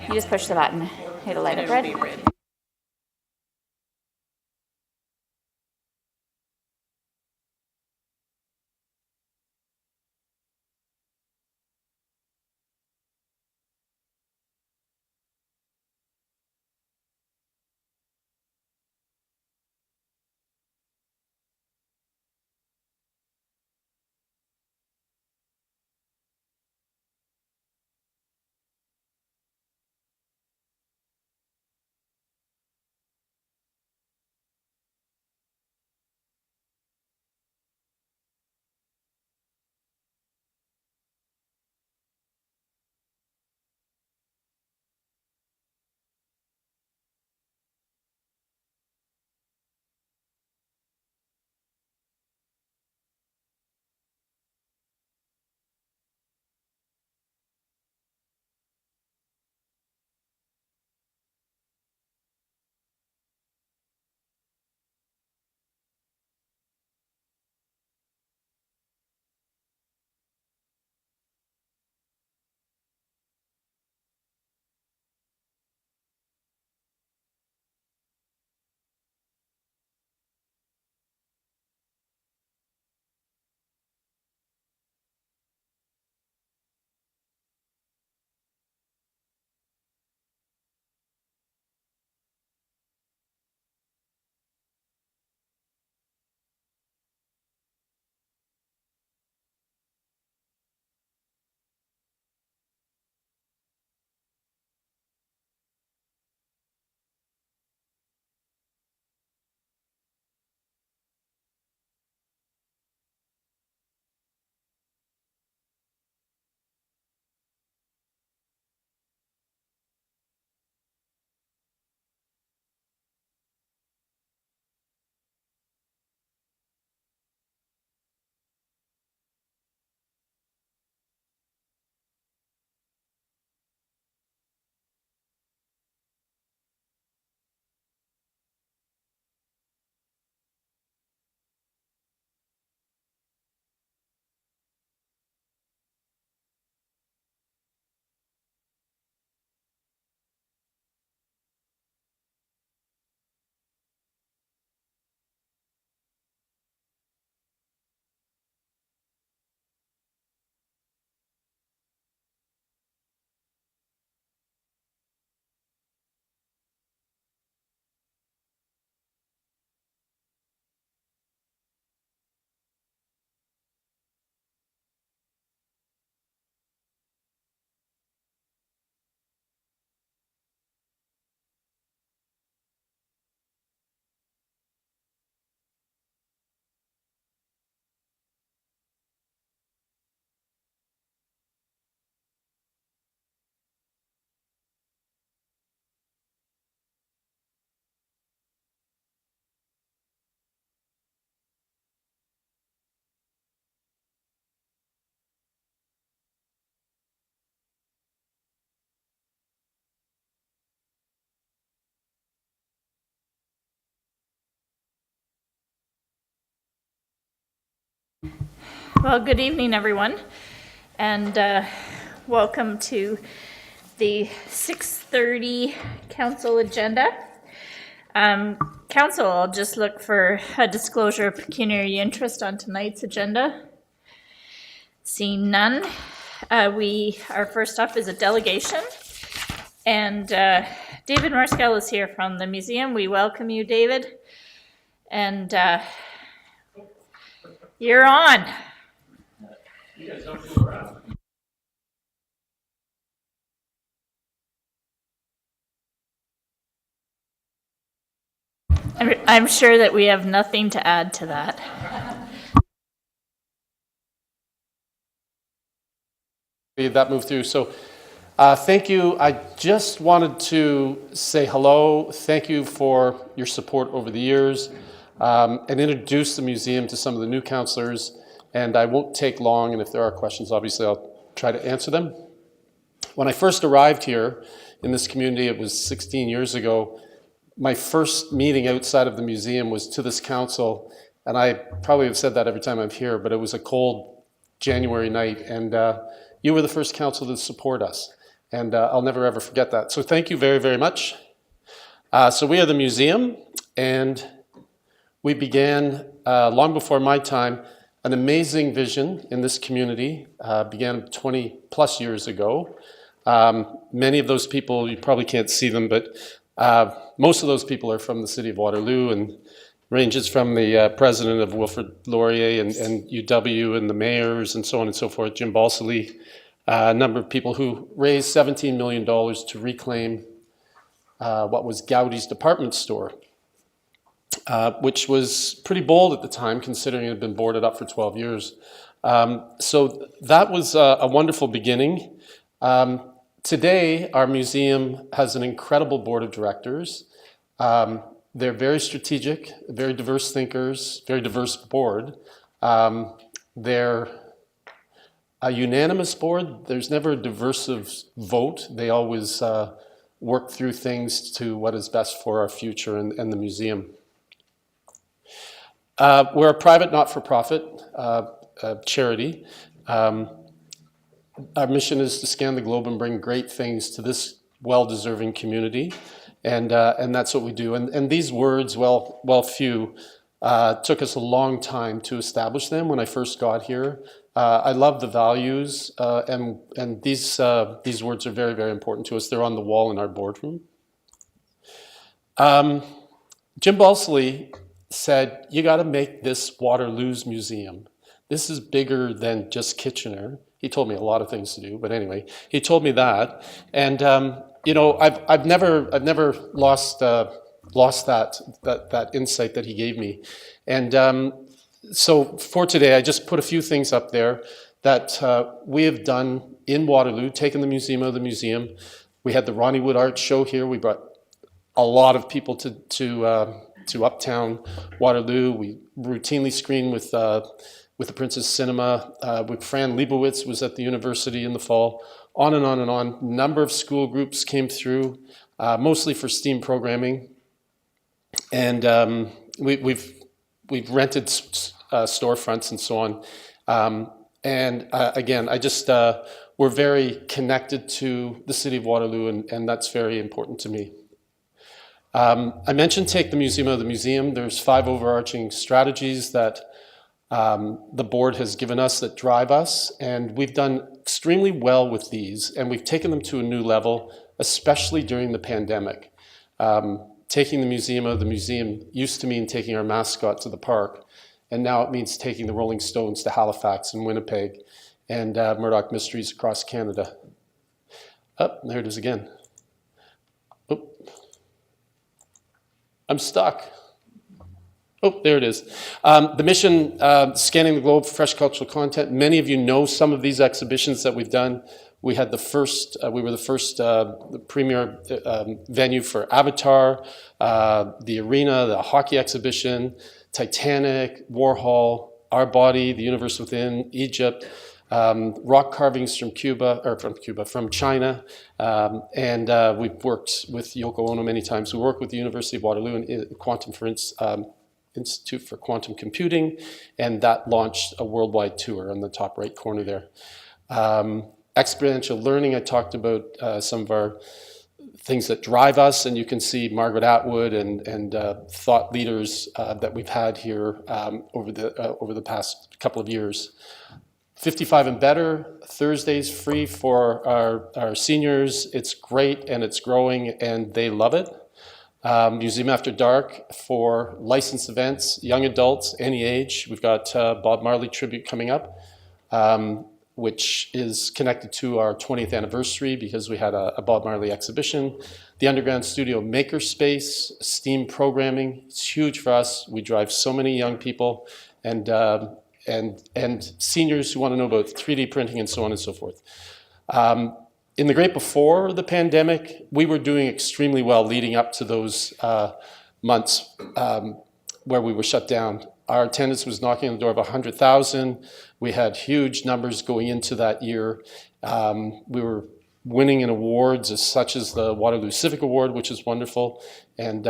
You just push the button. It'll light up red. Well, good evening, everyone, and welcome to the 6:30 council agenda. Council, I'll just look for a disclosure of pecuniary interest on tonight's agenda. Seeing none, our first up is a delegation, and David Marskell is here from the museum. We welcome you, David, and you're on. You guys don't feel proud. I'm sure that we have nothing to add to that. That moved through. So thank you. I just wanted to say hello. Thank you for your support over the years and introduce the museum to some of the new councillors. And I won't take long, and if there are questions, obviously I'll try to answer them. When I first arrived here in this community, it was 16 years ago, my first meeting outside of the museum was to this council, and I probably have said that every time I'm here, but it was a cold January night, and you were the first council to support us. And I'll never ever forget that. So thank you very, very much. So we are the museum, and we began, long before my time, an amazing vision in this community, began 20 plus years ago. Many of those people, you probably can't see them, but most of those people are from the city of Waterloo, and ranges from the president of Wilfrid Laurier and UW and the mayors and so on and so forth, Jim Balsillie, a number of people who raised $17 million to reclaim what was Gaudi's department store, which was pretty bold at the time, considering it had been boarded up for 12 years. So that was a wonderful beginning. Today, our museum has an incredible board of directors. They're very strategic, very diverse thinkers, very diverse board. They're a unanimous board. There's never a diversive vote. They always work through things to what is best for our future and the museum. We're a private, not-for-profit charity. Our mission is to scan the globe and bring great things to this well-deserving community, and that's what we do. And these words, well few, took us a long time to establish them when I first got here. I love the values, and these words are very, very important to us. They're on the wall in our boardroom. Jim Balsillie said, "You got to make this Waterloo's museum. This is bigger than just Kitchener." He told me a lot of things to do, but anyway, he told me that, and you know, I've never lost that insight that he gave me, and so for today, I just put a few things up there that we have done in Waterloo, taken the museum of the museum. We had the Ronnie Wood Art Show here. We brought a lot of people to Uptown Waterloo. We routinely screen with the Princess Cinema. With Fran Leibowitz was at the university in the fall. On and on and on. Number of school groups came through, mostly for STEAM programming, and we've rented storefronts and so on. Again, I just we're very connected to the city of Waterloo, and that's very important to me. I mentioned take the museum of the museum. There's 5 overarching strategies that the board has given us that drive us, and we've done extremely well with these, and we've taken them to a new level, especially during the pandemic. Taking the museum of the museum used to mean taking our mascot to the park, and now it means taking the Rolling Stones to Halifax and Winnipeg and Murdoch Mysteries across Canada. Oh, there it is again. Oh, I'm stuck. Oh, there it is. The mission, scanning the globe for fresh cultural content. Many of you know some of these exhibitions that we've done. We had the first, we were the first the premier venue for Avatar, the Arena, the hockey exhibition, Titanic, Warhol, Our Body, The Universe Within, Egypt, rock carvings from from China, and we've worked with Yoko Ono many times. We worked with the University of Waterloo and Institute for Quantum Computing, and that launched a worldwide tour on the top right corner there. Experiential learning, I talked about some of our things that drive us, and you can see Margaret Atwood and thought leaders that we've had here over the past couple of years. 55 and better, Thursdays free for our seniors. It's great and it's growing and they love it. Museum After Dark for licensed events, young adults, any age. We've got Bob Marley tribute coming up, which is connected to our 20th anniversary because we had a Bob Marley exhibition. The Underground Studio Makerspace, STEAM programming, it's huge for us. We drive so many young people and seniors who want to know about 3D printing and so on and so forth. In the great before the pandemic, we were doing extremely well leading up to those months where we were shut down. Our attendance was knocking on the door of 100,000. We had huge numbers going into that year. We were winning in awards such as the Waterloo Civic Award, which is wonderful. And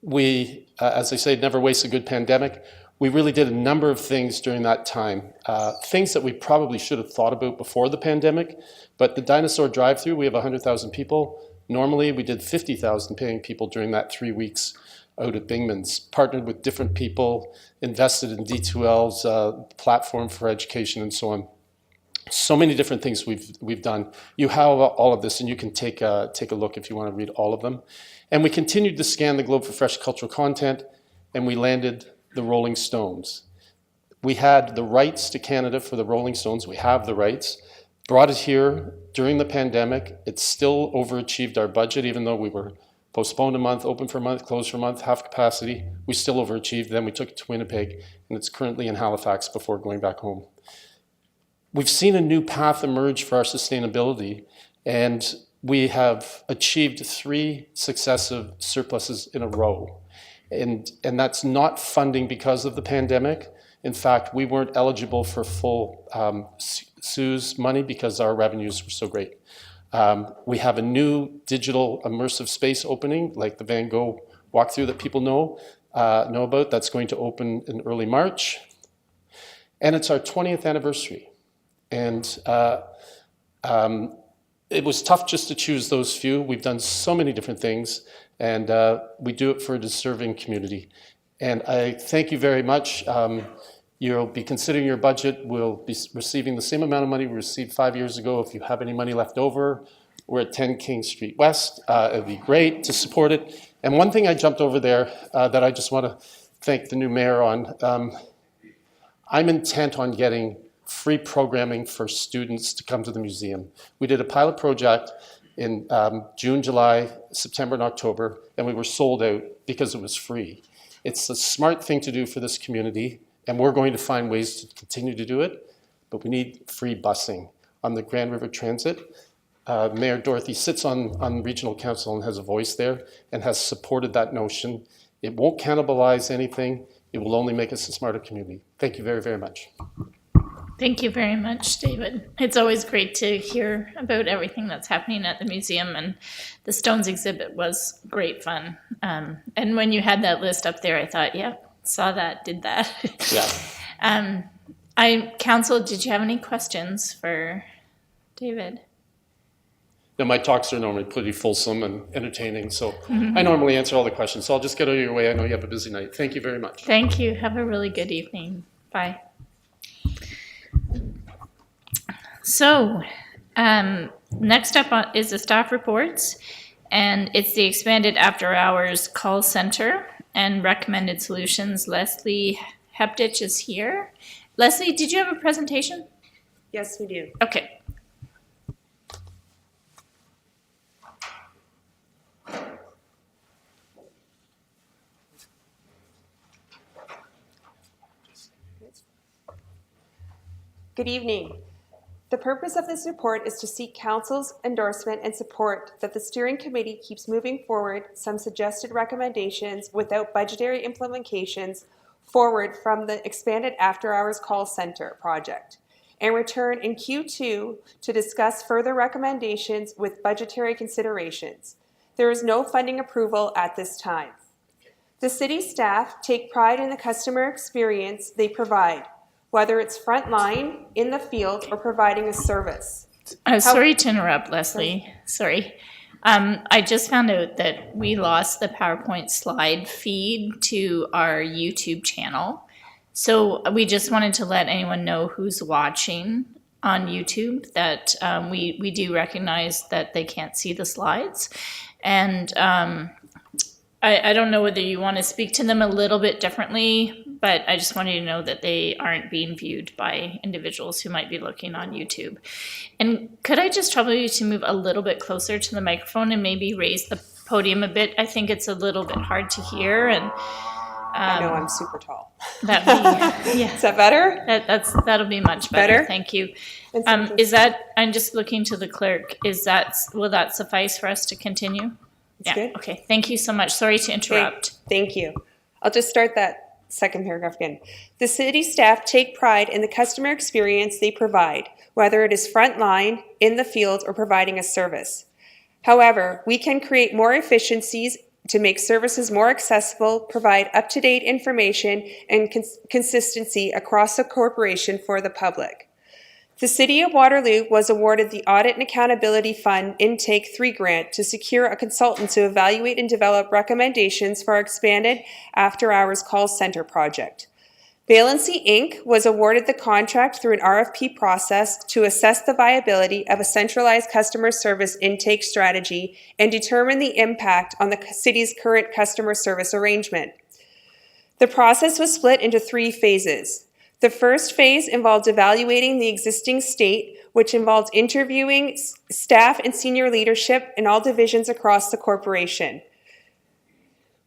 we, as I say, never waste a good pandemic. We really did a number of things during that time, things that we probably should have thought about before the pandemic, but the Dinosaur drive-through, we have 100,000 people. Normally, we did 50,000 paying people during that 3 weeks out at Bingman's, partnered with different people, invested in D2L's platform for education and so on. So many different things we've done. You have all of this, and you can take a look if you want to read all of them. And we continued to scan the globe for fresh cultural content, and we landed the Rolling Stones. We had the rights to Canada for the Rolling Stones. We have the rights. Brought it here during the pandemic. It still overachieved our budget, even though we were postponed a month, open for a month, closed for a month, half capacity. We still overachieved. Then we took it to Winnipeg, and it's currently in Halifax before going back home. We've seen a new path emerge for our sustainability, and we have achieved 3 successive surpluses in a row. And that's not funding because of the pandemic. In fact, we weren't eligible for full CEWS money because our revenues were so great. We have a new digital immersive space opening, like the Van Gogh walkthrough that people know about. That's going to open in early March. And it's our 20th anniversary. And it was tough just to choose those few. We've done so many different things, and we do it for a deserving community. And I thank you very much. You'll be considering your budget. We'll be receiving the same amount of money we received 5 years ago. If you have any money left over, we're at 10 King Street West. It'd be great to support it. And one thing I jumped over there that I just want to thank the new mayor on, I'm intent on getting free programming for students to come to the museum. We did a pilot project in June, July, September, and October, and we were sold out because it was free. It's a smart thing to do for this community, and we're going to find ways to continue to do it, but we need free busing. On the Grand River Transit, Mayor Dorothy sits on Regional Council and has a voice there and has supported that notion. It won't cannibalize anything. It will only make us a smarter community. Thank you very, very much. Thank you very much, David. It's always great to hear about everything that's happening at the museum, and the Stones exhibit was great fun. And when you had that list up there, I thought, yeah, saw that, did that. Yeah. Council, did you have any questions for David? Now, my talks are normally pretty fulsome and entertaining, so I normally answer all the questions. So I'll just get out of your way. I know you have a busy night. Thank you very much. Thank you. Have a really good evening. Bye. So, next up is the staff reports, and it's the expanded after-hours call center and recommended solutions. Leslie Heptich is here. Leslie, did you have a presentation? Yes, we do. Okay. Good evening. The purpose of this report is to seek Council's endorsement and support that the steering committee keeps moving forward some suggested recommendations without budgetary implications forward from the expanded after-hours call center project, and return in Q2 to discuss further recommendations with budgetary considerations. There is no funding approval at this time. The city staff take pride in the customer experience they provide, whether it's frontline, in the field, or providing a service. Sorry to interrupt, Leslie. Sorry. I just found out that we lost the PowerPoint slide feed to our YouTube channel. So we just wanted to let anyone know who's watching on YouTube that we do recognize that they can't see the slides. And I don't know whether you want to speak to them a little bit differently, but I just wanted you to know that they aren't being viewed by individuals who might be looking on YouTube. And could I just trouble you to move a little bit closer to the microphone and maybe raise the podium a bit? I think it's a little bit hard to hear. And I know I'm super tall. That'd be, yeah. Is that better? That'll be much better. Thank you. Is that, I'm just looking to the clerk, will that suffice for us to continue? It's good. Okay, thank you so much. Sorry to interrupt. Thank you. I'll just start that second paragraph again. The city staff take pride in the customer experience they provide, whether it is frontline, in the field, or providing a service. However, we can create more efficiencies to make services more accessible, provide up-to-date information, and consistency across the corporation for the public. The City of Waterloo was awarded the Audit and Accountability Fund Intake 3 grant to secure a consultant to evaluate and develop recommendations for our expanded after-hours call center project. Valency Inc. was awarded the contract through an RFP process to assess the viability of a centralized customer service intake strategy and determine the impact on the city's current customer service arrangement. The process was split into 3 phases. The first phase involved evaluating the existing state, which involved interviewing staff and senior leadership in all divisions across the corporation,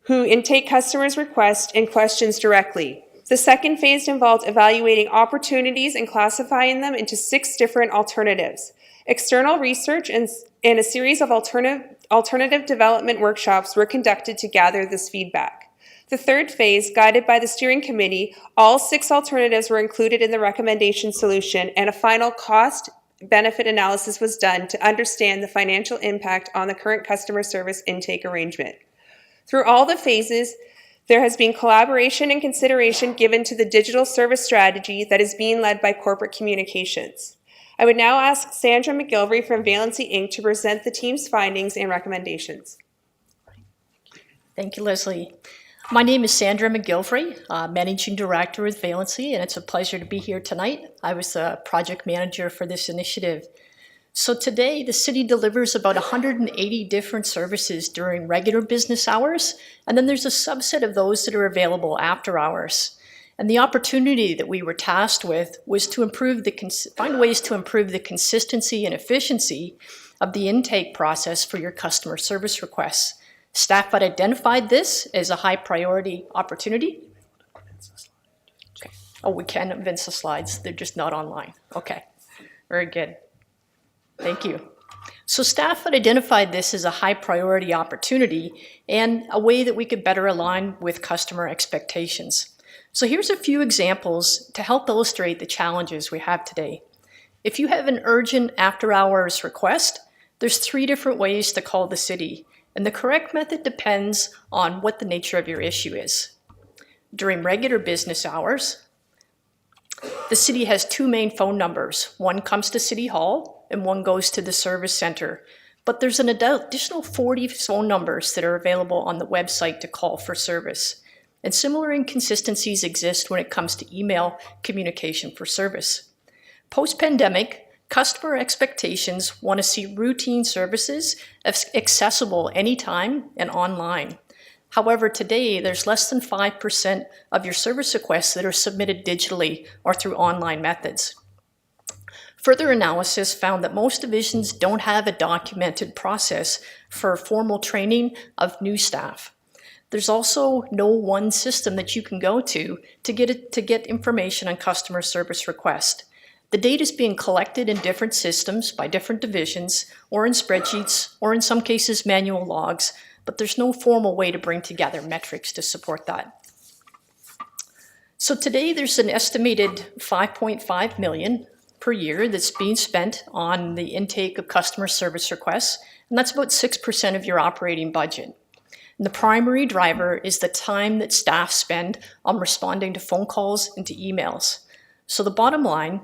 who intake customers' requests and questions directly. The second phase involved evaluating opportunities and classifying them into 6 different alternatives. External research and a series of alternative development workshops were conducted to gather this feedback. The third phase, guided by the steering committee, all 6 alternatives were included in the recommendation solution, and a final cost-benefit analysis was done to understand the financial impact on the current customer service intake arrangement. Through all the phases, there has been collaboration and consideration given to the digital service strategy that is being led by corporate communications. I would now ask Sandra McGilvery from Valency Inc. to present the team's findings and recommendations. Thank you, Leslie. My name is Sandra McGilvery, Managing Director with Valency, and it's a pleasure to be here tonight. I was the project manager for this initiative. So today, the city delivers about 180 different services during regular business hours, and then there's a subset of those that are available after hours. And the opportunity that we were tasked with was to find ways to improve the consistency and efficiency of the intake process for your customer service requests. Staff had identified this as a high priority opportunity. Okay. Oh, we can advance the slides. They're just not online. Okay, very good. Thank you. So staff had identified this as a high priority opportunity and a way that we could better align with customer expectations. So here's a few examples to help illustrate the challenges we have today. If you have an urgent after-hours request, there's 3 different ways to call the city, and the correct method depends on what the nature of your issue is. During regular business hours, the city has 2 main phone numbers. One comes to City Hall and one goes to the service center. But there's an additional 40 phone numbers that are available on the website to call for service. And similar inconsistencies exist when it comes to email communication for service. Post-pandemic, customer expectations want to see routine services accessible anytime and online. However, today, there's less than 5% of your service requests that are submitted digitally or through online methods. Further analysis found that most divisions don't have a documented process for formal training of new staff. There's also no one system that you can go to get information on customer service requests. The data is being collected in different systems by different divisions, or in spreadsheets, or in some cases manual logs, but there's no formal way to bring together metrics to support that. So today there's an estimated $5.5 million per year that's being spent on the intake of customer service requests, and that's about 6% of your operating budget. And the primary driver is the time that staff spend on responding to phone calls and to emails. So the bottom line,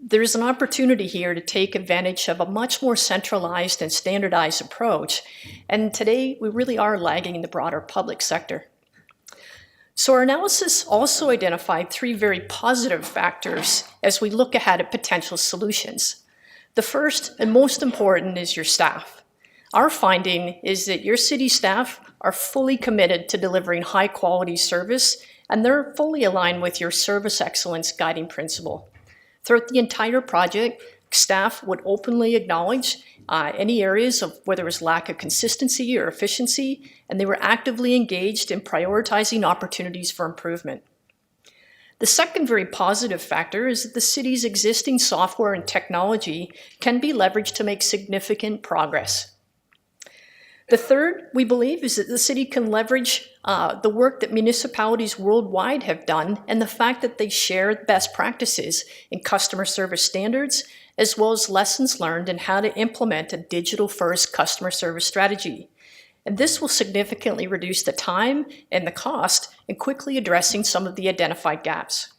there's an opportunity here to take advantage of a much more centralized and standardized approach. And today, we really are lagging in the broader public sector. So our analysis also identified 3 very positive factors as we look ahead at potential solutions. The first and most important is your staff. Our finding is that your city staff are fully committed to delivering high quality service, and they're fully aligned with your service excellence guiding principle. Throughout the entire project, staff would openly acknowledge any areas of whether it was lack of consistency or efficiency, and they were actively engaged in prioritizing opportunities for improvement. The second very positive factor is that the city's existing software and technology can be leveraged to make significant progress. The third, we believe, is that the city can leverage the work that municipalities worldwide have done and the fact that they share best practices in customer service standards, as well as lessons learned in how to implement a digital-first customer service strategy. And this will significantly reduce the time and the cost in quickly addressing some of the identified gaps.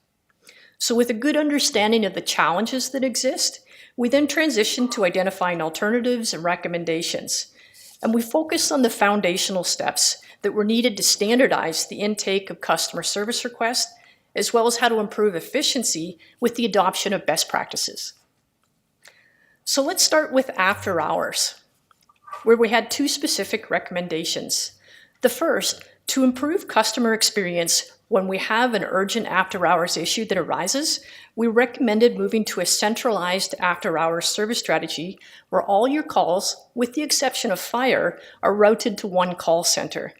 So with a good understanding of the challenges that exist, we then transition to identifying alternatives and recommendations. And we focus on the foundational steps that were needed to standardize the intake of customer service requests, as well as how to improve efficiency with the adoption of best practices. So let's start with after hours, where we had two specific recommendations. The first, to improve customer experience when we have an urgent after-hours issue that arises, we recommended moving to a centralized after-hours service strategy where all your calls, with the exception of fire, are routed to one call center.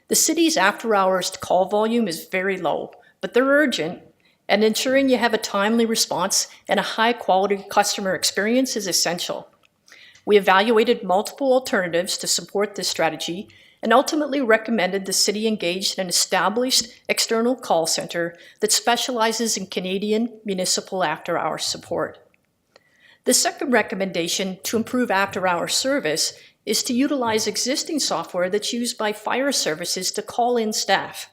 The city's after-hours call volume is very low, but they're urgent, and ensuring you have a timely response and a high-quality customer experience is essential. We evaluated multiple alternatives to support this strategy and ultimately recommended the city engage in an established external call center that specializes in Canadian municipal after-hours support. The second recommendation to improve after-hours service is to utilize existing software that's used by fire services to call in staff.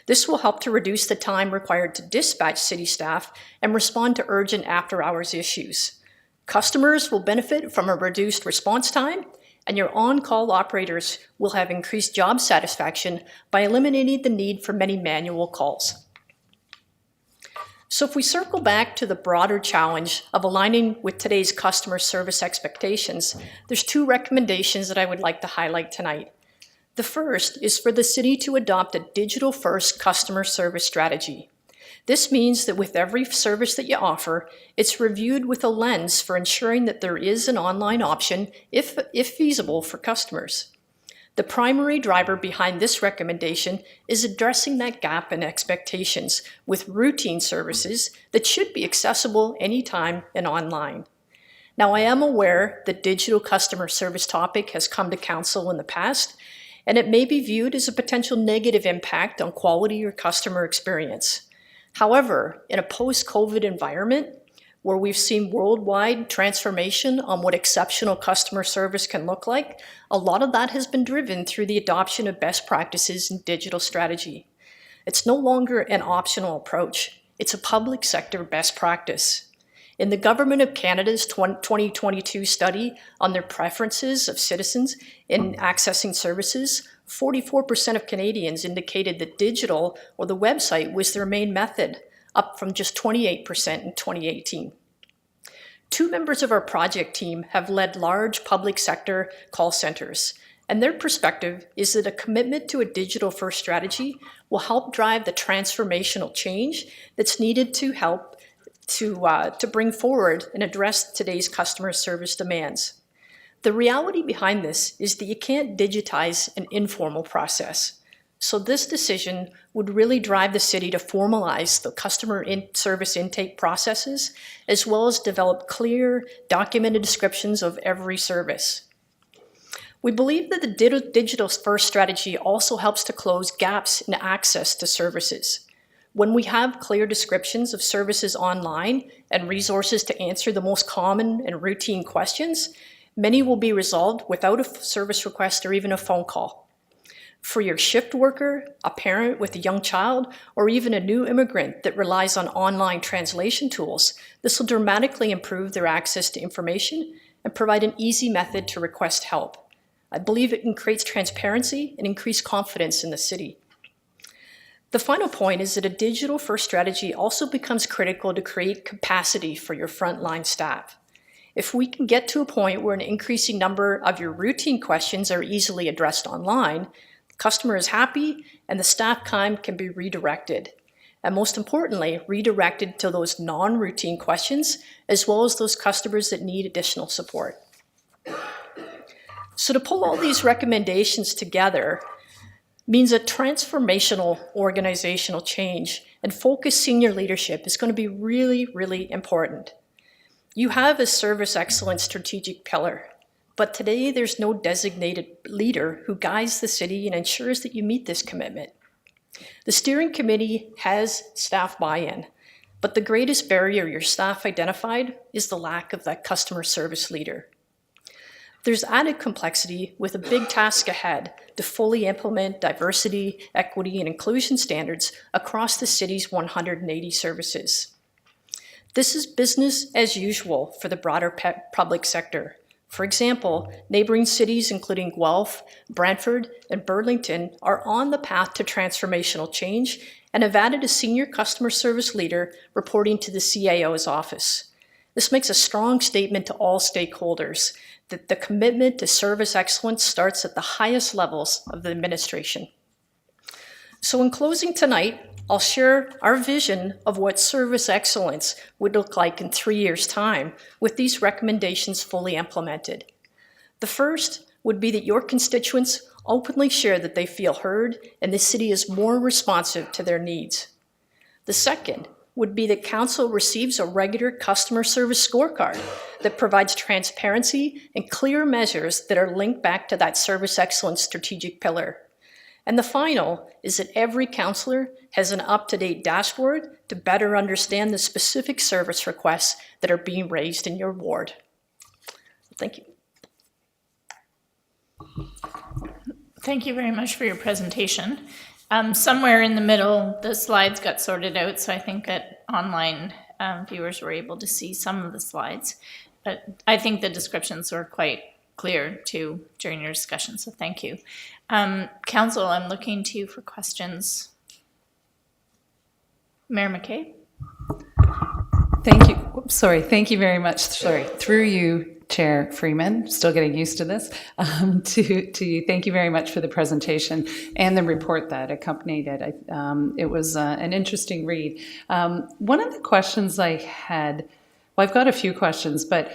This will help to reduce the time required to dispatch city staff and respond to urgent after-hours issues. Customers will benefit from a reduced response time, and your on-call operators will have increased job satisfaction by eliminating the need for many manual calls. So if we circle back to the broader challenge of aligning with today's customer service expectations, there's two recommendations that I would like to highlight tonight. The first is for the city to adopt a digital-first customer service strategy. This means that with every service that you offer, it's reviewed with a lens for ensuring that there is an online option, if feasible, for customers. The primary driver behind this recommendation is addressing that gap in expectations with routine services that should be accessible anytime and online. Now, I am aware that digital customer service topic has come to council in the past, and it may be viewed as a potential negative impact on quality or customer experience. However, in a post-COVID environment, where we've seen worldwide transformation on what exceptional customer service can look like, a lot of that has been driven through the adoption of best practices in digital strategy. It's no longer an optional approach. It's a public sector best practice. In the Government of Canada's 2022 study on their preferences of citizens in accessing services, 44% of Canadians indicated that digital or the website was their main method, up from just 28% in 2018. Two members of our project team have led large public sector call centers, and their perspective is that a commitment to a digital-first strategy will help drive the transformational change that's needed to help to bring forward and address today's customer service demands. The reality behind this is that you can't digitize an informal process. So this decision would really drive the city to formalize the customer service intake processes, as well as develop clear, documented descriptions of every service. We believe that the digital-first strategy also helps to close gaps in access to services. When we have clear descriptions of services online and resources to answer the most common and routine questions, many will be resolved without a service request or even a phone call. For your shift worker, a parent with a young child, or even a new immigrant that relies on online translation tools, this will dramatically improve their access to information and provide an easy method to request help. I believe it creates transparency and increased confidence in the city. The final point is that a digital-first strategy also becomes critical to create capacity for your frontline staff. If we can get to a point where an increasing number of your routine questions are easily addressed online, the customer is happy and the staff time can be redirected. And most importantly, redirected to those non-routine questions, as well as those customers that need additional support. So to pull all these recommendations together means a transformational organizational change, and focused senior leadership is going to be really, really important. You have a service excellence strategic pillar, but today there's no designated leader who guides the city and ensures that you meet this commitment. The steering committee has staff buy-in, but the greatest barrier your staff identified is the lack of that customer service leader. There's added complexity with a big task ahead to fully implement diversity, equity, and inclusion standards across the city's 180 services. This is business as usual for the broader public sector. For example, neighboring cities including Guelph, Brantford, and Burlington are on the path to transformational change and have added a senior customer service leader reporting to the CAO's office. This makes a strong statement to all stakeholders that the commitment to service excellence starts at the highest levels of the administration. So in closing tonight, I'll share our vision of what service excellence would look like in 3 years' time with these recommendations fully implemented. The first would be that your constituents openly share that they feel heard and the city is more responsive to their needs. The second would be that council receives a regular customer service scorecard that provides transparency and clear measures that are linked back to that service excellence strategic pillar. And the final is that every councillor has an up-to-date dashboard to better understand the specific service requests that are being raised in your ward. Thank you. Thank you very much for your presentation. Somewhere in the middle, the slides got sorted out, so I think that online viewers were able to see some of the slides. But I think the descriptions were quite clear too during your discussion, so thank you. Council, I'm looking to you for questions. Mayor McKay? Thank you. Oops, sorry. Thank you very much. Sorry. Through you, Chair Freeman, still getting used to this, to you. Thank you very much for the presentation and the report that accompanied it. It was an interesting read. One of the questions I had, well, I've got a few questions, but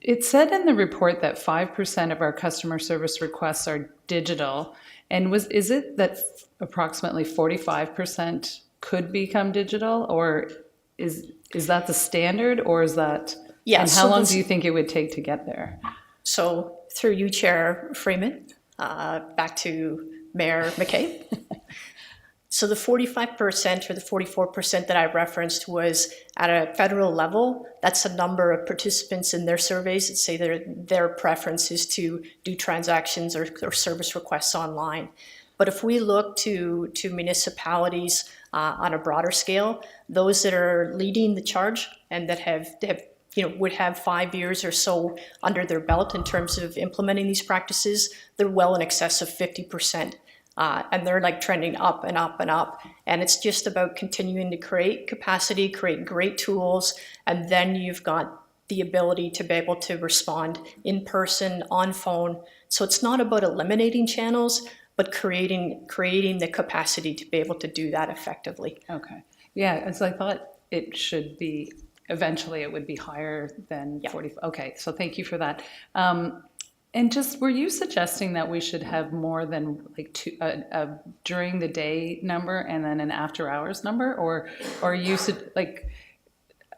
it said in the report that 5% of our customer service requests are digital. And is it that approximately 45% could become digital, or is that the standard, or is that? Yes. And how long do you think it would take to get there? So through you, Chair Freeman, back to Mayor McKay. So the 45% or the 44% that I referenced was at a federal level. That's a number of participants in their surveys that say their preference is to do transactions or service requests online. But if we look to municipalities on a broader scale, those that are leading the charge and that would have 5 years or so under their belt in terms of implementing these practices, they're well in excess of 50%. And they're like trending up and up and up. And it's just about continuing to create capacity, create great tools, and then you've got the ability to be able to respond in person, on phone. So it's not about eliminating channels, but creating the capacity to be able to do that effectively. Okay. Yeah, so I thought it should be, eventually it would be higher than 40. Okay, so thank you for that. And just, were you suggesting that we should have more than like a during the day number and then an after hours number, or you should, like,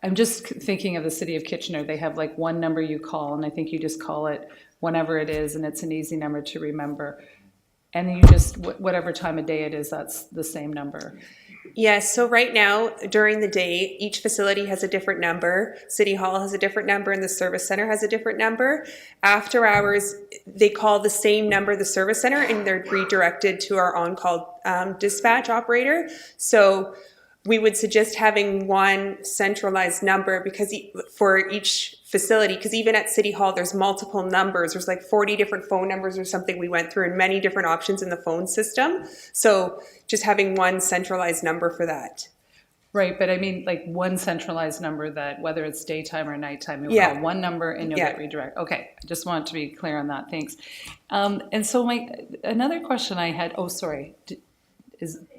I'm just thinking of the city of Kitchener. They have like one number you call, and I think you just call it whenever it is, and it's an easy number to remember. And you just, whatever time of day it is, that's the same number. Yes, so right now, during the day, each facility has a different number. City Hall has a different number and the service center has a different number. After hours, they call the same number the service center and they're redirected to our on-call dispatch operator. So we would suggest having one centralized number because for each facility, because even at City Hall, there's multiple numbers. There's like 40 different phone numbers or something we went through and many different options in the phone system. So just having one centralized number for that. Right, but I mean like one centralized number that whether it's daytime or nighttime, you'll call one number and you'll get redirected. Okay, I just want to be clear on that, thanks. And so another question I had,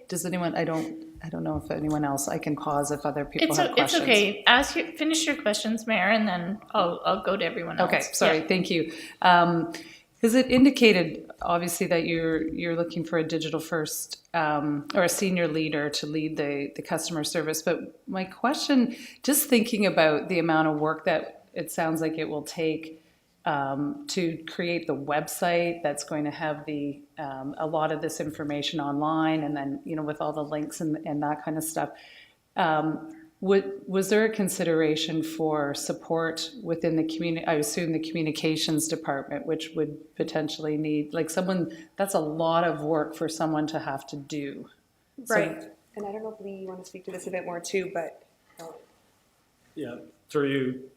does anyone, I don't know if anyone else, I can pause if other people have questions. It's okay. Finish your questions, Mayor, and then I'll go to everyone else. Okay, sorry, thank you. Because it indicated, obviously, that you're looking for a digital first or a senior leader to lead the customer service. But my question, just thinking about the amount of work that it sounds like it will take to create the website that's going to have a lot of this information online, and then with all the links and that kind of stuff. Was there a consideration for support within the community? I assume the communications department, which would potentially need, like someone, that's a lot of work for someone to have to do. Right. And I don't know if Lee, you want to speak to this a bit more too, but. Yeah, through you,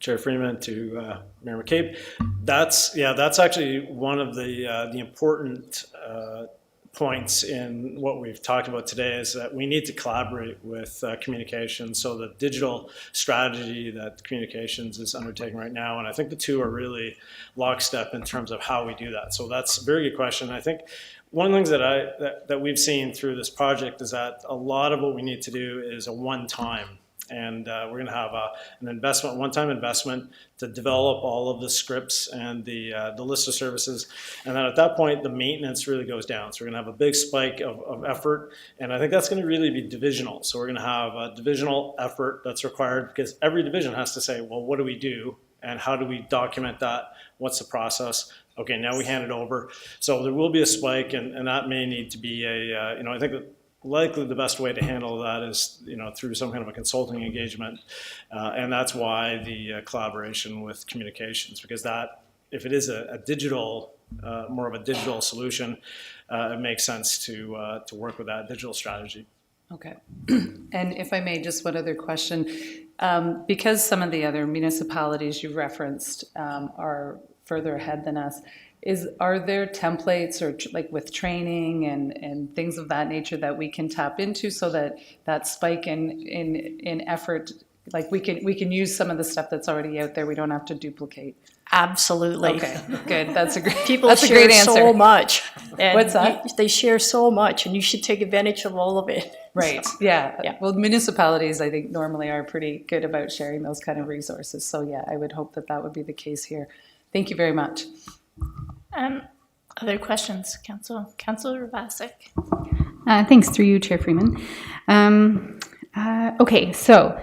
Chair Freeman, to Mayor McCabe. That's actually one of the important points in what we've talked about today, is that we need to collaborate with communications. So the digital strategy that communications is undertaking right now, and I think the two are really lockstep in terms of how we do that. So that's a very good question. I think one of the things that we've seen through this project is that a lot of what we need to do is a one-time. And we're going to have an one-time investment to develop all of the scripts and the list of services. And then at that point, the maintenance really goes down. So we're going to have a big spike of effort. And I think that's going to really be divisional. So we're going to have a divisional effort that's required, because every division has to say, well, what do we do? And how do we document that? What's the process? Okay, now we hand it over. So there will be a spike, and that may need to be I think that likely the best way to handle that is, through some kind of a consulting engagement, and that's why the collaboration with communications, because that, if it is a digital, more of a digital solution, it makes sense to work with that digital strategy. Okay. And if I may, just one other question. Because some of the other municipalities you referenced are further ahead than us, are there templates or like with training and things of that nature that we can tap into, so that spike in effort, like we can use some of the stuff that's already out there, we don't have to duplicate? Absolutely. Okay, good. That's a great, People that's a share great answer. so much. And What's that? They share so much, and you should take advantage of all of it. Right. So, yeah. yeah. Well, municipalities, I think, normally are pretty good about sharing those kind of resources. So yeah, I would hope that would be the case here. Thank you very much. Other questions, Council? Councilor Ravasic. Thanks, through you, Chair Freeman. Okay, so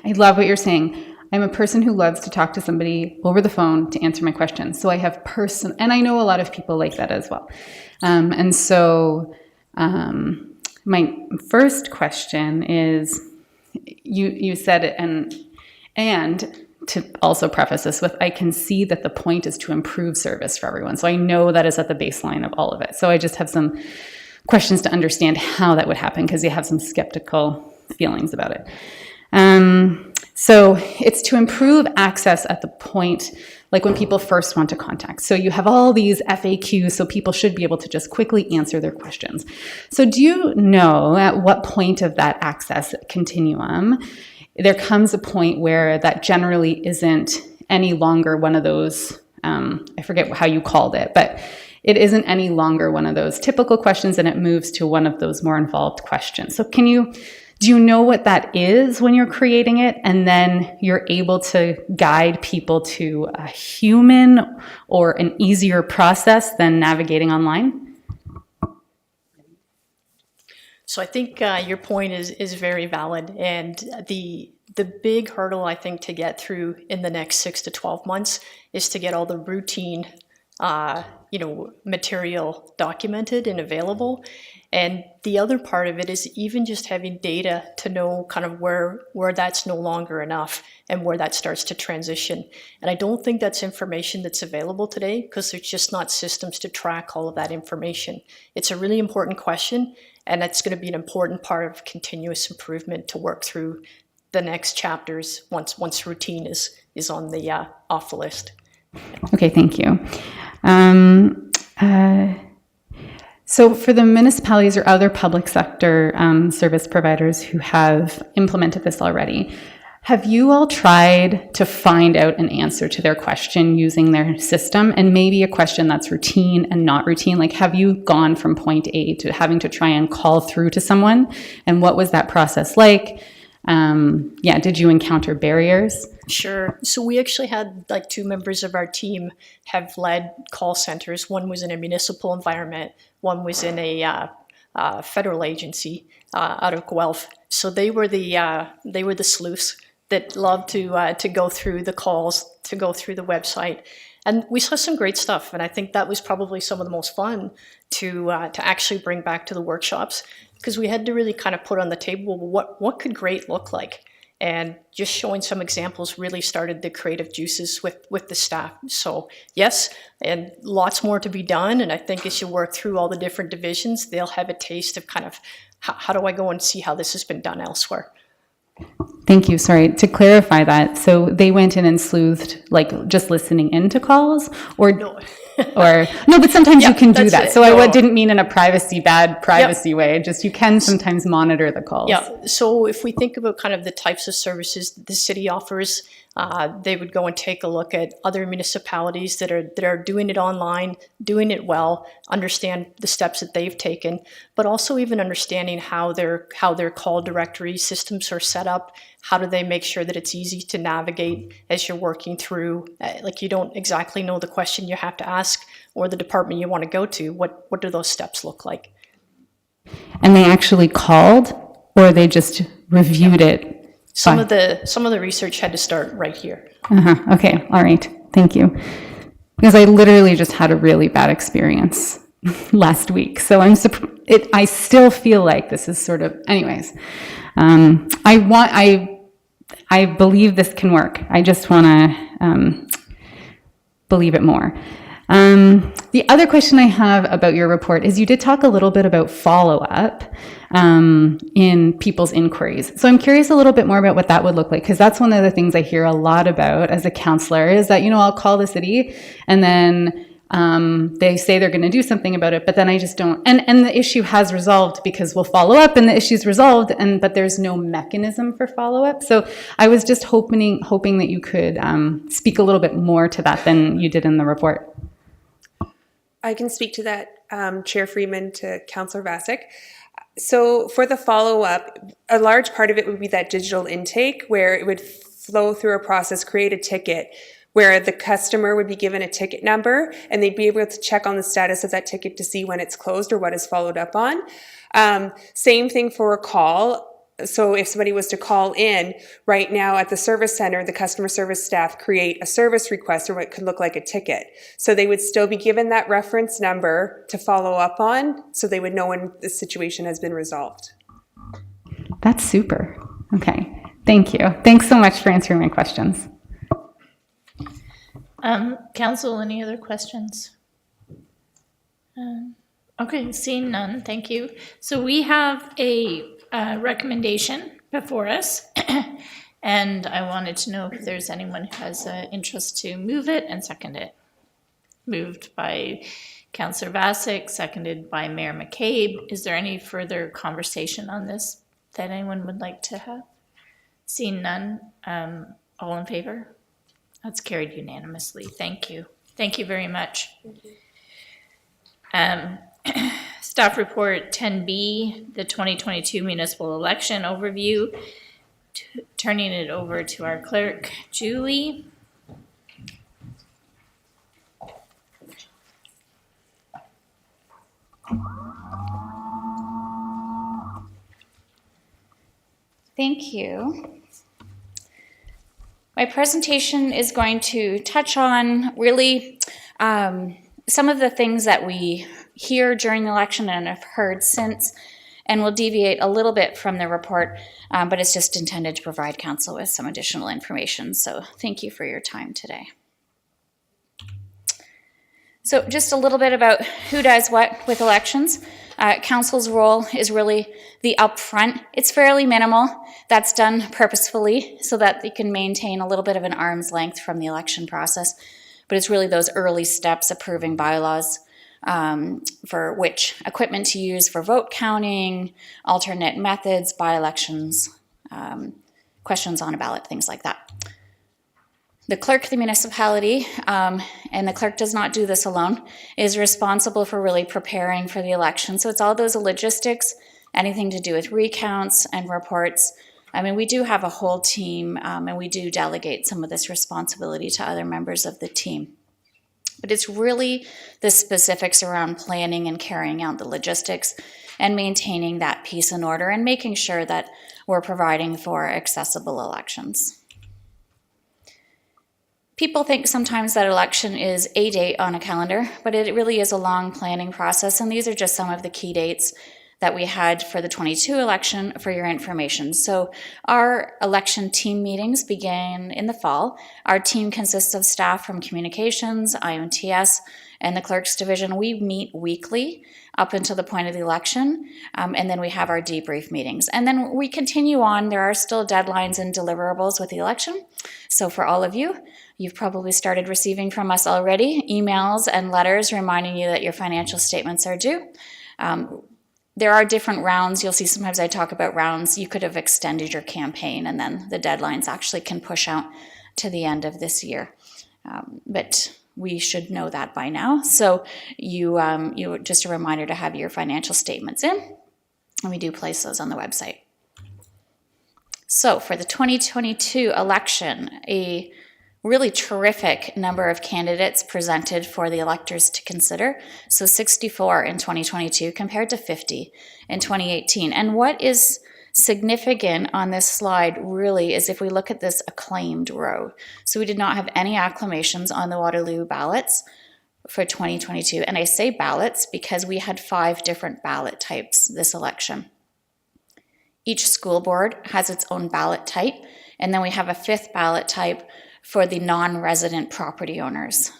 I love what you're saying. I'm a person who loves to talk to somebody over the phone to answer my questions. So I have and I know a lot of people like that as well. And so my first question is, you said it, and to also preface this with, I can see that the point is to improve service for everyone. So I know that is at the baseline of all of it. So I just have some questions to understand how that would happen, because you have some skeptical feelings about it. So it's to improve access at the point, like when people first want to contact. So you have all these FAQs, so people should be able to just quickly answer their questions. So do you know at what point of that access continuum there comes a point where that generally isn't any longer one of those, I forget how you called it, but it isn't any longer one of those typical questions, and it moves to one of those more involved questions. So do you know what that is when you're creating it, and then you're able to guide people to a human or an easier process than navigating online? So I think your point is very valid, and the big hurdle I think to get through in the next 6 to 12 months is to get all the routine, material documented and available. And the other part of it is even just having data to know kind of where that's no longer enough and where that starts to transition. And I don't think that's information that's available today, because there's just not systems to track all of that information. It's a really important question, and it's going to be an important part of continuous improvement to work through the next chapters once routine is on the off the list. Okay, thank you. So for the municipalities or other public sector service providers who have implemented this already, have you all tried to find out an answer to their question using their system, and maybe a question that's routine and not routine? Like, have you gone from point A to having to try and call through to someone? And what was that process like? Did you encounter barriers? Sure. So we actually had 2 members of our team have led call centers. One was in a municipal environment. One was in a federal agency out of Guelph. So they were the sleuths that loved to go through the calls, to go through the website. And we saw some great stuff, and I think that was probably some of the most fun to actually bring back to the workshops, because we had to really kind of put on the table what could great look like, and just showing some examples really started the creative juices with the staff. So yes, and lots more to be done, and I think as you work through all the different divisions, they'll have a taste of kind of how do I go and see how this has been done elsewhere. Thank you. Sorry, to clarify that, so they went in and sleuthed, like just listening into calls, or No. or no, but sometimes you can do that's that. it. So I No. didn't mean in a bad privacy way. Just you can sometimes monitor the calls. Yeah, so if we think about kind of the types of services that the city offers, they would go and take a look at other municipalities that are doing it online, doing it well, understand the steps that they've taken, but also even understanding how their call directory systems are set up. How do they make sure that it's easy to navigate as you're working through, like you don't exactly know the question you have to ask or the department you want to go to. What do those steps look like? And they actually called, or they just reviewed it. Some of the research had to start right here. Okay, all right, thank you. Because I literally just had a really bad experience last week, so I still feel like this is sort of, anyways. I believe this can work. I just want to believe it more. The other question I have about your report is you did talk a little bit about follow-up in people's inquiries. So I'm curious a little bit more about what that would look like, because that's one of the things I hear a lot about as a counselor is that, I'll call the city and then they say they're going to do something about it, but then I just don't. And the issue has resolved because we'll follow up and the issue's resolved, but there's no mechanism for follow-up. So I was just hoping that you could speak a little bit more to that than you did in the report. I can speak to that, Chair Freeman, to Councillor Vasic. So for the follow-up, a large part of it would be that digital intake where it would flow through a process, create a ticket, where the customer would be given a ticket number and they'd be able to check on the status of that ticket to see when it's closed or what is followed up on. Same thing for a call. So if somebody was to call in, right now at the service center, the customer service staff create a service request or what could look like a ticket. So they would still be given that reference number to follow up on, so they would know when the situation has been resolved. That's super. Okay, thank you. Thanks so much for answering my questions. Council, any other questions? Okay, seeing none, thank you. So we have a recommendation before us, and I wanted to know if there's anyone who has interest to move it and second it. Moved by Councillor Vasic, seconded by Mayor McCabe. Is there any further conversation on this that anyone would like to have? Seeing none, all in favor? That's carried unanimously. Thank you. Thank you very much. Staff report 10B, the 2022 municipal election overview. Turning it over to our clerk, Julie. Thank you. My presentation is going to touch on really some of the things that we hear during the election and have heard since, and will deviate a little bit from the report, but it's just intended to provide council with some additional information. So thank you for your time today. So just a little bit about who does what with elections. Council's role is really the upfront. It's fairly minimal. That's done purposefully so that they can maintain a little bit of an arm's length from the election process. But it's really those early steps, approving bylaws for which equipment to use for vote counting, alternate methods, by-elections, questions on a ballot, things like that. The clerk of the municipality, and the clerk does not do this alone, is responsible for really preparing for the election. So it's all those logistics, anything to do with recounts and reports. I mean, we do have a whole team, and we do delegate some of this responsibility to other members of the team. But it's really the specifics around planning and carrying out the logistics and maintaining that peace and order and making sure that we're providing for accessible elections. People think sometimes that election is a date on a calendar, but it really is a long planning process, and these are just some of the key dates that we had for the 22 election for your information. So our election team meetings began in the fall. Our team consists of staff from communications, IONTS, and the clerk's division. We meet weekly up until the point of the election, and then we have our debrief meetings. And then we continue on. There are still deadlines and deliverables with the election. So for all of you, you've probably started receiving from us already emails and letters reminding you that your financial statements are due. There are different rounds. You'll see sometimes I talk about rounds. You could have extended your campaign, and then the deadlines actually can push out to the end of this year. But we should know that by now. So you just a reminder to have your financial statements in, and we do place those on the website. So for the 2022 election, a really terrific number of candidates presented for the electors to consider. So 64 in 2022 compared to 50 in 2018. And what is significant on this slide really is if we look at this acclaimed row. So we did not have any acclamations on the Waterloo ballots for 2022. And I say ballots because we had 5 different ballot types this election. Each school board has its own ballot type, and then we have a 5th ballot type for the non-resident property owners.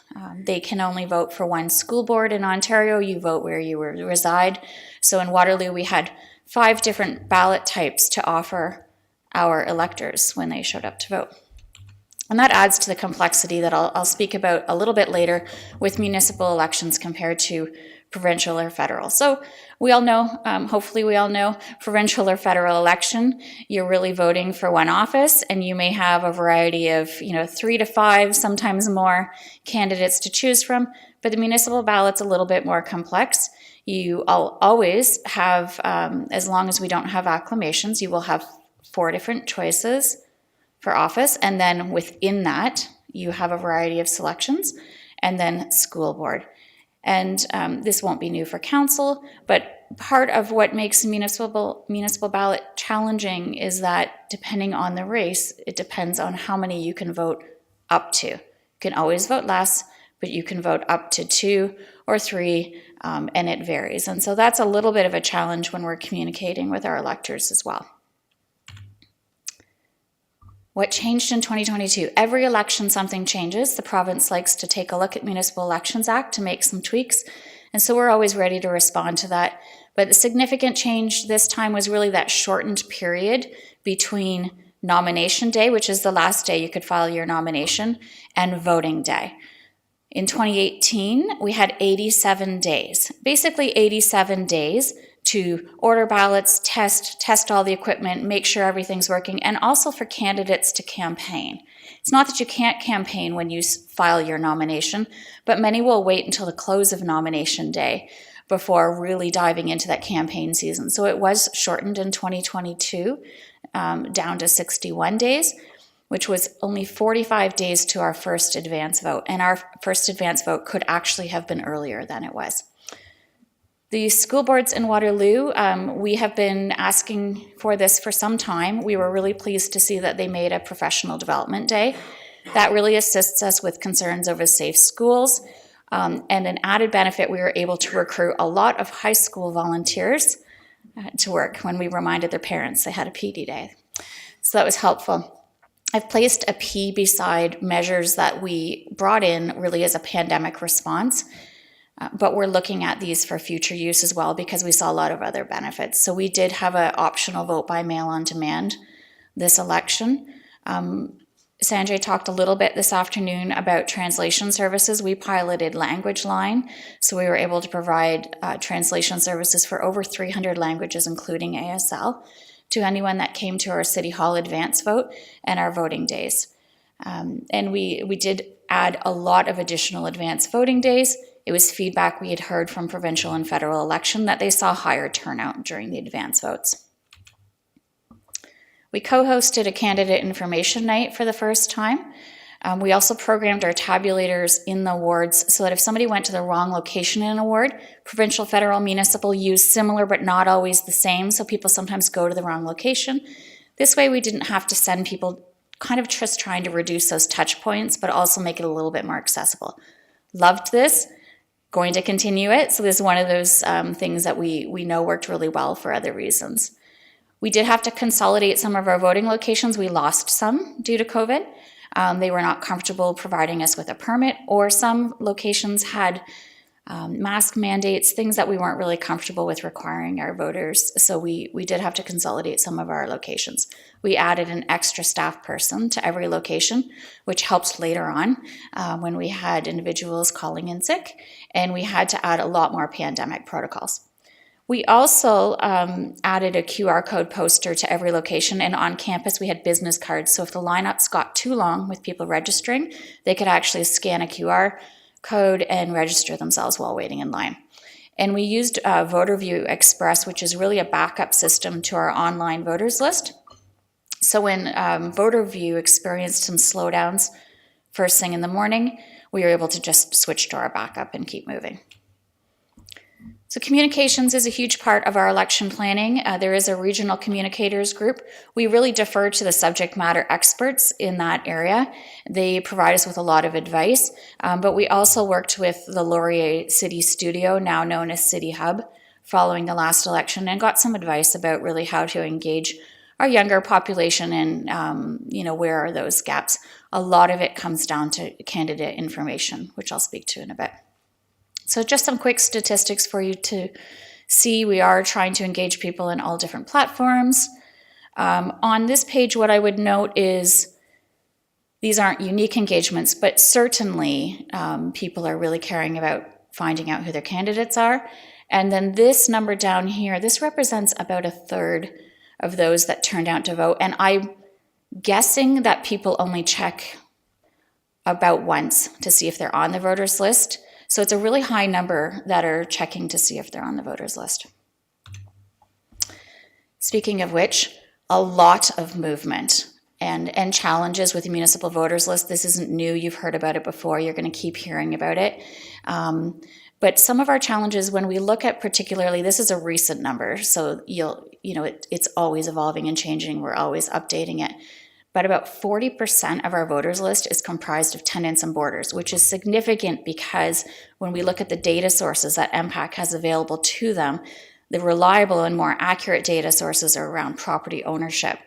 They can only vote for one school board in Ontario. You vote where you reside. So in Waterloo, we had 5 different ballot types to offer our electors when they showed up to vote. And that adds to the complexity that I'll speak about a little bit later with municipal elections compared to provincial or federal. So we all know, hopefully we all know, provincial or federal election, you're really voting for one office, and you may have a variety of, 3 to 5, sometimes more candidates to choose from. But the municipal ballot's a little bit more complex. You always have, as long as we don't have acclamations, you will have 4 different choices for office, and then within that, you have a variety of selections, and then school board. And this won't be new for council, but part of what makes municipal ballot challenging is that depending on the race, it depends on how many you can vote up to. You can always vote less, but you can vote up to 2 or 3, and it varies. And so that's a little bit of a challenge when we're communicating with our electors as well. What changed in 2022? Every election, something changes. The province likes to take a look at Municipal Elections Act to make some tweaks, and so we're always ready to respond to that. But the significant change this time was really that shortened period between nomination day, which is the last day you could file your nomination, and voting day. In 2018, we had 87 days, basically 87 days to order ballots, test all the equipment, make sure everything's working, and also for candidates to campaign. It's not that you can't campaign when you file your nomination, but many will wait until the close of nomination day before really diving into that campaign season. So it was shortened in 2022 down to 61 days, which was only 45 days to our first advance vote. And our first advance vote could actually have been earlier than it was. The school boards in Waterloo, we have been asking for this for some time. We were really pleased to see that they made a professional development day. That really assists us with concerns over safe schools. And an added benefit, we were able to recruit a lot of high school volunteers to work when we reminded their parents they had a PD day. So that was helpful. I've placed a P beside measures that we brought in really as a pandemic response. But we're looking at these for future use as well because we saw a lot of other benefits. So we did have an optional vote by mail on demand this election. Sanjay talked a little bit this afternoon about translation services. We piloted Language Line, so we were able to provide translation services for over 300 languages, including ASL, to anyone that came to our City Hall advance vote and our voting days. And we did add a lot of additional advance voting days. It was feedback we had heard from provincial and federal election that they saw higher turnout during the advance votes. We co-hosted a candidate information night for the first time. We also programmed our tabulators in the wards so that if somebody went to the wrong location in a ward, provincial, federal, municipal use similar but not always the same, so people sometimes go to the wrong location. This way we didn't have to send people kind of just trying to reduce those touch points, but also make it a little bit more accessible. Loved this, going to continue it. So this is one of those things that we know worked really well for other reasons. We did have to consolidate some of our voting locations. We lost some due to COVID. They were not comfortable providing us with a permit, or some locations had mask mandates, things that we weren't really comfortable with requiring our voters. So we did have to consolidate some of our locations. We added an extra staff person to every location, which helped later on when we had individuals calling in sick, and we had to add a lot more pandemic protocols. We also added a QR code poster to every location, and on campus we had business cards. So if the lineups got too long with people registering, they could actually scan a QR code and register themselves while waiting in line. And we used VoterView Express, which is really a backup system to our online voters list. So when VoterView experienced some slowdowns first thing in the morning, we were able to just switch to our backup and keep moving. So communications is a huge part of our election planning. There is a regional communicators group. We really defer to the subject matter experts in that area. They provide us with a lot of advice, but we also worked with the Laurier City Studio, now known as City Hub, following the last election, and got some advice about really how to engage our younger population and, where are those gaps. A lot of it comes down to candidate information, which I'll speak to in a bit. So just some quick statistics for you to see. We are trying to engage people in all different platforms. On this page, what I would note is these aren't unique engagements, but certainly people are really caring about finding out who their candidates are. And then this number down here, this represents about a third of those that turned out to vote. And I'm guessing that people only check about once to see if they're on the voters list. So it's a really high number that are checking to see if they're on the voters list. Speaking of which, a lot of movement and challenges with the municipal voters list. This isn't new. You've heard about it before. You're going to keep hearing about it. But some of our challenges, when we look at particularly, this is a recent number, so it's always evolving and changing. We're always updating it. But about 40% of our voters list is comprised of tenants and boarders, which is significant because when we look at the data sources that MPAC has available to them, the reliable and more accurate data sources are around property ownership.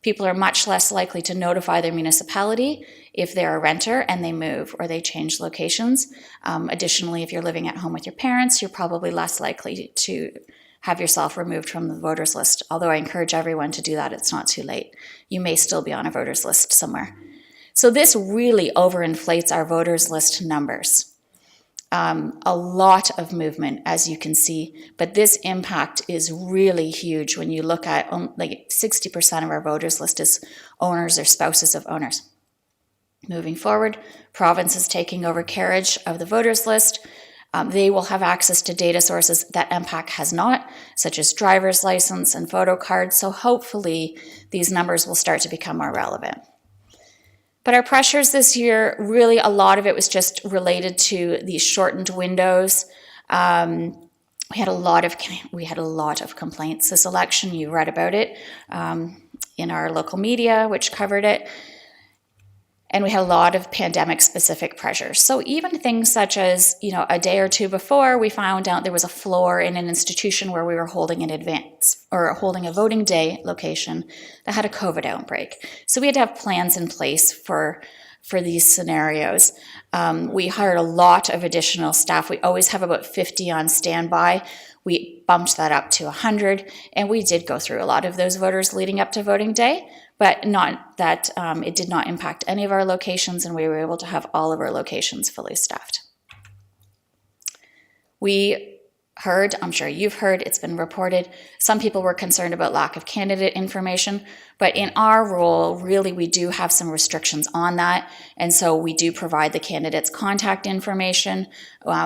People are much less likely to notify their municipality if they're a renter and they move or they change locations. Additionally, if you're living at home with your parents, you're probably less likely to have yourself removed from the voters list. Although I encourage everyone to do that, it's not too late. You may still be on a voters list somewhere. So this really overinflates our voters list numbers. A lot of movement, as you can see, but this impact is really huge when you look at like 60% of our voters list is owners or spouses of owners. Moving forward, province is taking over carriage of the voters list. They will have access to data sources that MPAC has not, such as driver's license and photo cards, so hopefully these numbers will start to become more relevant. But our pressures this year, really a lot of it was just related to these shortened windows. We had a lot of complaints this election. You read about it in our local media, which covered it. And we had a lot of pandemic-specific pressures. So even things such as, a day or two before, we found out there was a floor in an institution where we were holding a voting day location that had a COVID outbreak. So we had to have plans in place for these scenarios. We hired a lot of additional staff. We always have about 50 on standby. We bumped that up to 100, and we did go through a lot of those voters leading up to voting day, but not that it did not impact any of our locations, and we were able to have all of our locations fully staffed. We heard, I'm sure you've heard, it's been reported, some people were concerned about lack of candidate information, but in our role, really, we do have some restrictions on that, and so we do provide the candidates' contact information.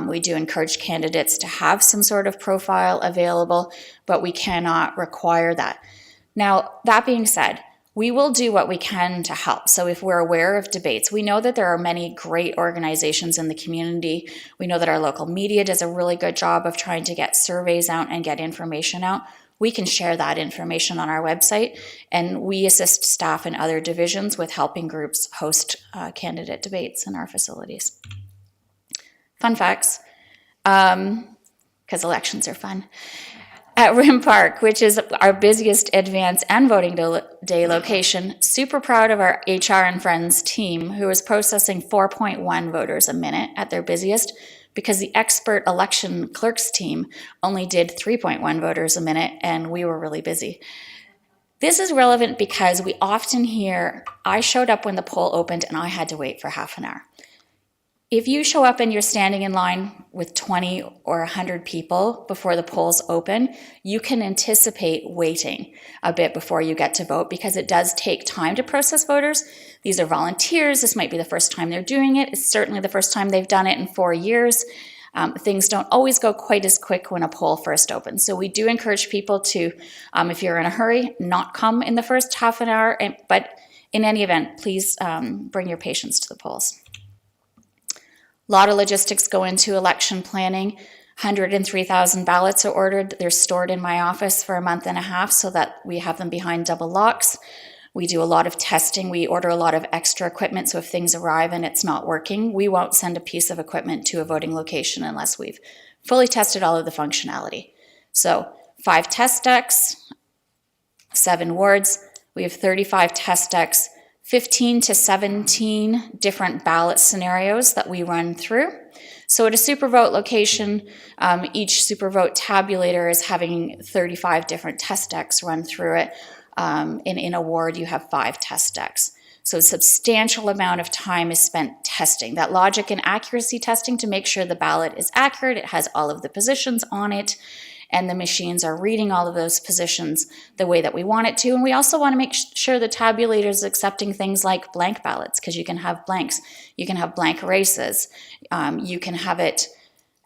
We do encourage candidates to have some sort of profile available, but we cannot require that. Now, that being said, we will do what we can to help. So if we're aware of debates, we know that there are many great organizations in the community. We know that our local media does a really good job of trying to get surveys out and get information out. we can share that information on our website, and we assist staff in other divisions with helping groups host candidate debates in our facilities. Fun facts, because elections are fun. At Rim Park, which is our busiest advance and voting day location, super proud of our HR and Friends team, who is processing 4.1 voters a minute at their busiest, because the expert election clerks team only did 3.1 voters a minute, and we were really busy. This is relevant because we often hear, I showed up when the poll opened and I had to wait for half an hour. If you show up and you're standing in line with 20 or 100 people before the polls open, you can anticipate waiting a bit before you get to vote, because it does take time to process voters. These are volunteers. This might be the first time they're doing it. It's certainly the first time they've done it in 4 years. Things don't always go quite as quick when a poll first opens. So we do encourage people to, if you're in a hurry, not come in the first half an hour. But in any event, please bring your patience to the polls. A lot of logistics go into election planning. 103,000 ballots are ordered. They're stored in my office for a month and a half so that we have them behind double locks. We do a lot of testing. We order a lot of extra equipment, so if things arrive and it's not working, we won't send a piece of equipment to a voting location unless we've fully tested all of the functionality. So 5 test decks, 7 wards. We have 35 test decks, 15 to 17 different ballot scenarios that we run through. So at a supervote location, each supervote tabulator is having 35 different test decks run through it. In a ward, you have 5 test decks. So a substantial amount of time is spent testing, that logic and accuracy testing, to make sure the ballot is accurate, it has all of the positions on it, and the machines are reading all of those positions the way that we want it to. And we also want to make sure the tabulator is accepting things like blank ballots, because you can have blanks, you can have blank races, you can have it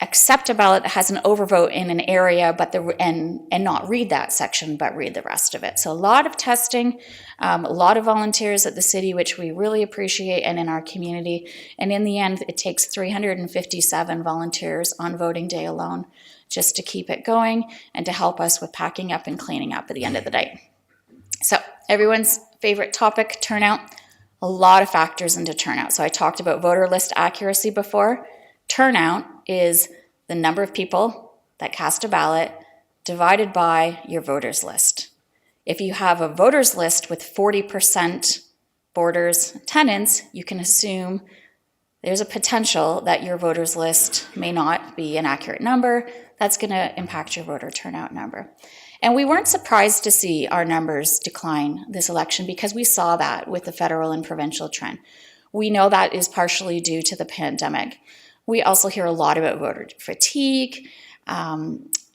accept a ballot that has an overvote in an area, but and not read that section, but read the rest of it. So a lot of testing, a lot of volunteers at the city, which we really appreciate, and in our community. And in the end, it takes 357 volunteers on voting day alone just to keep it going and to help us with packing up and cleaning up at the end of the day. So everyone's favorite topic, turnout. A lot of factors into turnout. So I talked about voter list accuracy before. Turnout is the number of people that cast a ballot divided by your voters list. If you have a voters list with 40% voters attendance, you can assume there's a potential that your voters list may not be an accurate number. That's going to impact your voter turnout number. And we weren't surprised to see our numbers decline this election, because we saw that with the federal and provincial trend. We know that is partially due to the pandemic. We also hear a lot about voter fatigue.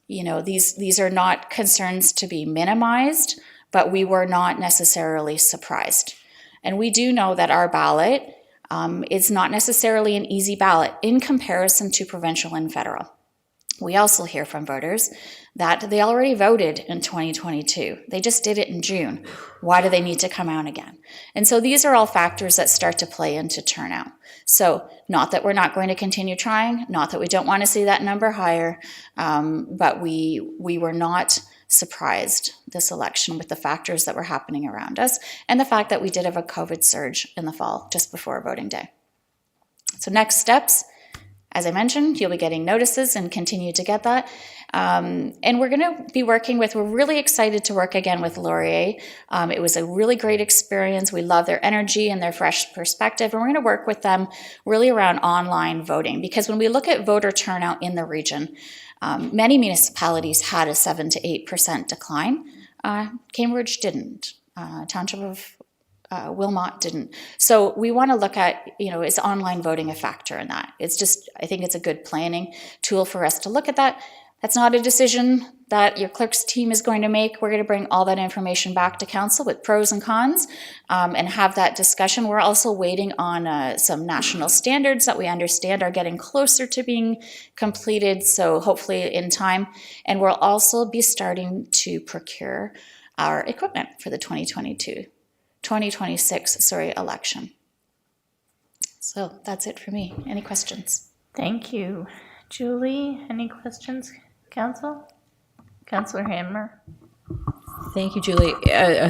These are not concerns to be minimized, but we were not necessarily surprised. And we do know that our ballot is not necessarily an easy ballot in comparison to provincial and federal. We also hear from voters that they already voted in 2022. They just did it in June. Why do they need to come out again? And so these are all factors that start to play into turnout. So not that we're not going to continue trying, not that we don't want to see that number higher, but we were not surprised this election with the factors that were happening around us, and the fact that we did have a COVID surge in the fall just before voting day. So next steps, as I mentioned, you'll be getting notices and continue to get that. And we're going to be we're really excited to work again with Laurier. It was a really great experience. We love their energy and their fresh perspective. And we're going to work with them really around online voting, because when we look at voter turnout in the region, many municipalities had a 7 to 8% decline. Cambridge didn't. Township of Wilmot didn't. So we want to look at, is online voting a factor in that? I think it's a good planning tool for us to look at that. That's not a decision that your clerk's team is going to make. We're going to bring all that information back to council with pros and cons and have that discussion. We're also waiting on some national standards that we understand are getting closer to being completed, so hopefully in time. And we'll also be starting to procure our equipment for the 2026 election. So that's it for me. Any questions? Thank you. Julie, any questions, Council? Councillor Hammer? Thank you, Julie.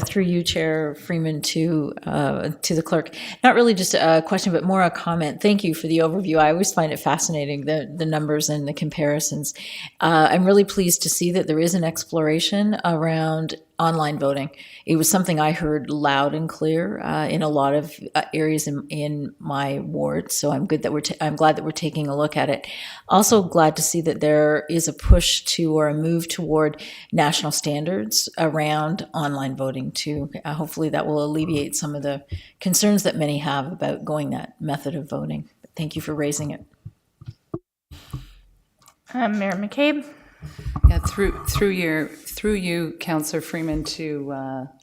Through you, Chair Freeman, to the clerk. Not really just a question, but more a comment. Thank you for the overview. I always find it fascinating, the numbers and the comparisons. I'm really pleased to see that there is an exploration around online voting. It was something I heard loud and clear in a lot of areas in my ward. So I'm glad that we're taking a look at it. Also glad to see that there is a push to, or a move toward, national standards around online voting too. Hopefully that will alleviate some of the concerns that many have about going that method of voting. Thank you for raising it. Mayor McCabe. Yeah, through you, Councillor Freeman, to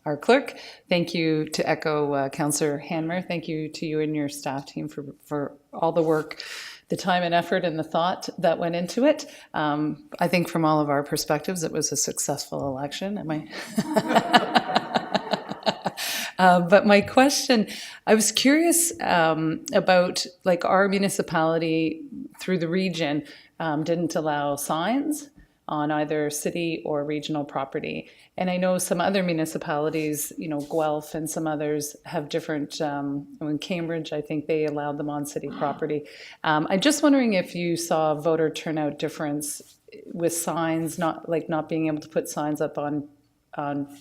our clerk. Thank you, to echo Councillor Hanmer. Thank you to you and your staff team for all the work, the time and effort and the thought that went into it. I think from all of our perspectives, it was a successful election. But my question, I was curious about, like, our municipality through the region didn't allow signs on either city or regional property. And I know some other municipalities, Guelph and some others have different, in Cambridge, I think they allowed them on city property. I'm just wondering if you saw a voter turnout difference with signs, not being able to put signs up on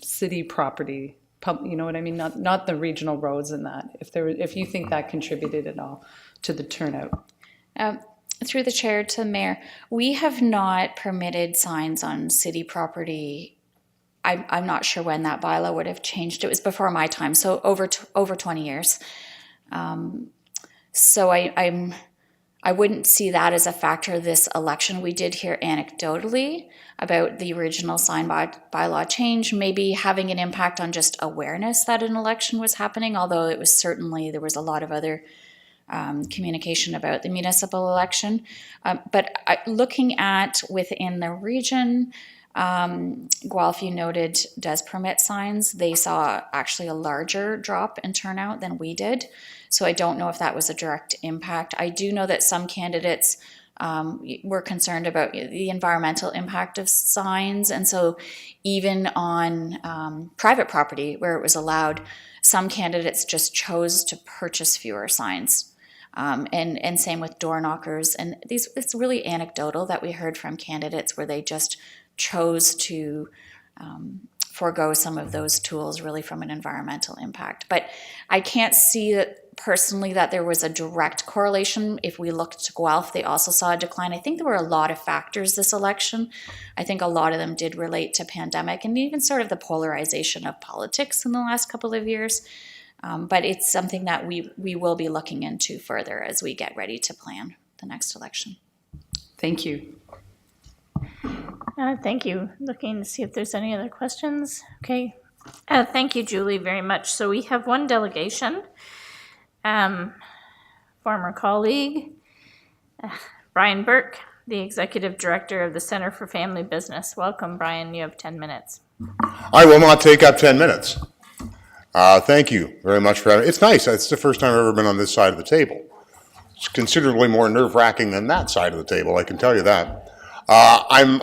city property, you know what I mean? Not the regional roads and that, if you think that contributed at all to the turnout. Through the chair to the mayor, we have not permitted signs on city property. I'm not sure when that bylaw would have changed. It was before my time, so over 20 years. So I wouldn't see that as a factor this election. We did hear anecdotally about the original sign bylaw change, maybe having an impact on just awareness that an election was happening, although it was certainly, there was a lot of other communication about the municipal election. But looking at within the region, Guelph, you noted, does permit signs. They saw actually a larger drop in turnout than we did. So I don't know if that was a direct impact. I do know that some candidates were concerned about the environmental impact of signs. And so even on private property where it was allowed, some candidates just chose to purchase fewer signs. And same with door knockers. And it's really anecdotal that we heard from candidates where they just chose to forego some of those tools really from an environmental impact. But I can't see that personally that there was a direct correlation. If we looked to Guelph, they also saw a decline. I think there were a lot of factors this election. I think a lot of them did relate to pandemic and even sort of the polarization of politics in the last couple of years. But it's something that we will be looking into further as we get ready to plan the next election. Thank you. Thank you. Looking to see if there's any other questions. Okay. Thank you, Julie, very much. So we have one delegation, former colleague, Brian Burke, the Executive Director of the Center for Family Business. Welcome, Brian. You have 10 minutes. I will not take up 10 minutes. Thank you very much for having me. It's nice. It's the first time I've ever been on this side of the table. It's considerably more nerve-wracking than that side of the table, I can tell you that. I'm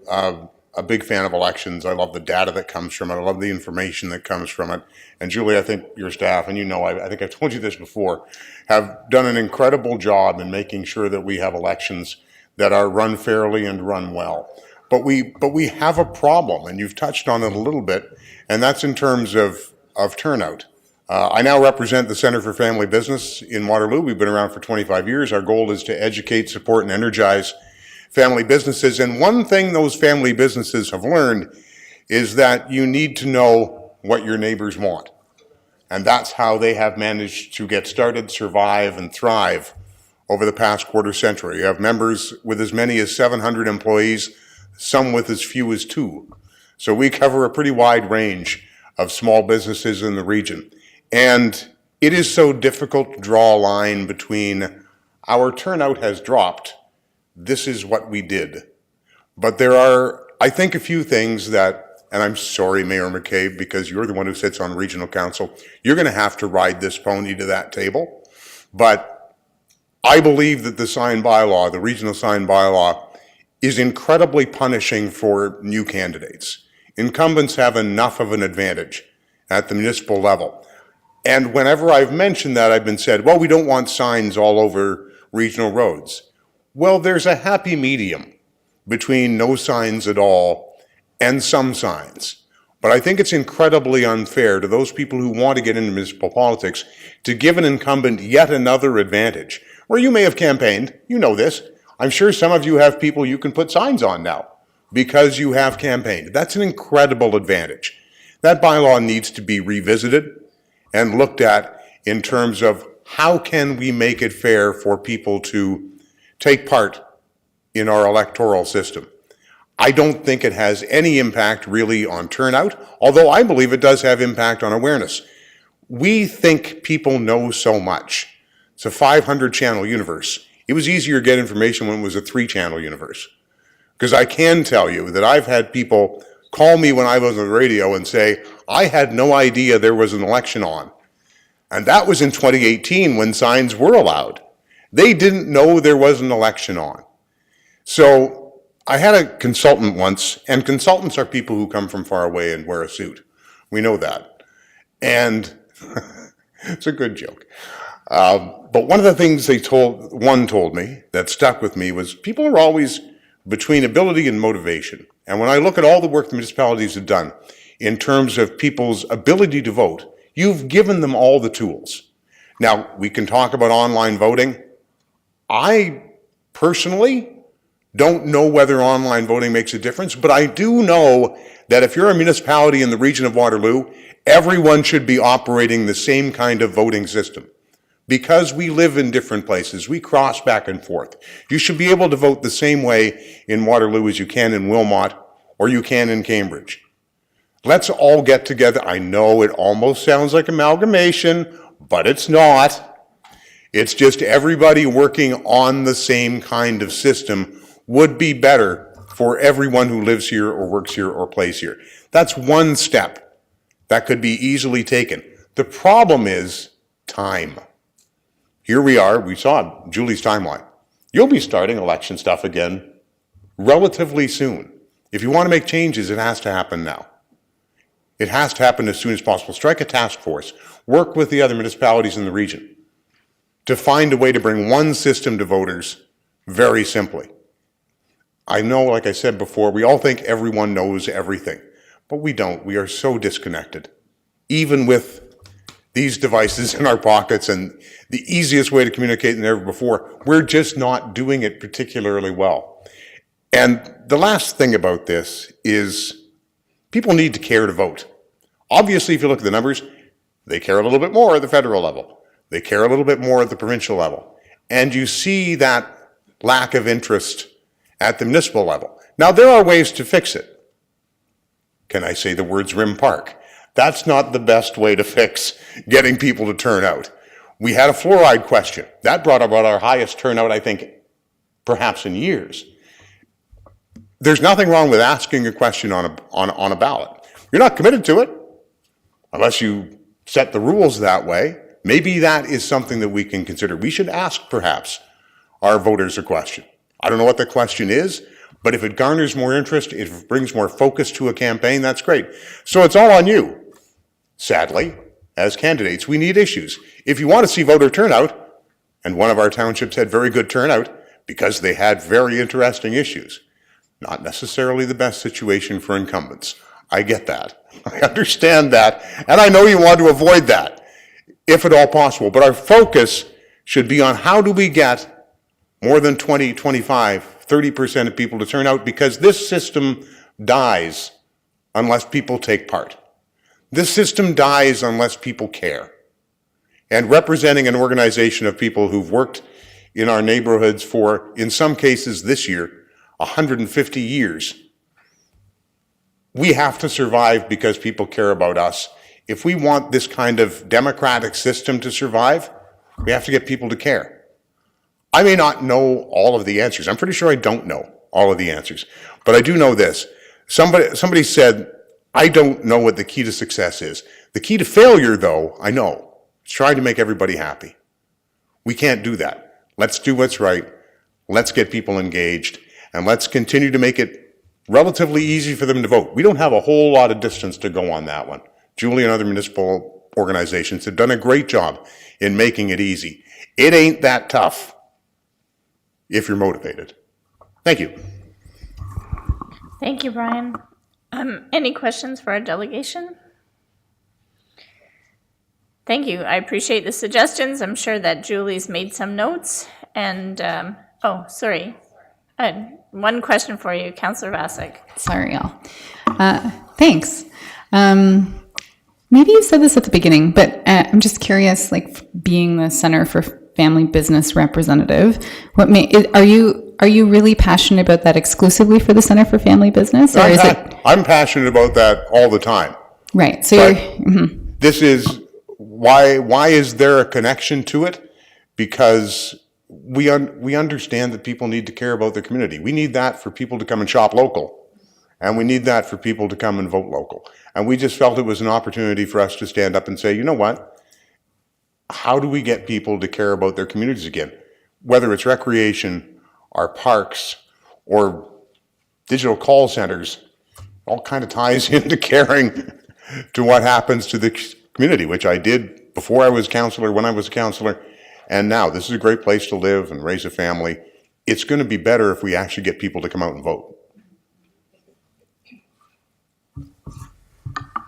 a big fan of elections. I love the data that comes from it. I love the information that comes from it. And Julie, I think your staff, and I think I've told you this before, have done an incredible job in making sure that we have elections that are run fairly and run well. But we have a problem, and you've touched on it a little bit, and that's in terms of turnout. I now represent the Center for Family Business in Waterloo. We've been around for 25 years. Our goal is to educate, support, and energize family businesses. And one thing those family businesses have learned is that you need to know what your neighbors want. And that's how they have managed to get started, survive, and thrive over the past quarter century. You have members with as many as 700 employees, some with as few as 2. So we cover a pretty wide range of small businesses in the region. And it is so difficult to draw a line between our turnout has dropped, this is what we did. But there are, I think, a few things that, and I'm sorry, Mayor McCabe, because you're the one who sits on regional council, you're going to have to ride this pony to that table. But I believe that the sign bylaw, the regional sign bylaw, is incredibly punishing for new candidates. incumbents have enough of an advantage at the municipal level. And whenever I've mentioned that, I've been said, well, we don't want signs all over regional roads. Well, there's a happy medium between no signs at all and some signs. But I think it's incredibly unfair to those people who want to get into municipal politics to give an incumbent yet another advantage. Where you may have campaigned, you know this. I'm sure some of you have people you can put signs on now because you have campaigned. That's an incredible advantage. That bylaw needs to be revisited and looked at in terms of how can we make it fair for people to take part in our electoral system. I don't think it has any impact really on turnout, although I believe it does have impact on awareness. We think people know so much. It's a 500-channel universe. It was easier to get information when it was a 3-channel universe. Because I can tell you that I've had people call me when I was on the radio and say, I had no idea there was an election on. And that was in 2018 when signs were allowed. They didn't know there was an election on. So I had a consultant once, and consultants are people who come from far away and wear a suit. We know that. And it's a good joke. But one of the things one told me that stuck with me was people are always between ability and motivation. And when I look at all the work the municipalities have done in terms of people's ability to vote, you've given them all the tools. Now, we can talk about online voting. I personally don't know whether online voting makes a difference, but I do know that if you're a municipality in the region of Waterloo, everyone should be operating the same kind of voting system. Because we live in different places, we cross back and forth. You should be able to vote the same way in Waterloo as you can in Wilmot or you can in Cambridge. Let's all get together. I know it almost sounds like amalgamation, but it's not. It's just everybody working on the same kind of system would be better for everyone who lives here or works here or plays here. That's one step that could be easily taken. The problem is time. Here we are, we saw Julie's timeline. You'll be starting election stuff again relatively soon. If you want to make changes, it has to happen now. It has to happen as soon as possible. Strike a task force. Work with the other municipalities in the region to find a way to bring one system to voters very simply. I know, like I said before, we all think everyone knows everything, but we don't. We are so disconnected. Even with these devices in our pockets and the easiest way to communicate than ever before, we're just not doing it particularly well. And the last thing about this is people need to care to vote. Obviously, if you look at the numbers, they care a little bit more at the federal level. They care a little bit more at the provincial level. And you see that lack of interest at the municipal level. Now, there are ways to fix it. Can I say the words Rim Park? That's not the best way to fix getting people to turn out. We had a fluoride question. That brought about our highest turnout, I think, perhaps in years. There's nothing wrong with asking a question on a ballot. You're not committed to it unless you set the rules that way. Maybe that is something that we can consider. We should ask, perhaps, our voters a question. I don't know what the question is, but if it garners more interest, if it brings more focus to a campaign, that's great. So it's all on you. Sadly, as candidates, we need issues. If you want to see voter turnout, and one of our townships had very good turnout because they had very interesting issues, not necessarily the best situation for incumbents. I get that. I understand that. And I know you want to avoid that, if at all possible. But our focus should be on how do we get more than 20, 25, 30% of people to turn out, because this system dies unless people take part. This system dies unless people care. And representing an organization of people who've worked in our neighborhoods for, in some cases this year, 150 years. We have to survive because people care about us. If we want this kind of democratic system to survive, we have to get people to care. I may not know all of the answers. I'm pretty sure I don't know all of the answers. But I do know this. Somebody said, I don't know what the key to success is. The key to failure, though, I know. It's trying to make everybody happy. We can't do that. Let's do what's right. Let's get people engaged. And let's continue to make it relatively easy for them to vote. We don't have a whole lot of distance to go on that one. Julie and other municipal organizations have done a great job in making it easy. It ain't that tough if you're motivated. Thank you. Thank you, Brian. Any questions for our delegation? Thank you. I appreciate the suggestions. I'm sure that Julie's made some notes. And, oh, sorry. One question for you, Councillor Vasek. Sorry, y'all. Thanks. Maybe you said this at the beginning, but I'm just curious, like being the Center for Family Business representative, are you really passionate about that exclusively for the Center for Family Business, or is it? I'm passionate about that all the time. Right. So This is why is there a connection to it? Because we understand that people need to care about their community. We need that for people to come and shop local. And we need that for people to come and vote local. And we just felt it was an opportunity for us to stand up and say, you know what? How do we get people to care about their communities again? Whether it's recreation, our parks, or digital call centers, all kind of ties into caring to what happens to the community, which I did before I was councillor, when I was a councillor, and now. This is a great place to live and raise a family. It's going to be better if we actually get people to come out and vote.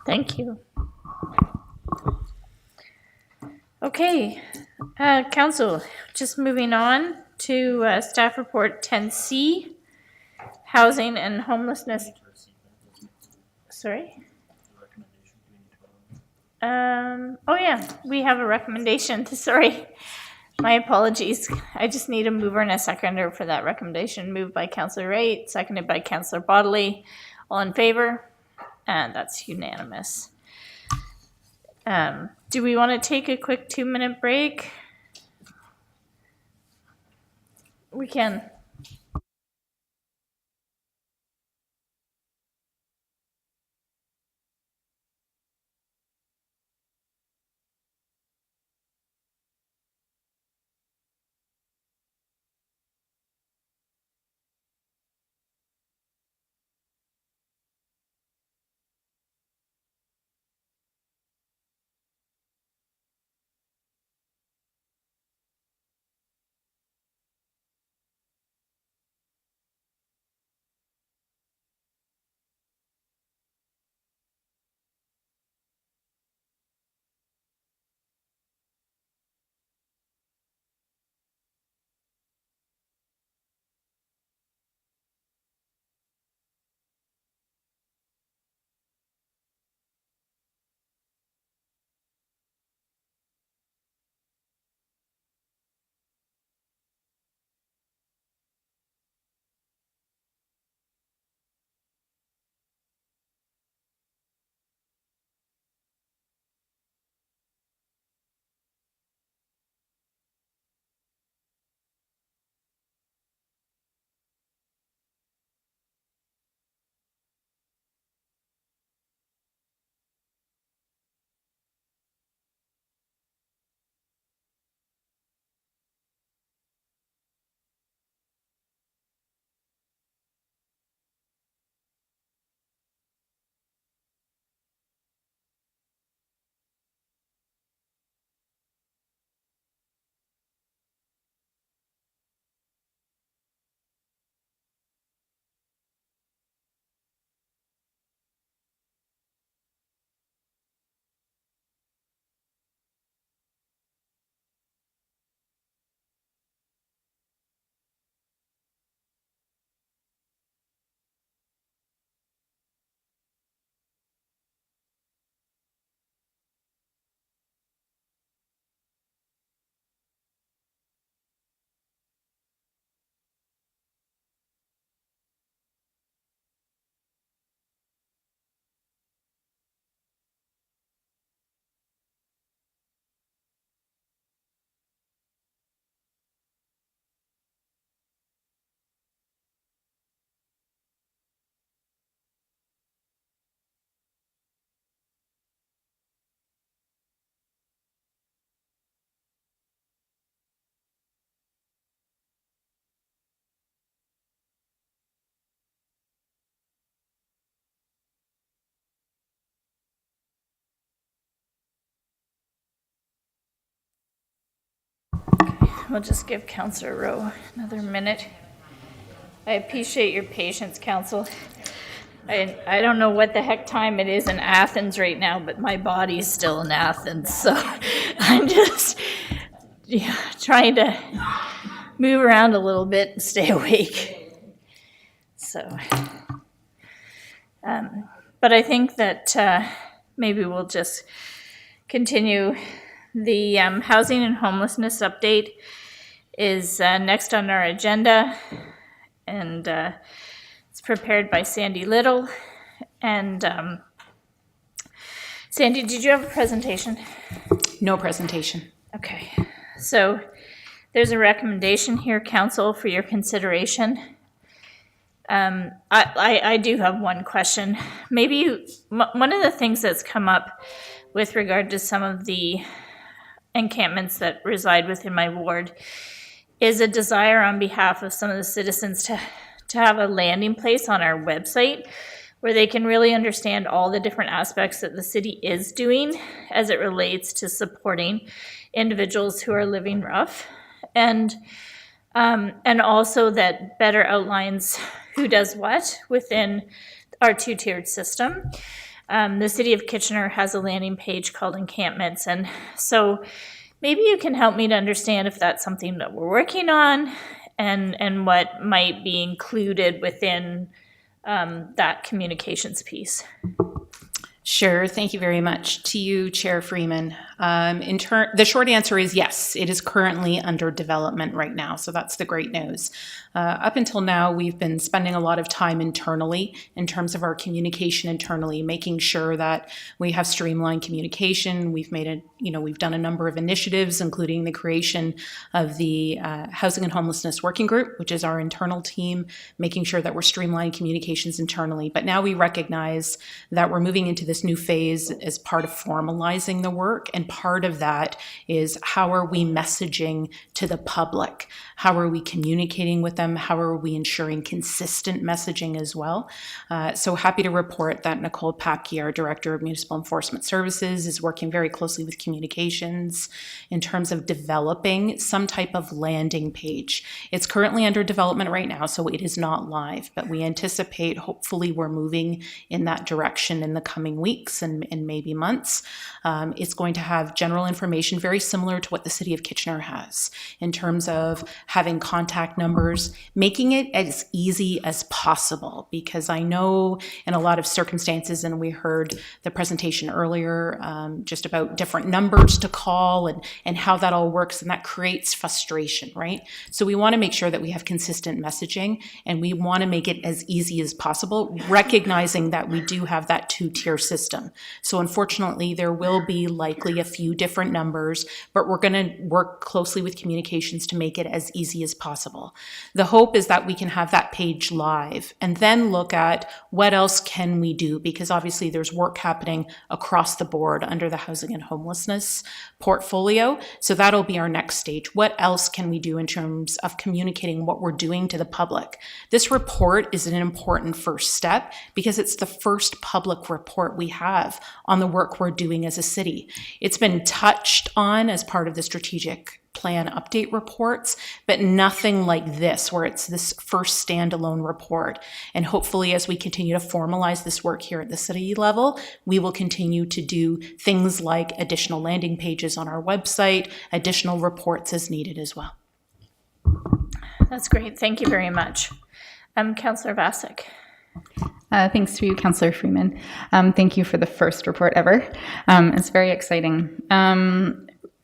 Thank you. Okay, Council, just moving on to Staff Report 10C, Housing and Homelessness. Sorry? Oh yeah, we have a recommendation. Sorry, my apologies. I just need a mover and a seconder for that recommendation. Moved by Councillor Wright, seconded by Councillor Bodley. All in favor? And that's unanimous. Do we want to take a quick 2-minute break? We can. We'll just give Councillor Rowe another minute. I appreciate your patience, Council. I don't know what the heck time it is in Athens right now, but my body's still in Athens, so I'm just trying to move around a little bit and stay awake. So, but I think that maybe we'll just continue. The housing and homelessness update is next on our agenda, and it's prepared by Sandy Little. And Sandy, did you have a presentation? No presentation. Okay, so there's a recommendation here, Council, for your consideration. I do have one question. Maybe one of the things that's come up with regard to some of the encampments that reside within my ward is a desire on behalf of some of the citizens to have a landing place on our website where they can really understand all the different aspects that the city is doing as it relates to supporting individuals who are living rough, and also that better outlines who does what within our two-tiered system. The City of Kitchener has a landing page called Encampments, and so maybe you can help me to understand if that's something that we're working on and what might be included within that communications piece. Sure. Thank you very much. To you, Chair Freeman. The short answer is yes, it is currently under development right now. So that's the great news. Up until now, we've been spending a lot of time internally in terms of our communication internally, making sure that we have streamlined communication. We've done a number of initiatives, including the creation of the Housing and Homelessness Working Group, which is our internal team, making sure that we're streamlining communications internally. But now we recognize that we're moving into this new phase as part of formalizing the work. And part of that is, how are we messaging to the public? How are we communicating with them? How are we ensuring consistent messaging as well? So happy to report that Nicole Papke, our Director of Municipal Enforcement Services, is working very closely with communications in terms of developing some type of landing page. It's currently under development right now, so it is not live, but we anticipate, hopefully we're moving in that direction in the coming weeks and maybe months. It's going to have general information very similar to what the City of Kitchener has in terms of having contact numbers, making it as easy as possible, because I know in a lot of circumstances, and we heard the presentation earlier just about different numbers to call and how that all works, and that creates frustration, right? So we want to make sure that we have consistent messaging, and we want to make it as easy as possible, recognizing that we do have that two-tier system. So unfortunately, there will be likely a few different numbers, but we're going to work closely with communications to make it as easy as possible. The hope is that we can have that page live and then look at what else can we do, because obviously there's work happening across the board under the housing and homelessness portfolio. So that'll be our next stage. What else can we do in terms of communicating what we're doing to the public? This report is an important first step because it's the first public report we have on the work we're doing as a city. It's been touched on as part of the strategic plan update reports, but nothing like this, where it's this first standalone report. And hopefully, as we continue to formalize this work here at the city level, we will continue to do things like additional landing pages on our website, additional reports as needed as well. That's great. Thank you very much. Councillor Vasek. Thanks to you, Councillor Freeman. Thank you for the first report ever. It's very exciting.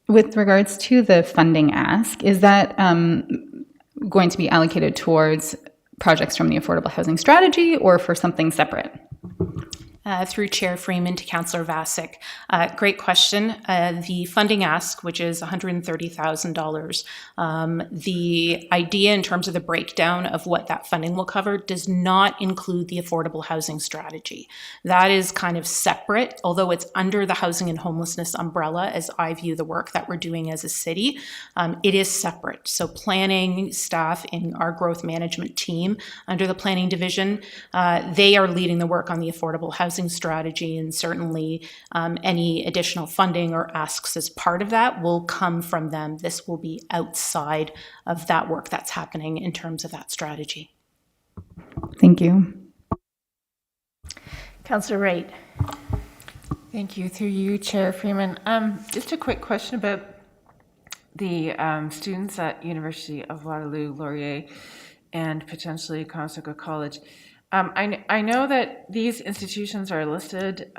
With regards to the funding ask, is that going to be allocated towards projects from the Affordable Housing Strategy or for something separate? Through Chair Freeman to Councillor Vasek. Great question. The funding ask, which is $130,000, the idea in terms of the breakdown of what that funding will cover does not include the Affordable Housing Strategy. That is kind of separate, although it's under the housing and homelessness umbrella as I view the work that we're doing as a city. It is separate. So planning staff in our growth management team under the planning division, they are leading the work on the Affordable Housing housing strategy, and certainly any additional funding or asks as part of that will come from them. This will be outside of that work that's happening in terms of that strategy. Thank you. Councillor Wright. Thank you. Through you, Chair Freeman. Just a quick question about the students at University of Waterloo, Laurier, and potentially Conestoga College. I know that these institutions are listed,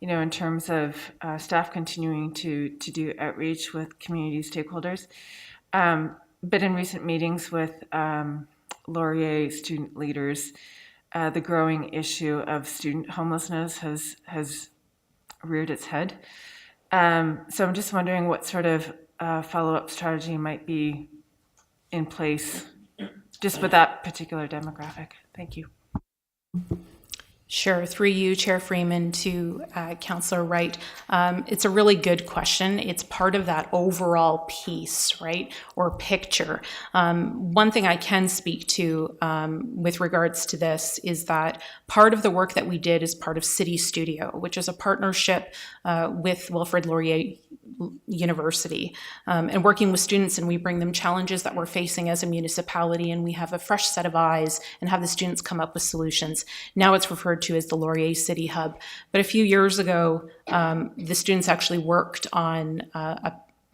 in terms of staff continuing to do outreach with community stakeholders. But in recent meetings with Laurier student leaders, the growing issue of student homelessness has reared its head. So I'm just wondering what sort of follow-up strategy might be in place just with that particular demographic. Thank you. Sure. Through you, Chair Freeman, to Councillor Wright. It's a really good question. It's part of that overall piece, right, or picture. One thing I can speak to with regards to this is that part of the work that we did is part of City Studio, which is a partnership with Wilfrid Laurier University, and working with students, and we bring them challenges that we're facing as a municipality, and we have a fresh set of eyes and have the students come up with solutions. Now it's referred to as the Laurier City Hub. But a few years ago, the students actually worked on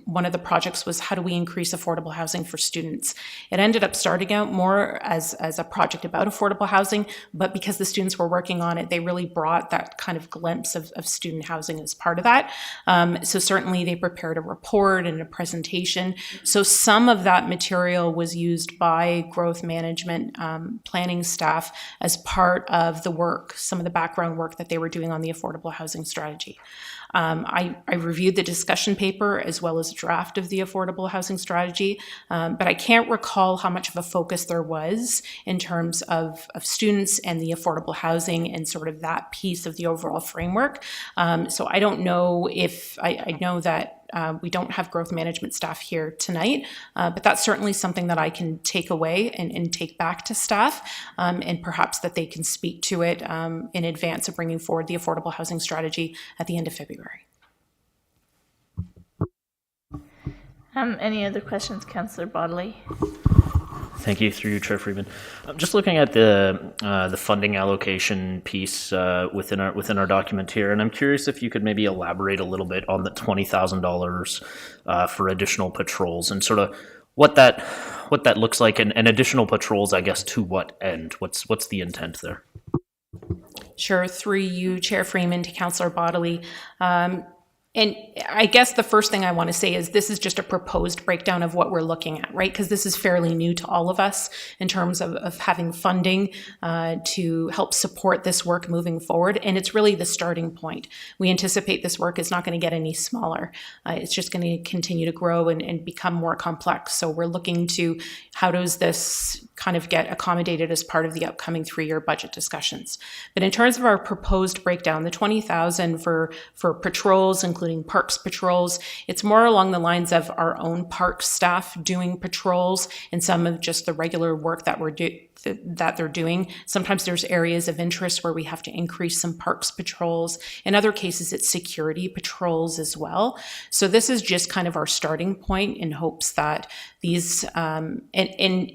one of the projects was how do we increase affordable housing for students. It ended up starting out more as a project about affordable housing, but because the students were working on it, they really brought that kind of glimpse of student housing as part of that. So certainly they prepared a report and a presentation. So some of that material was used by growth management planning staff as part of the work, some of the background work that they were doing on the affordable housing strategy. I reviewed the discussion paper as well as a draft of the affordable housing strategy, but I can't recall how much of a focus there was in terms of students and the affordable housing and sort of that piece of the overall framework. So I don't know if, I know that we don't have growth management staff here tonight, but that's certainly something that I can take away and take back to staff, and perhaps that they can speak to it in advance of bringing forward the affordable housing strategy at the end of February. Any other questions, Councillor Bodley? Thank you, through you, Chair Freeman. I'm just looking at the funding allocation piece within our document here, and I'm curious if you could maybe elaborate a little bit on the $20,000 for additional patrols and sort of what that looks like, and additional patrols, I guess, to what end? What's the intent there? Sure. Through you, Chair Freeman, to Councillor Bodley. And I guess the first thing I want to say is this is just a proposed breakdown of what we're looking at, right? Because this is fairly new to all of us in terms of having funding to help support this work moving forward. And it's really the starting point. We anticipate this work is not going to get any smaller. It's just going to continue to grow and become more complex. So we're looking to how does this kind of get accommodated as part of the upcoming 3-year budget discussions. But in terms of our proposed breakdown, the $20,000 for patrols, including parks patrols, it's more along the lines of our own park staff doing patrols and some of just the regular work that that they're doing. Sometimes there's areas of interest where we have to increase some parks patrols. In other cases, it's security patrols as well. So this is just kind of our starting point in hopes that these, and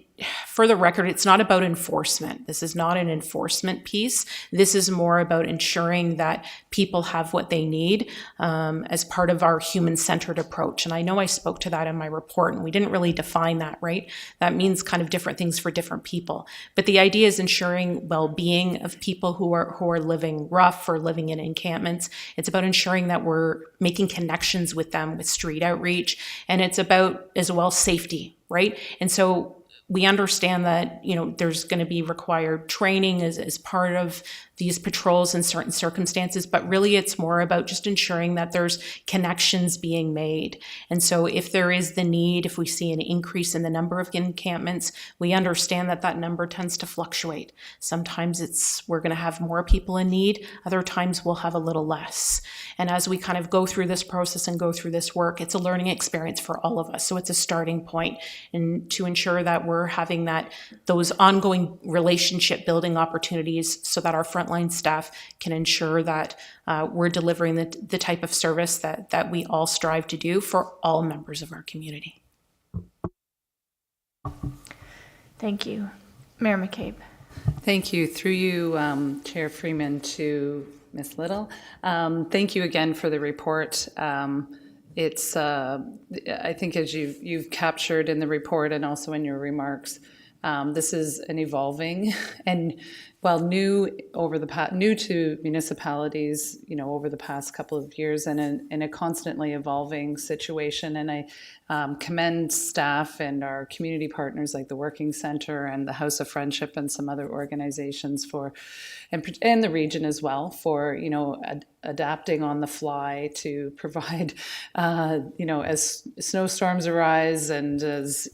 for the record, it's not about enforcement. This is not an enforcement piece. This is more about ensuring that people have what they need as part of our human-centered approach. And I know I spoke to that in my report, and we didn't really define that, right? That means kind of different things for different people. But the idea is ensuring well-being of people who are living rough or living in encampments. It's about ensuring that we're making connections with them with street outreach, and it's about as well safety, right? And so we understand that, there's going to be required training as part of these patrols in certain circumstances, but really it's more about just ensuring that there's connections being made. And so if there is the need, if we see an increase in the number of encampments, we understand that number tends to fluctuate. Sometimes we're going to have more people in need, other times we'll have a little less. And as we kind of go through this process and go through this work, it's a learning experience for all of us. So it's a starting point, and to ensure that we're we're having those ongoing relationship building opportunities so that our frontline staff can ensure that we're delivering the type of service that we all strive to do for all members of our community. Thank you. Mayor McCabe. Thank you. Through you, Chair Freeman, to Ms. Little. Thank you again for the report. It's, I think as you've captured in the report and also in your remarks, this is an evolving and while new to municipalities, over the past couple of years, and in a constantly evolving situation. And I commend staff and our community partners like the Working Center and the House of Friendship and some other organizations and the region as well for adapting on the fly to provide as snowstorms arise and as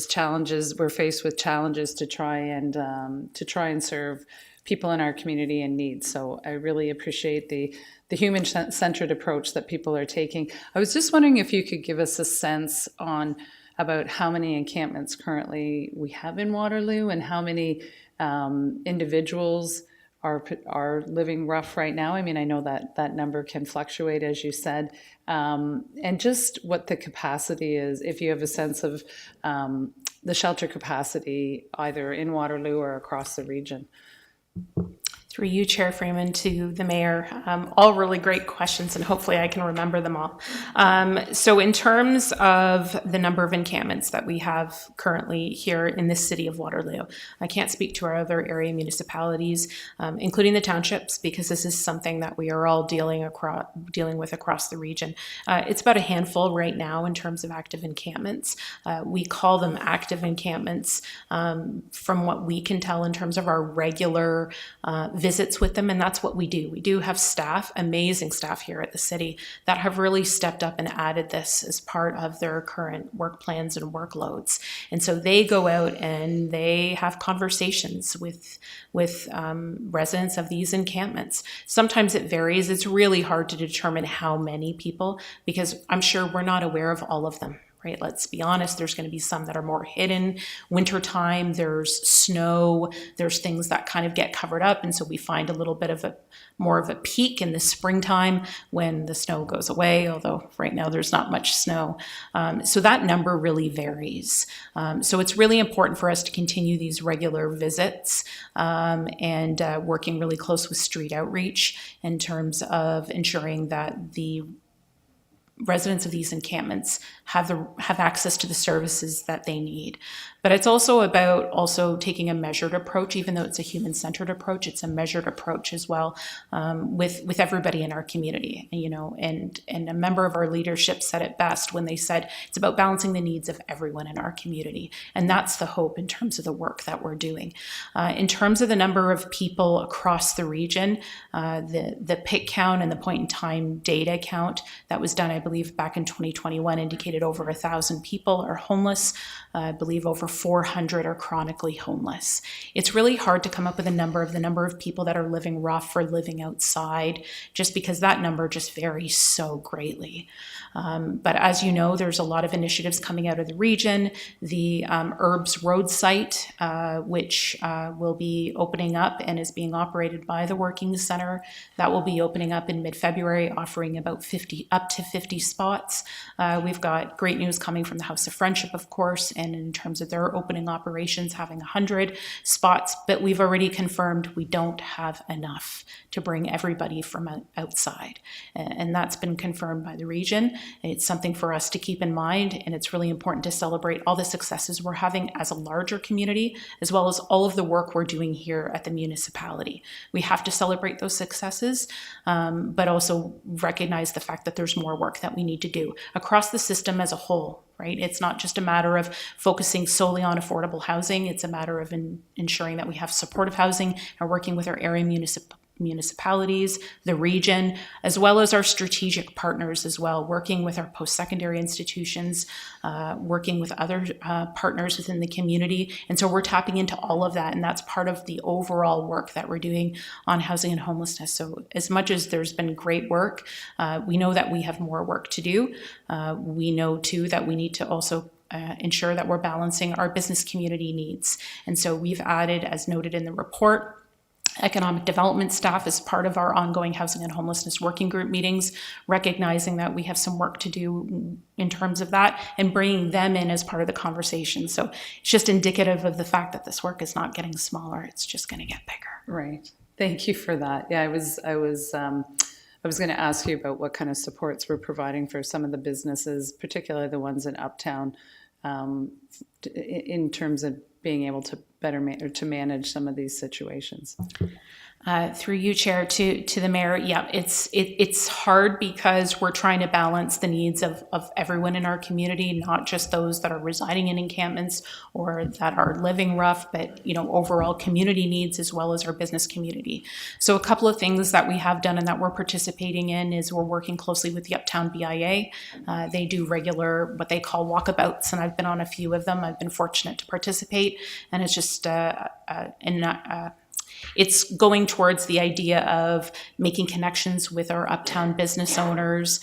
challenges, we're faced with challenges to try and serve people in our community in need. So I really appreciate the human-centered approach that people are taking. I was just wondering if you could give us a sense about how many encampments currently we have in Waterloo and how many individuals are living rough right now. I mean, I know that number can fluctuate, as you said, and just what the capacity is, if you have a sense of the shelter capacity either in Waterloo or across the region. Through you, Chair Freeman, to the mayor. All really great questions, and hopefully I can remember them all. So in terms of the number of encampments that we have currently here in this city of Waterloo, I can't speak to our other area municipalities, including the townships, because this is something that we are all dealing with across the region. It's about a handful right now in terms of active encampments. We call them active encampments from what we can tell in terms of our regular visits with them, and that's what we do. We do have staff, amazing staff here at the city that have really stepped up and added this as part of their current work plans and workloads. And so they go out and they have conversations with residents of these encampments. Sometimes it varies. It's really hard to determine how many people, because I'm sure we're not aware of all of them. Right, let's be honest, there's going to be some that are more hidden. Wintertime, there's snow, there's things that kind of get covered up, and so we find a little bit of more of a peak in the springtime when the snow goes away, although right now there's not much snow. So that number really varies. So it's really important for us to continue these regular visits and working really close with street outreach in terms of ensuring that the residents of these encampments have access to the services that they need. But it's also about taking a measured approach, even though it's a human-centered approach, it's a measured approach as well with everybody in our community, and a member of our leadership said it best when they said it's about balancing the needs of everyone in our community. And that's the hope in terms of the work that we're doing. In terms of the number of people across the region, the PIC count and the point in time data count that was done, I believe, back in 2021 indicated over 1,000 people are homeless. I believe over 400 are chronically homeless. It's really hard to come up with the number of people that are living rough or living outside, just because that number just varies so greatly. But as you know, there's a lot of initiatives coming out of the region. The Herbs Road site, which will be opening up and is being operated by the Working Center, that will be opening up in mid-February, offering about up to 50 spots. We've got great news coming from the House of Friendship, of course, and in terms of their opening operations, having 100 spots, but we've already confirmed we don't have enough to bring everybody from outside. And that's been confirmed by the region. It's something for us to keep in mind, and it's really important to celebrate all the successes we're having as a larger community, as well as all of the work we're doing here at the municipality. We have to celebrate those successes, but also recognize the fact that there's more work that we need to do across the system as a whole. Right? It's not just a matter of focusing solely on affordable housing. It's a matter of ensuring that we have supportive housing and working with our area municipalities, the region, as well as our strategic partners as well, working with our post-secondary institutions, working with other partners within the community. And so we're tapping into all of that, and that's part of the overall work that we're doing on housing and homelessness. So as much as there's been great work, we know that we have more work to do. We know too that we need to also ensure that we're balancing our business community needs. And so we've added, as noted in the report, economic development staff as part of our ongoing housing and homelessness working group meetings, recognizing that we have some work to do in terms of that and bringing them in as part of the conversation. So it's just indicative of the fact that this work is not getting smaller, it's just going to get bigger. Right. Thank you for that. Yeah, I was going to ask you about what kind of supports we're providing for some of the businesses, particularly the ones in Uptown, in terms of being able to better to manage some of these situations. Through you, Chair, to the Mayor, yeah, it's hard because we're trying to balance the needs of everyone in our community, not just those that are residing in encampments or that are living rough, but overall community needs as well as our business community. So a couple of things that we have done and that we're participating in is we're working closely with the Uptown BIA. They do regular what they call walkabouts, and I've been on a few of them. I've been fortunate to participate, and it's just it's going towards the idea of making connections with our Uptown business owners,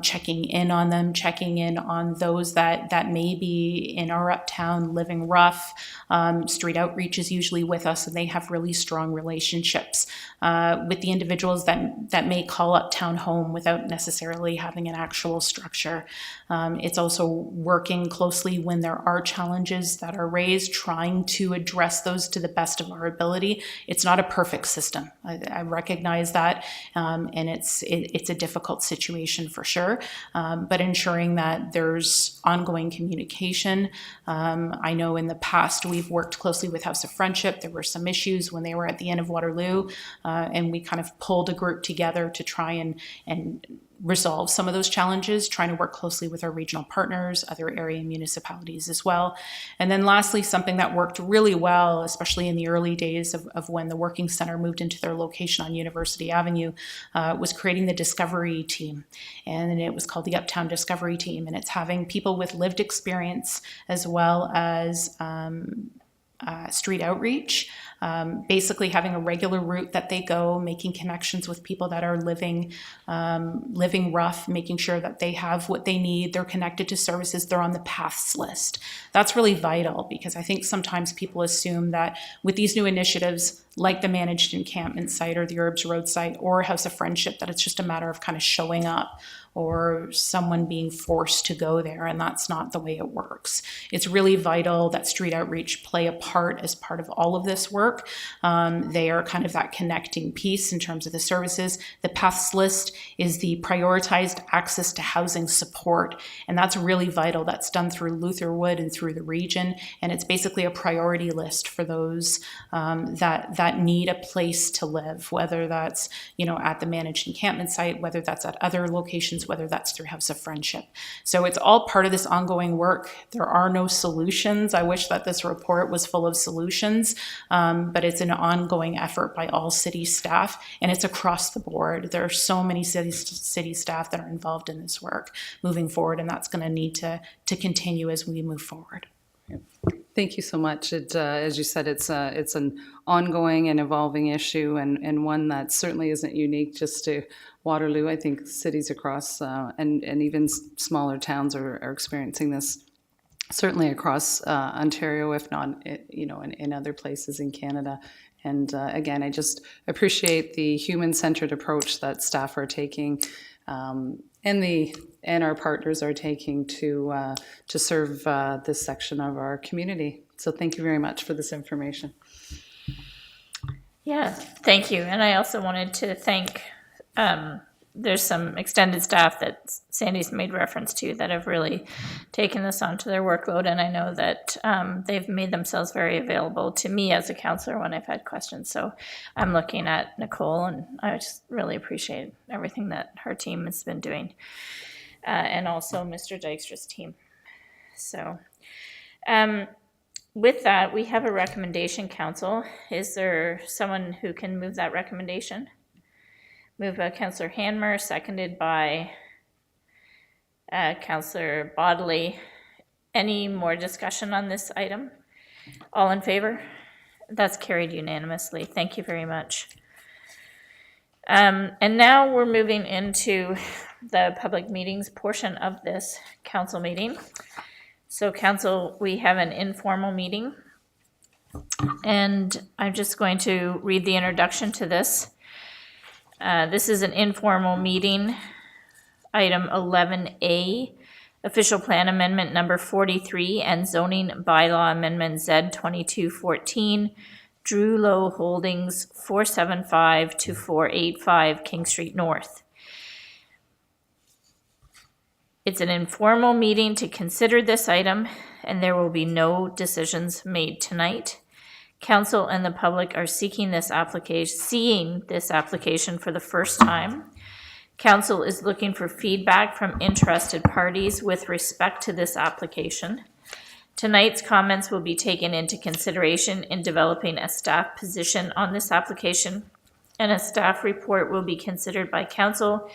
checking in on them, checking in on those that may be in our Uptown living rough. Street outreach is usually with us, and they have really strong relationships with the individuals that may call Uptown home without necessarily having an actual structure. It's also working closely when there are challenges that are raised, trying to address those to the best of our ability. It's not a perfect system. I recognize that, and it's a difficult situation for sure, but ensuring that there's ongoing communication. I know in the past we've worked closely with House of Friendship. There were some issues when they were at the end of Waterloo, and we kind of pulled a group together to try and resolve some of those challenges, trying to work closely with our regional partners, other area municipalities as well. And then lastly, something that worked really well, especially in the early days of when the Working Center moved into their location on University Avenue, was creating the Discovery Team. And it was called the Uptown Discovery Team. And it's having people with lived experience as well as street outreach, basically having a regular route that they go, making connections with people that are living rough, making sure that they have what they need, they're connected to services, they're on the paths list. That's really vital because I think sometimes people assume that with these new initiatives, like the managed encampment site or the Herbs Road site or House of Friendship, that it's just a matter of kind of showing up or someone being forced to go there, and that's not the way it works. It's really vital that street outreach play a part as part of all of this work. They are kind of that connecting piece in terms of the services. The paths list is the prioritized access to housing support, and that's really vital. That's done through Lutherwood and through the region, and it's basically a priority list for those that need a place to live, whether that's at the managed encampment site, whether that's at other locations, whether that's through House of Friendship. So it's all part of this ongoing work. There are no solutions. I wish that this report was full of solutions, but it's an ongoing effort by all city staff, and it's across the board. There are so many city staff that are involved in this work moving forward, and that's going to need to continue as we move forward. Thank you so much. As you said, it's an ongoing and evolving issue, and one that certainly isn't unique just to Waterloo. I think cities across and even smaller towns are experiencing this, certainly across Ontario, if not in other places in Canada. And again, I just appreciate the human-centered approach that staff are taking, and our partners are taking to serve this section of our community. So thank you very much for this information. Yeah, thank you. And I also wanted to thank, there's some extended staff that Sandy's made reference to that have really taken this onto their workload. And I know that they've made themselves very available to me as a counselor when I've had questions. So I'm looking at Nicole, and I just really appreciate everything that her team has been doing. And also Mr. Dykstra's team. So with that, we have a recommendation, Council. Is there someone who can move that recommendation? Moved by Councillor Hanmer, seconded by Councillor Bodley. Any more discussion on this item? All in favor? That's carried unanimously. Thank you very much. And now we're moving into the public meetings portion of this council meeting. So council, we have an informal meeting. And I'm just going to read the introduction to this. This is an informal meeting. Item 11A, Official Plan Amendment Number 43 and Zoning Bylaw Amendment Z 2214, Drew Low Holdings 475 to 485 King Street North. It's an informal meeting to consider this item, and there will be no decisions made tonight. Council and the public are seeing this application for the first time. Council is looking for feedback from interested parties with respect to this application. Tonight's comments will be taken into consideration in developing a staff position on this application, and a staff report will be considered by council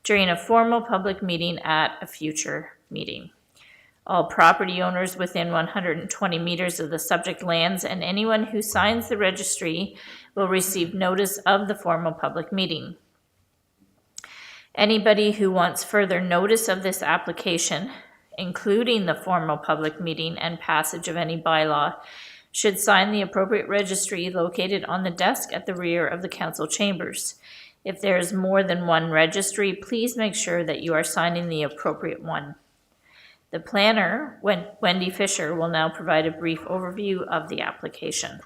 during a formal public meeting at a future meeting. All property owners within 120 meters of the subject lands and anyone who signs the registry will receive notice of the formal public meeting. Anybody who wants further notice of this application, including the formal public meeting and passage of any bylaw, should sign the appropriate registry located on the desk at the rear of the council chambers. If there is more than one registry, please make sure that you are signing the appropriate one. The planner, Wendy Fisher, will now provide a brief overview of the application.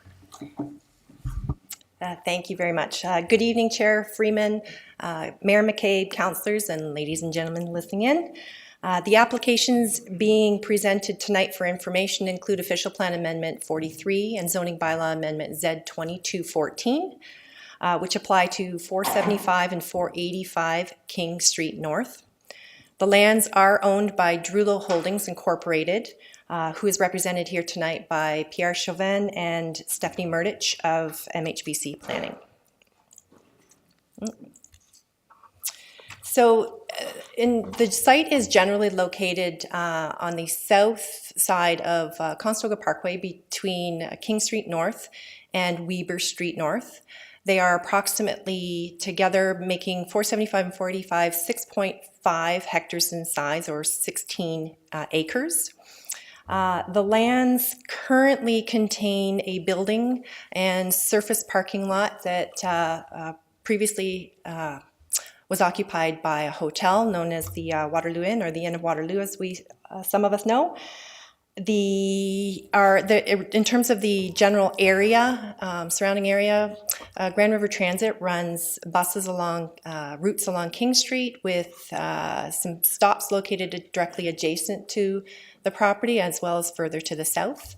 Thank you very much. Good evening, Chair Freeman, Mayor McCabe, councillors, and ladies and gentlemen listening in. The applications being presented tonight for information include Official Plan Amendment 43 and Zoning Bylaw Amendment Z 2214, which apply to 475 and 485 King Street North. The lands are owned by Drew Low Holdings Incorporated, who is represented here tonight by Pierre Chauvin and Stephanie Murdich of MHBC Planning. So the site is generally located on the south side of Conestoga Parkway between King Street North and Weber Street North. They are approximately together making 475 and 485, 6.5 hectares in size, or 16 acres. The lands currently contain a building and surface parking lot that previously was occupied by a hotel known as the Waterloo Inn, or the Inn of Waterloo, as some of us know. In terms of the general area, surrounding area, Grand River Transit runs buses along routes along King Street with some stops located directly adjacent to the property, as well as further to the south.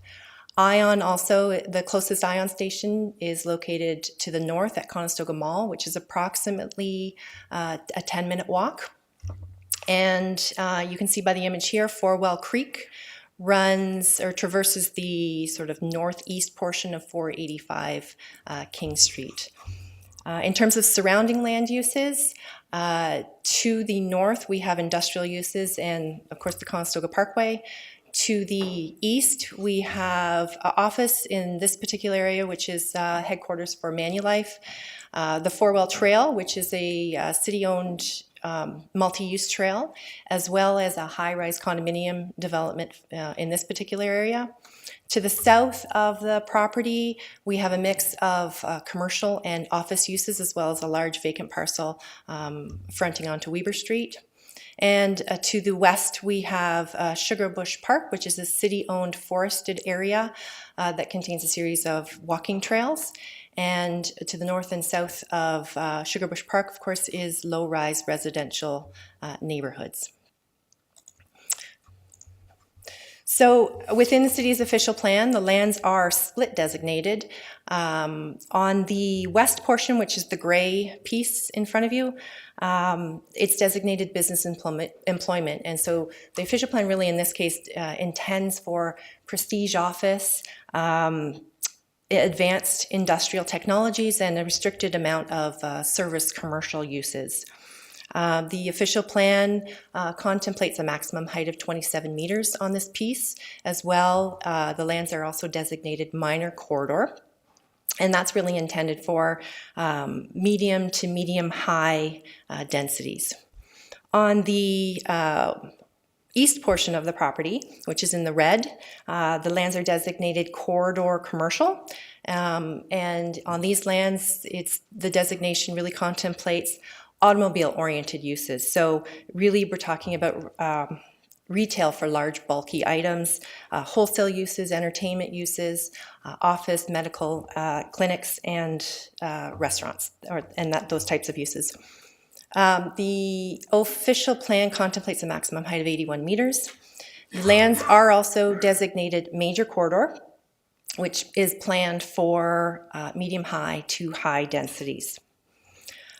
Ion also, the closest Ion station is located to the north at Conestoga Mall, which is approximately a 10-minute walk. And you can see by the image here, Forwell Creek runs or traverses the sort of northeast portion of 485 King Street. In terms of surrounding land uses, to the north we have industrial uses and of course the Conestoga Parkway. To the east we have an office in this particular area, which is headquarters for Manulife. The Forwell Trail, which is a city-owned multi-use trail, as well as a high-rise condominium development in this particular area. To the south of the property, we have a mix of commercial and office uses, as well as a large vacant parcel fronting onto Weber Street. And to the west, we have Sugarbush Park, which is a city-owned forested area that contains a series of walking trails. And to the north and south of Sugarbush Park, of course, is low-rise residential neighborhoods. So within the city's official plan, the lands are split designated. On the west portion, which is the gray piece in front of you, it's designated business employment. And so the official plan really in this case intends for prestige office, advanced industrial technologies, and a restricted amount of service commercial uses. The official plan contemplates a maximum height of 27 meters on this piece. As well, the lands are also designated minor corridor, and that's really intended for medium to medium high densities. On the east portion of the property, which is in the red, the lands are designated corridor commercial. And on these lands, the designation really contemplates automobile-oriented uses. So really, we're talking about retail for large bulky items, wholesale uses, entertainment uses, office, medical, clinics, and restaurants, those types of uses. The official plan contemplates a maximum height of 81 meters. The lands are also designated major corridor, which is planned for medium-high to high densities.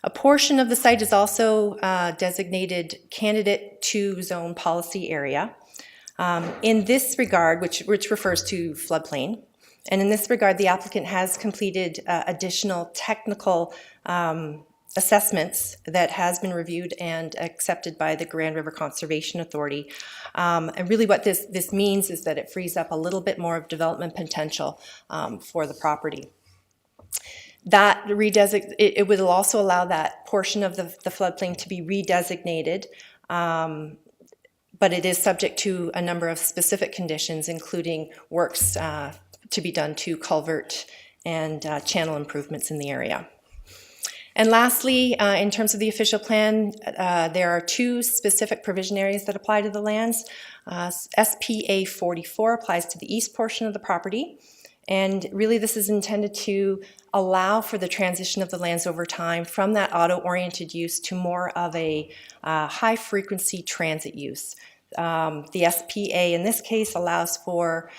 A portion of the site is also designated candidate to zone policy area. In this regard, which refers to floodplain, and in this regard, the applicant has completed additional technical assessments that has been reviewed and accepted by the Grand River Conservation Authority. And really what this means is that it frees up a little bit more of development potential for the property. That it will also allow that portion of the floodplain to be redesignated, but it is subject to a number of specific conditions, including works to be done to culvert and channel improvements in the area. And lastly, in terms of the official plan, there are two specific provision areas that apply to the lands. SPA 44 applies to the east portion of the property. And really this is intended to allow for the transition of the lands over time from that auto-oriented use to more of a high-frequency transit use. The SPA in this case allows for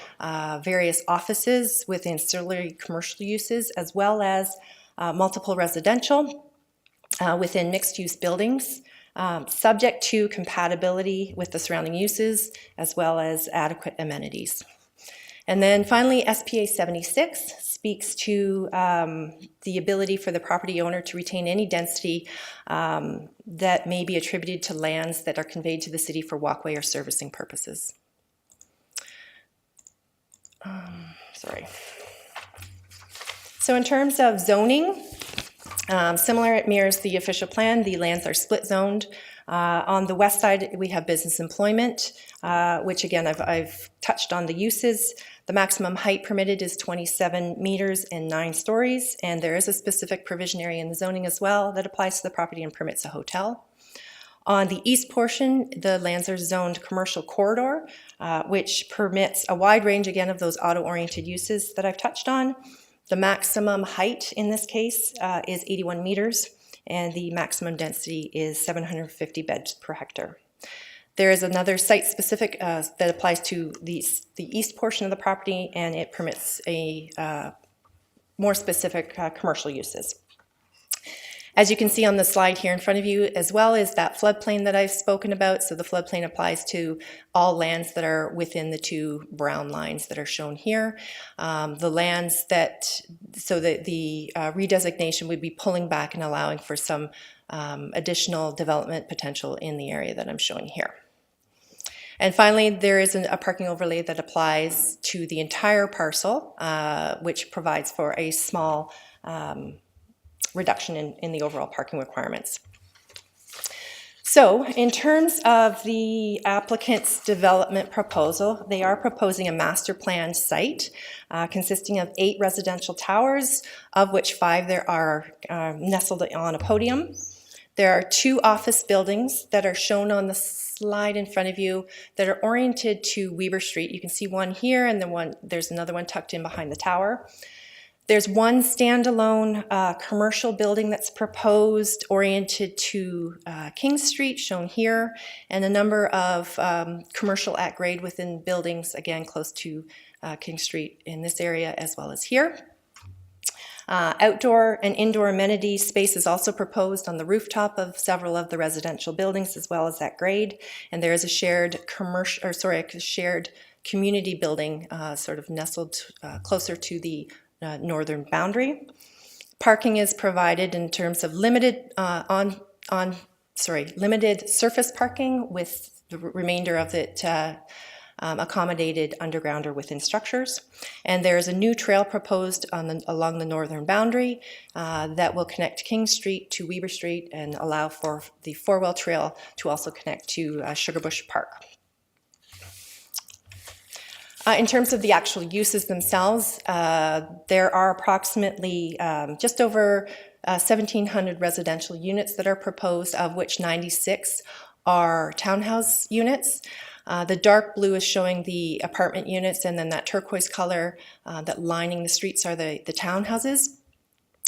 various offices with ancillary commercial uses, as well as multiple residential within mixed-use buildings, subject to compatibility with the surrounding uses, as well as adequate amenities. And then finally, SPA 76 speaks to the ability for the property owner to retain any density that may be attributed to lands that are conveyed to the city for walkway or servicing purposes. So in terms of zoning, similar, it mirrors the official plan. The lands are split zoned. On the west side, we have business employment, which again, I've touched on the uses. The maximum height permitted is 27 meters and 9 stories, and there is a specific provision area in the zoning as well that applies to the property and permits a hotel. On the east portion, the lands are zoned commercial corridor, which permits a wide range, again, of those auto-oriented uses that I've touched on. The maximum height in this case is 81 meters, and the maximum density is 750 beds per hectare. There is another site-specific that applies to the east portion of the property, and it permits a more specific commercial uses. As you can see on the slide here in front of you, as well as that floodplain that I've spoken about, so the floodplain applies to all lands that are within the two brown lines that are shown here. The lands so the redesignation would be pulling back and allowing for some additional development potential in the area that I'm showing here. And finally, there is a parking overlay that applies to the entire parcel, which provides for a small reduction in the overall parking requirements. So in terms of the applicant's development proposal, they are proposing a master plan site consisting of 8 residential towers, of which 5 there are nestled on a podium. There are 2 office buildings that are shown on the slide in front of you that are oriented to Weber Street. You can see one here, and there's another one tucked in behind the tower. There's one standalone commercial building that's proposed oriented to King Street, shown here, and a number of commercial at grade within buildings, again, close to King Street in this area as well as here. Outdoor and indoor amenity space is also proposed on the rooftop of several of the residential buildings as well as at grade, and there is a shared shared community building sort of nestled closer to the northern boundary. Parking is provided in terms of limited limited surface parking, with the remainder of it accommodated underground or within structures. And there is a new trail proposed along the northern boundary that will connect King Street to Weber Street and allow for the 4-wheel trail to also connect to Sugarbush Park. In terms of the actual uses themselves, there are approximately just over 1,700 residential units that are proposed, of which 96 are townhouse units. The dark blue is showing the apartment units, and then that turquoise color that lining the streets are the townhouses.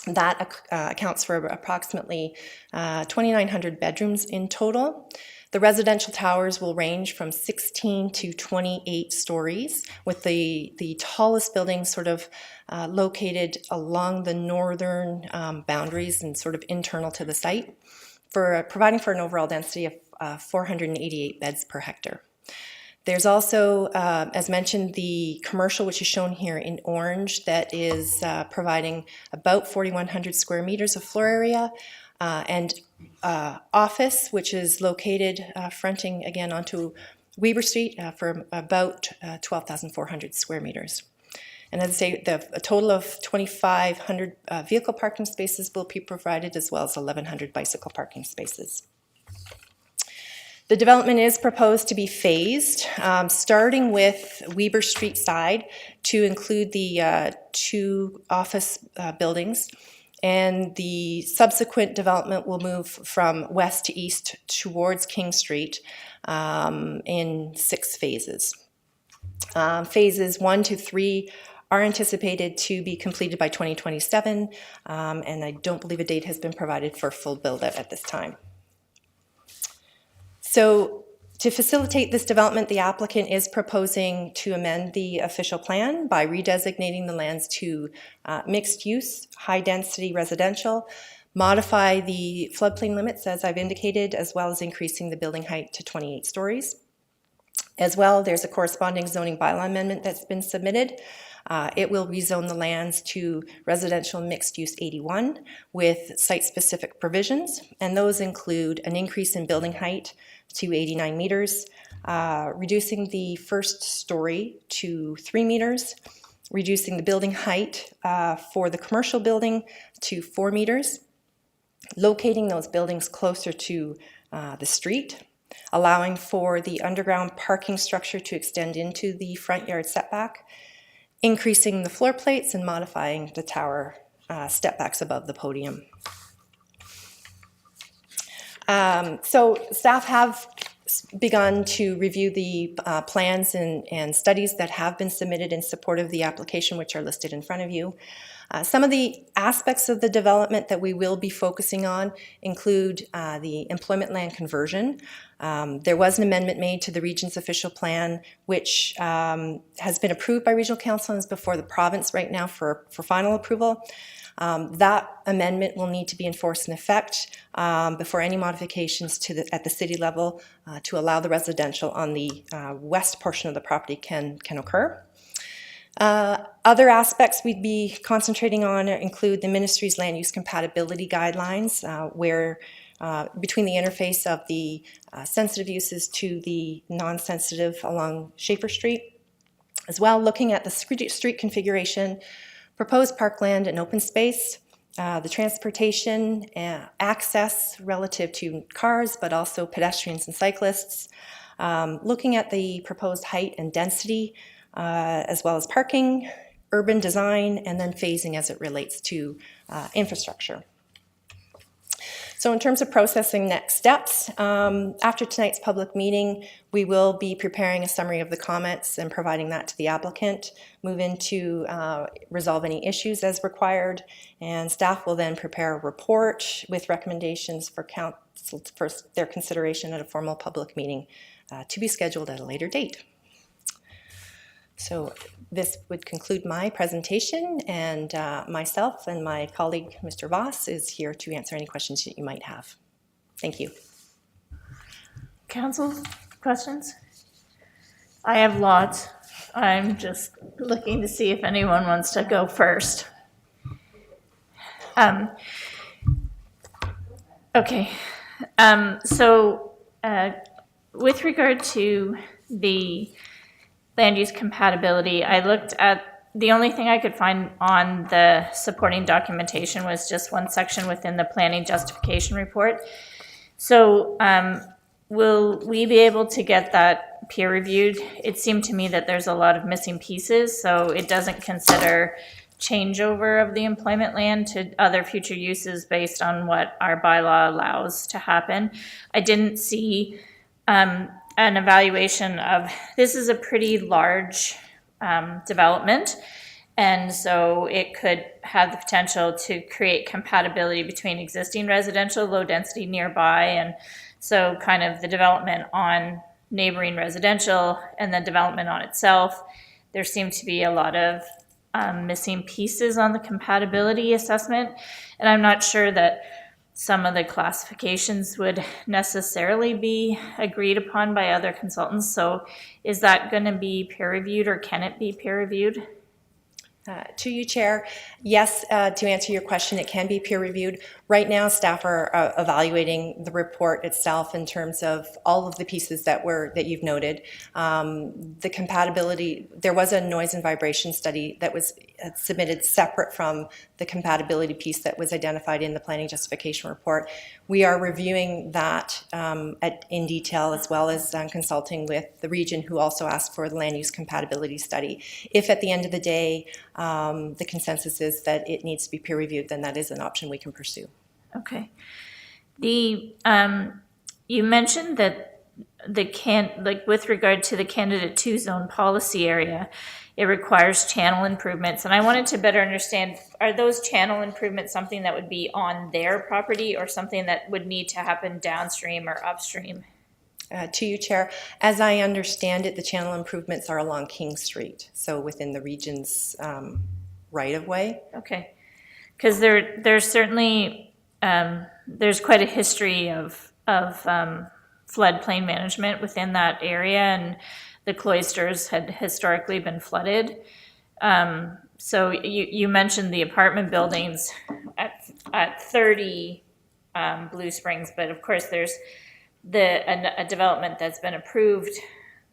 That accounts for approximately 2,900 bedrooms in total. The residential towers will range from 16 to 28 stories, with the tallest building sort of located along the northern boundaries and sort of internal to the site, providing for an overall density of 488 beds per hectare. There's also, as mentioned, the commercial, which is shown here in orange, that is providing about 4,100 square meters of floor area, and office, which is located fronting again onto Weber Street for about 12,400 square meters. And as I say, a total of 2,500 vehicle parking spaces will be provided, as well as 1,100 bicycle parking spaces. The development is proposed to be phased, starting with Weber Street side to include the 2 office buildings, and the subsequent development will move from west to east towards King Street in 6 phases. Phases 1 to 3 are anticipated to be completed by 2027, and I don't believe a date has been provided for full build-out at this time. So to facilitate this development, the applicant is proposing to amend the official plan by redesignating the lands to mixed-use, high-density residential, modify the floodplain limits, as I've indicated, as well as increasing the building height to 28 stories. As well, there's a corresponding zoning bylaw amendment that's been submitted. It will rezone the lands to residential mixed-use 81 with site-specific provisions, and those include an increase in building height to 89 meters, reducing the first story to 3 meters, reducing the building height for the commercial building to 4 meters, locating those buildings closer to the street, allowing for the underground parking structure to extend into the front yard setback, increasing the floor plates and modifying the tower step-backs above the podium. So staff have begun to review the plans and studies that have been submitted in support of the application, which are listed in front of you. Some of the aspects of the development that we will be focusing on include the employment land conversion. There was an amendment made to the region's official plan, which has been approved by regional council and is before the province right now for final approval. That amendment will need to be enforced in effect before any modifications at the city level to allow the residential on the west portion of the property can occur. Other aspects we'd be concentrating on include the ministry's land use compatibility guidelines, where between the interface of the sensitive uses to the non-sensitive along Schaefer Street, as well looking at the street configuration, proposed parkland and open space, the transportation access relative to cars, but also pedestrians and cyclists, looking at the proposed height and density, as well as parking, urban design, and then phasing as it relates to infrastructure. So in terms of processing next steps, after tonight's public meeting, we will be preparing a summary of the comments and providing that to the applicant, move into resolve any issues as required, and staff will then prepare a report with recommendations for council for their consideration at a formal public meeting to be scheduled at a later date. So this would conclude my presentation, and myself and my colleague, Mr. Voss, is here to answer any questions that you might have. Thank you. Council, questions? I have lots. I'm just looking to see if anyone wants to go first. Okay. So with regard to the land use compatibility, I looked at, the only thing I could find on the supporting documentation was just one section within the planning justification report. So will we be able to get that peer reviewed? It seemed to me that there's a lot of missing pieces, so it doesn't consider changeover of the employment land to other future uses based on what our bylaw allows to happen. I didn't see an evaluation of, this is a pretty large development, and so it could have the potential to create compatibility between existing residential, low density nearby, and so kind of the development on neighboring residential and then development on itself. There seemed to be a lot of missing pieces on the compatibility assessment, and I'm not sure that some of the classifications would necessarily be agreed upon by other consultants. So is that going to be peer reviewed, or can it be peer reviewed? To you, Chair. Yes, to answer your question, it can be peer reviewed. Right now, staff are evaluating the report itself in terms of all of the pieces that you've noted. The compatibility, there was a noise and vibration study that was submitted separate from the compatibility piece that was identified in the planning justification report. We are reviewing that in detail, as well as consulting with the region, who also asked for the land use compatibility study. If at the end of the day the consensus is that it needs to be peer reviewed, then that is an option we can pursue. Okay. You mentioned that with regard to the candidate 2 zone policy area, it requires channel improvements, and I wanted to better understand, are those channel improvements something that would be on their property, or something that would need to happen downstream or upstream? To you, Chair. As I understand it, the channel improvements are along King Street, so within the region's right-of-way. Okay. Because there's certainly, there's quite a history of floodplain management within that area, and the cloisters had historically been flooded. So you mentioned the apartment buildings at 30 Blue Springs, but of course there's a development that's been approved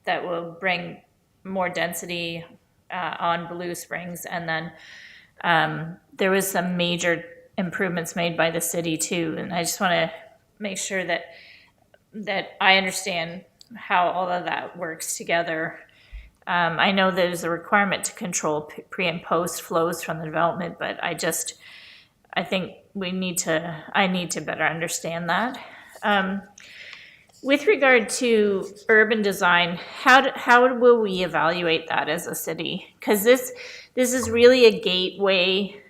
that will bring more density on Blue Springs, and then there was some major improvements made by the city too, and I just want to make sure that I understand how all of that works together. I know there's a requirement to control pre and post flows from the development, but I think I need to better understand that. With regard to urban design, how will we evaluate that as a city? Because this is really a gateway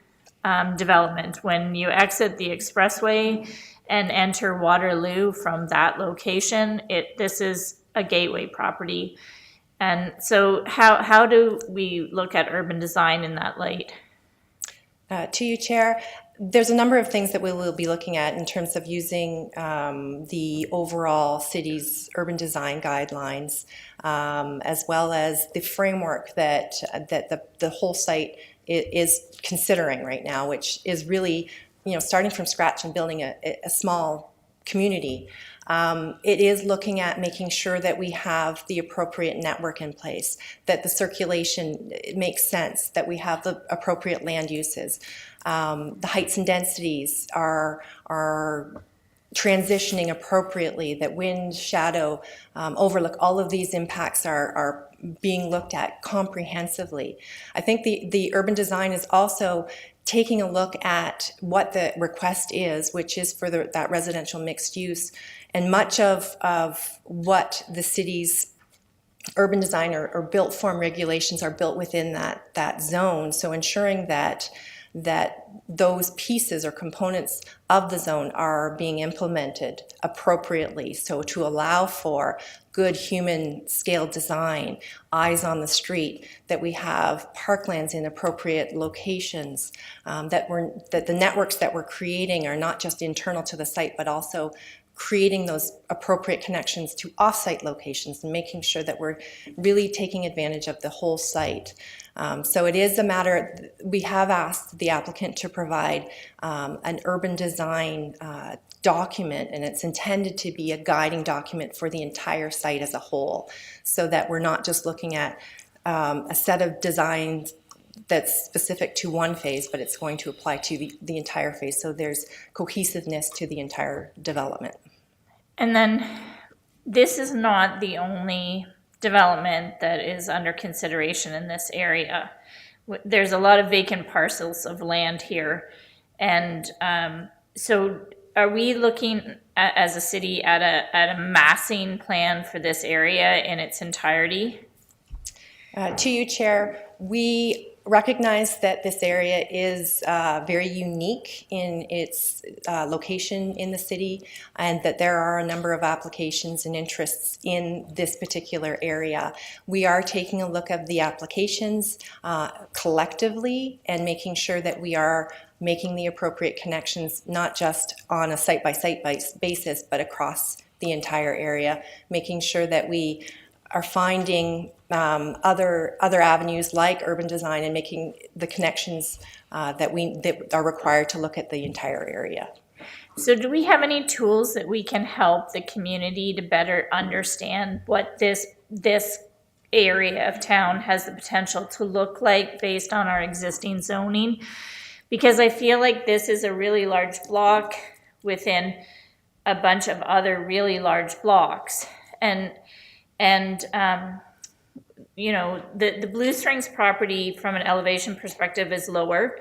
development. When you exit the expressway and enter Waterloo from that location, this is a gateway property. And so how do we look at urban design in that light? To you, Chair. There's a number of things that we will be looking at in terms of using the overall city's urban design guidelines, as well as the framework that the whole site is considering right now, which is really, starting from scratch and building a small community. It is looking at making sure that we have the appropriate network in place, that the circulation makes sense, that we have the appropriate land uses. The heights and densities are transitioning appropriately, that wind, shadow, overlook, all of these impacts are being looked at comprehensively. I think the urban design is also taking a look at what the request is, which is for that residential mixed use, and much of what the city's urban design or built form regulations are built within that zone. So ensuring that those pieces or components of the zone are being implemented appropriately, so to allow for good human scale design, eyes on the street, that we have parklands in appropriate locations, that the networks that we're creating are not just internal to the site, but also creating those appropriate connections to off-site locations and making sure that we're really taking advantage of the whole site. So it is a matter, we have asked the applicant to provide an urban design document, and it's intended to be a guiding document for the entire site as a whole, so that we're not just looking at a set of designs that's specific to one phase, but it's going to apply to the entire phase, so there's cohesiveness to the entire development. And then this is not the only development that is under consideration in this area. There's a lot of vacant parcels of land here. And so are we looking as a city at a massing plan for this area in its entirety? To you, Chair, we recognize that this area is very unique in its location in the city, and that there are a number of applications and interests in this particular area. We are taking a look at the applications collectively and making sure that we are making the appropriate connections, not just on a site-by-site basis, but across the entire area, making sure that we are finding other avenues like urban design and making the connections that are required to look at the entire area. So do we have any tools that we can help the community to better understand what this area of town has the potential to look like based on our existing zoning? Because I feel like this is a really large block within a bunch of other really large blocks. And you know, the Blue Springs property from an elevation perspective is lower.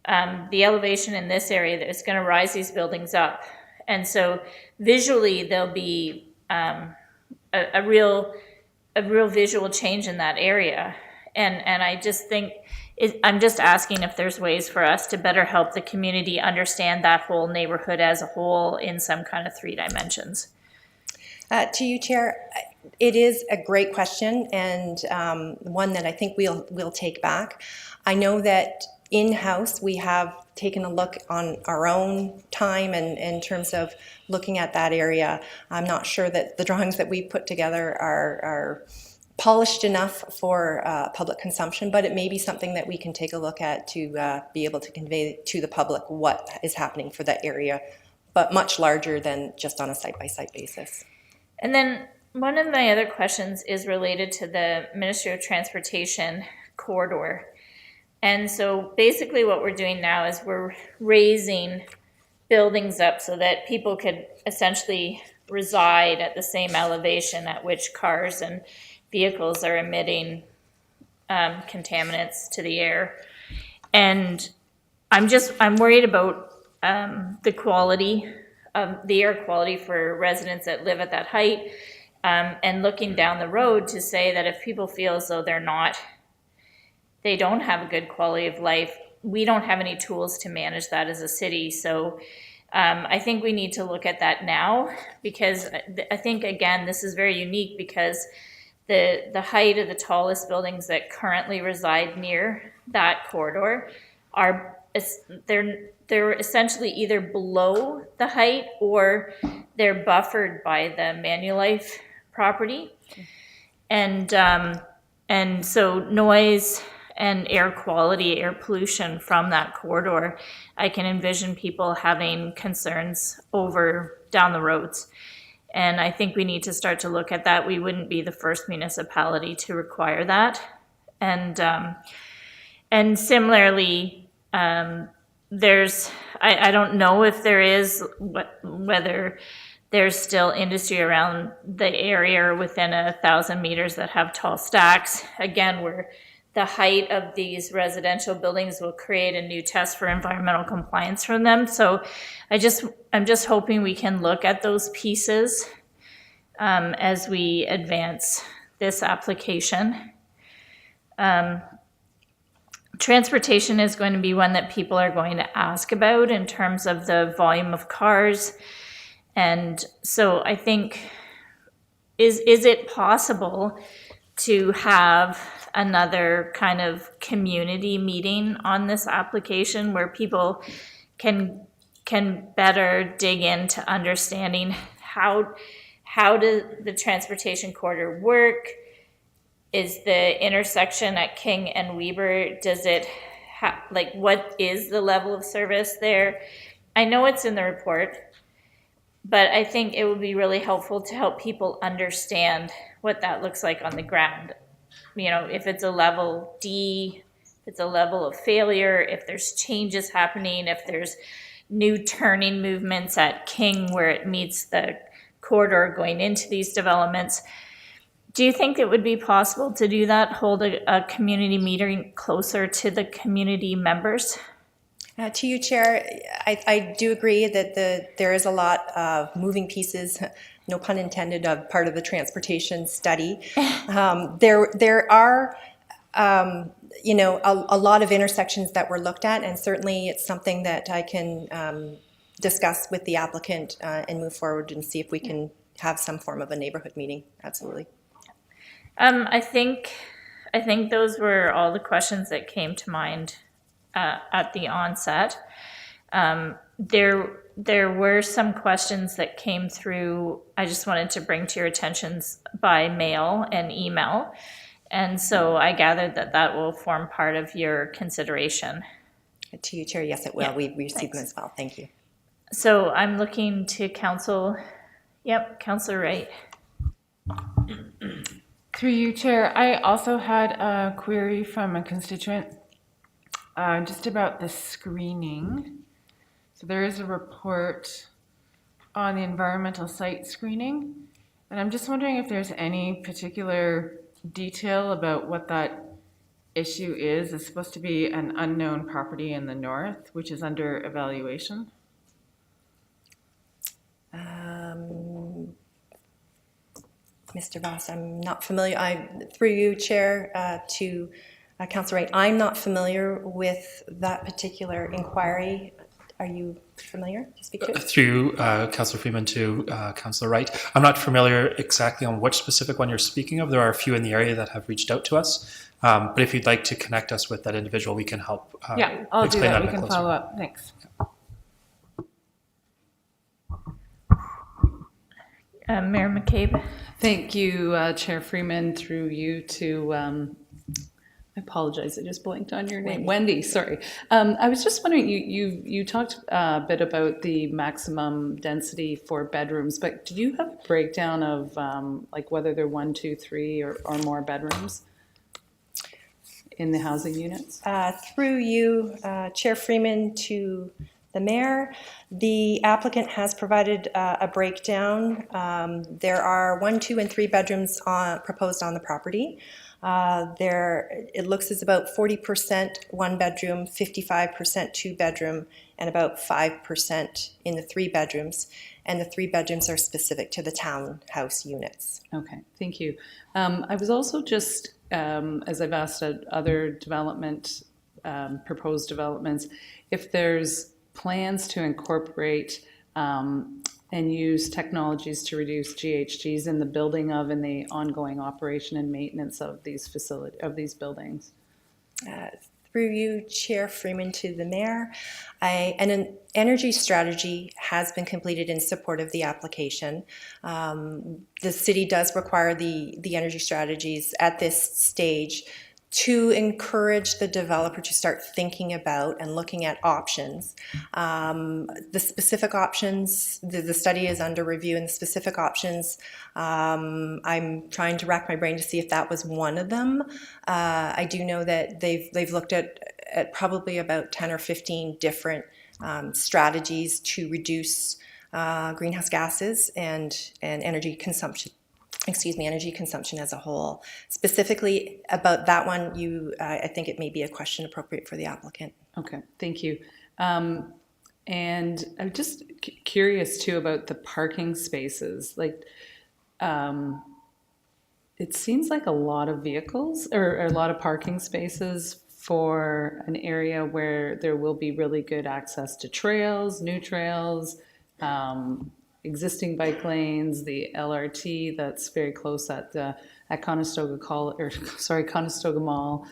The elevation in this area is going to rise these buildings up. And so visually there'll be a real visual change in that area. And I just think, I'm just asking if there's ways for us to better help the community understand that whole neighborhood as a whole in some kind of 3 dimensions. To you, Chair, it is a great question, and one that I think we'll take back. I know that in-house we have taken a look on our own time and in terms of looking at that area. I'm not sure that the drawings that we put together are polished enough for public consumption, but it may be something that we can take a look at to be able to convey to the public what is happening for that area, but much larger than just on a site-by-site basis. And then one of my other questions is related to the Ministry of Transportation corridor. And so basically what we're doing now is we're raising buildings up so that people could essentially reside at the same elevation at which cars and vehicles are emitting contaminants to the air. And I'm worried about the quality of the air quality for residents that live at that height, and looking down the road to say that if people feel as though they don't have a good quality of life, we don't have any tools to manage that as a city. So I think we need to look at that now, because I think, again, this is very unique because the height of the tallest buildings that currently reside near that corridor they're essentially either below the height or they're buffered by the Manulife property. And so noise and air quality, air pollution from that corridor, I can envision people having concerns over down the roads. And I think we need to start to look at that. We wouldn't be the first municipality to require that. And similarly, I don't know if there is, whether there's still industry around the area or within 1,000 meters that have tall stacks. Again, where the height of these residential buildings will create a new test for environmental compliance from them. So I'm just hoping we can look at those pieces as we advance this application. Transportation is going to be one that people are going to ask about in terms of the volume of cars. And so I think, is it possible to have another kind of community meeting on this application where people can better dig into understanding how does the transportation corridor work? Is the intersection at King and Weber, does it what is the level of service there? I know it's in the report, but I think it would be really helpful to help people understand what that looks like on the ground. You know, if it's a level D, if it's a level of failure, if there's changes happening, if there's new turning movements at King where it meets the corridor going into these developments. Do you think it would be possible to do that, hold a community meeting closer to the community members? To you, Chair, I do agree that there is a lot of moving pieces, no pun intended, of part of the transportation study. There are, a lot of intersections that were looked at, and certainly it's something that I can discuss with the applicant and move forward and see if we can have some form of a neighborhood meeting. Absolutely. I think those were all the questions that came to mind at the onset. There were some questions that came through. I just wanted to bring to your attentions by mail and email, and so I gathered that will form part of your consideration. To you, Chair, yes, it will. Yeah, We received thanks. them as well. Thank you. So I'm looking to Council. Yep, Councillor Wright. Through you, Chair, I also had a query from a constituent just about the screening. So there is a report on the environmental site screening, and I'm just wondering if there's any particular detail about what that issue is. It's supposed to be an unknown property in the north, which is under evaluation. Mr. Voss, I'm not familiar. Through you, Chair, to Councillor Wright, I'm not familiar with that particular inquiry. Are you familiar to speak to it? Through Councillor Freeman to Councillor Wright. I'm not familiar exactly on which specific one you're speaking of. There are a few in the area that have reached out to us. But if you'd like to connect us with that individual, we can help. Yeah, I'll do that. We can closer. follow up. Thanks. Mayor McCabe. Thank you, Chair Freeman, through you to, I apologize, I just blanked on your name. Wendy, sorry. I was just wondering, you talked a bit about the maximum density for bedrooms, but do you have a breakdown of like whether they're 1, 2, 3 or more bedrooms in the housing units? Through you, Chair Freeman, to the Mayor, the applicant has provided a breakdown. There are 1, 2, and 3 bedrooms proposed on the property. It looks as about 40% 1 bedroom, 55% 2 bedroom, and about 5% in the 3 bedrooms. And the 3 bedrooms are specific to the townhouse units. Okay, thank you. I was also just, as I've asked at other proposed developments, if there's plans to incorporate and use technologies to reduce GHGs in the building of and the ongoing operation and maintenance of these buildings. Through you, Chair Freeman, to the Mayor, an energy strategy has been completed in support of the application. The city does require the energy strategies at this stage to encourage the developer to start thinking about and looking at options. The specific options, the study is under review, and the specific options, I'm trying to rack my brain to see if that was one of them. I do know that they've looked at probably about 10 or 15 different strategies to reduce greenhouse gases and energy consumption. Energy consumption as a whole. Specifically about that one, I think it may be a question appropriate for the applicant. Okay, thank you. And I'm just curious too about the parking spaces. Like, it seems like a lot of vehicles or a lot of parking spaces for an area where there will be really good access to trails, new trails, existing bike lanes, the LRT that's very close at Conestoga Mall.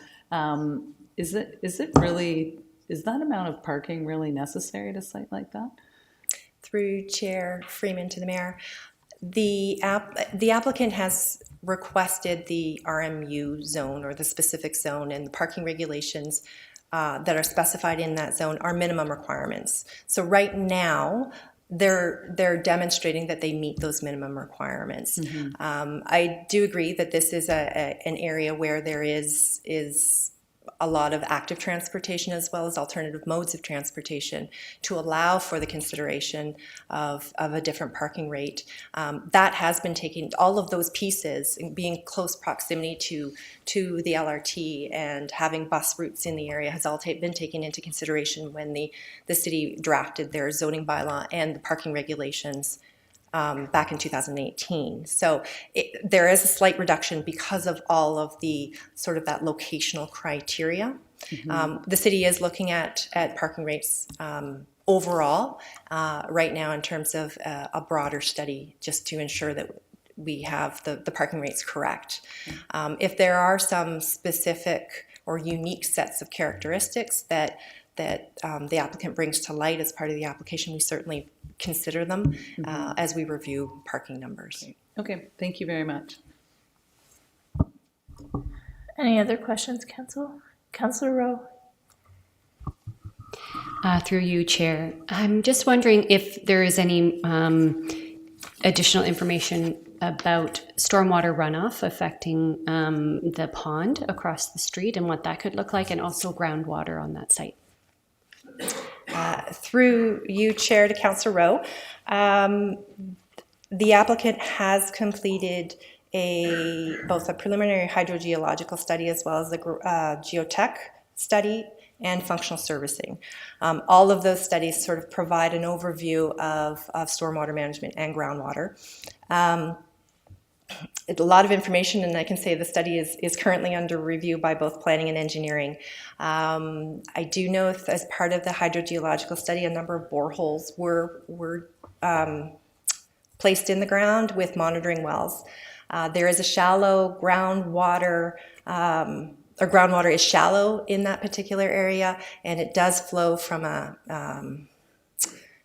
Is that amount of parking really necessary at a site like that? Through Chair Freeman to the Mayor, the applicant has requested the RMU zone or the specific zone, and the parking regulations that are specified in that zone are minimum requirements. So right now, they're demonstrating that they meet those minimum requirements. Mm-hmm. I do agree that this is an area where there is a lot of active transportation as well as alternative modes of transportation to allow for the consideration of a different parking rate. That has been taken, all of those pieces, being close proximity to the LRT and having bus routes in the area has all been taken into consideration when the city drafted their zoning bylaw and the parking regulations back in 2018. So there is a slight reduction because of all of the sort of that locational criteria. The city is looking at parking rates overall right now in terms of a broader study just to ensure that we have the parking rates correct. If there are some specific or unique sets of characteristics that the applicant brings to light as part of the application, we certainly consider them as we review parking numbers. Okay, thank you very much. Any other questions, Council? Councillor Rowe? Through you, Chair. I'm just wondering if there is any additional information about stormwater runoff affecting the pond across the street and what that could look like, and also groundwater on that site. Through you, Chair, to Councillor Rowe, the applicant has completed both a preliminary hydrogeological study as well as a geotech study and functional servicing. All of those studies sort of provide an overview of stormwater management and groundwater. A lot of information, and I can say the study is currently under review by both planning and engineering. I do know as part of the hydrogeological study, a number of boreholes were placed in the ground with monitoring wells. There is a shallow groundwater, or groundwater is shallow in that particular area, and it does flow from a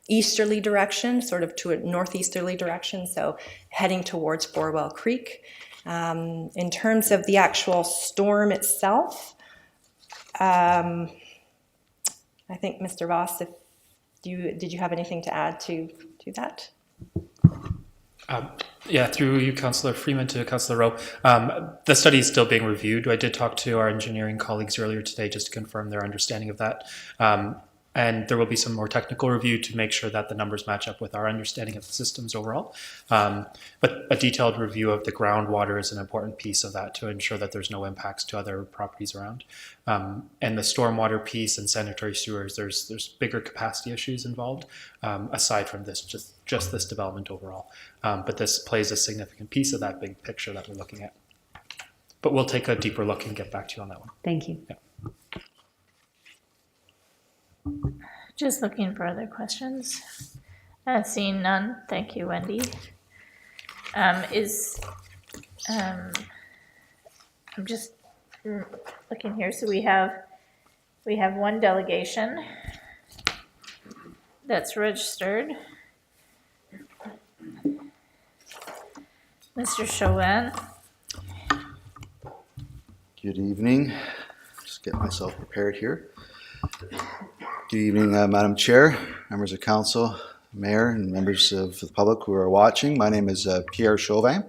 easterly direction, sort of to a northeasterly direction, so heading towards Borwell Creek. In terms of the actual storm itself, I think Mr. Voss, did you have anything to add to that? Yeah, through you, Councillor Freeman, to Councillor Rowe. The study is still being reviewed. I did talk to our engineering colleagues earlier today just to confirm their understanding of that. And there will be some more technical review to make sure that the numbers match up with our understanding of the systems overall. But a detailed review of the groundwater is an important piece of that to ensure that there's no impacts to other properties around. And the stormwater piece and sanitary sewers, there's bigger capacity issues involved, aside from this, just this development overall. But this plays a significant piece of that big picture that we're looking at. But we'll take a deeper look and get back to you on that one. Thank you. Yeah. Just looking for other questions. Seeing none, thank you, Wendy. I'm just looking here. So we have one delegation that's registered. Mr. Chauvin. Good evening. Just get myself prepared here. Good evening, Madam Chair, members of council, mayor, and members of the public who are watching. My name is Pierre Chauvin.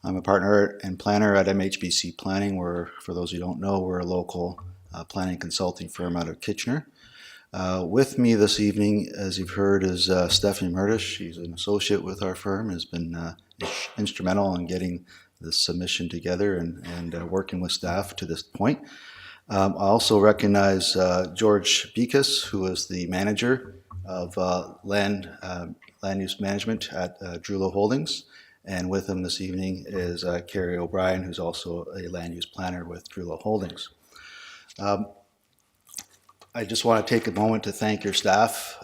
I'm a partner and planner at MHBC Planning. For those who don't know, we're a local planning consulting firm out of Kitchener. With me this evening, as you've heard, is Stephanie Murdish. She's an associate with our firm, has been instrumental in getting this submission together and working with staff to this point. I also recognize George Bekas, who is the manager of land use management at Drulo Holdings. And with him this evening is Carrie O'Brien, who's also a land use planner with Drulo Holdings. I just want to take a moment to thank your staff.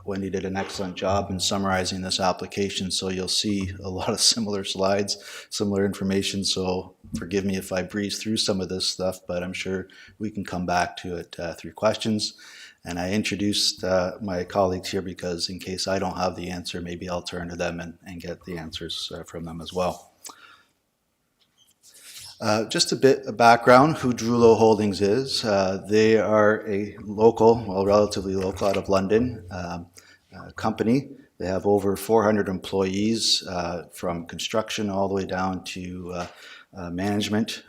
Wendy did an excellent job in summarizing this application, so you'll see a lot of similar slides, similar information, so forgive me if I breeze through some of this stuff, but I'm sure we can come back to it through questions. And I introduced my colleagues here because in case I don't have the answer, maybe I'll turn to them and get the answers from them as well. Just a bit of background, who Drulo Holdings is. They are a local, well, relatively local, out of London company. They have over 400 employees from construction all the way down to management.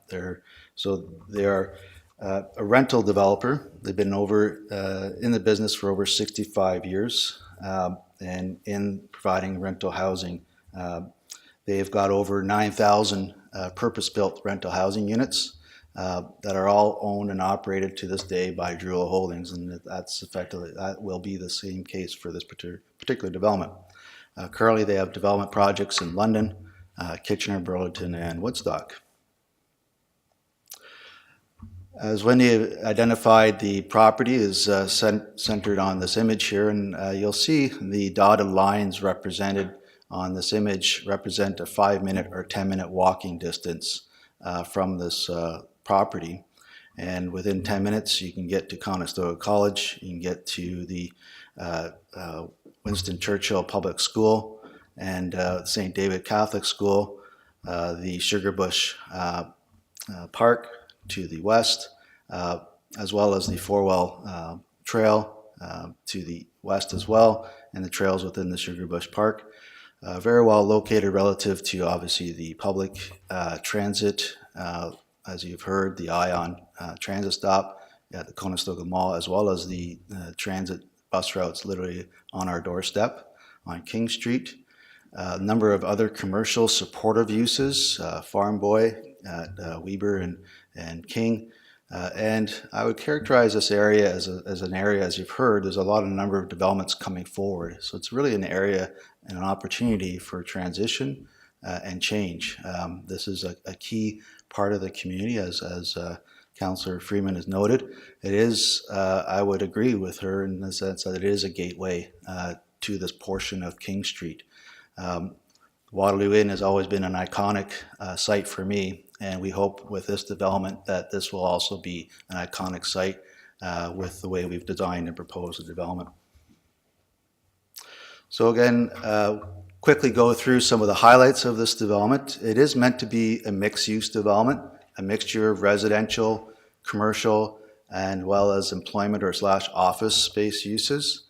They are a rental developer. They've been in the business for over 65 years and in providing rental housing. They've got over 9,000 purpose-built rental housing units that are all owned and operated to this day by Drulo Holdings, and that will be the same case for this particular development. Currently, they have development projects in London, Kitchener, Burlington, and Woodstock. As Wendy identified, the property is centered on this image here, and you'll see the dotted lines represented on this image represent a 5-minute or 10-minute walking distance from this property. And within 10 minutes, you can get to Conestoga College, you can get to the Winston Churchill Public School and St. David Catholic School, the Sugarbush Park to the west, as well as the Forwell Trail to the west as well, and the trails within the Sugarbush Park. Very well located relative to obviously the public transit, as you've heard, the Ion transit stop at the Conestoga Mall, as well as the transit bus routes literally on our doorstep on King Street. A number of other commercial supportive uses, Farm Boy at Weber and King. And I would characterize this area as an area, as you've heard, there's a number of developments coming forward. So it's really an area and an opportunity for transition and change. This is a key part of the community, as Councillor Freeman has noted. It is, I would agree with her in the sense that it is a gateway to this portion of King Street. Waterloo Inn has always been an iconic site for me, and we hope with this development that this will also be an iconic site with the way we've designed and proposed the development. So again, quickly go through some of the highlights of this development. It is meant to be a mixed-use development, a mixture of residential, commercial, and well as employment or / office space uses.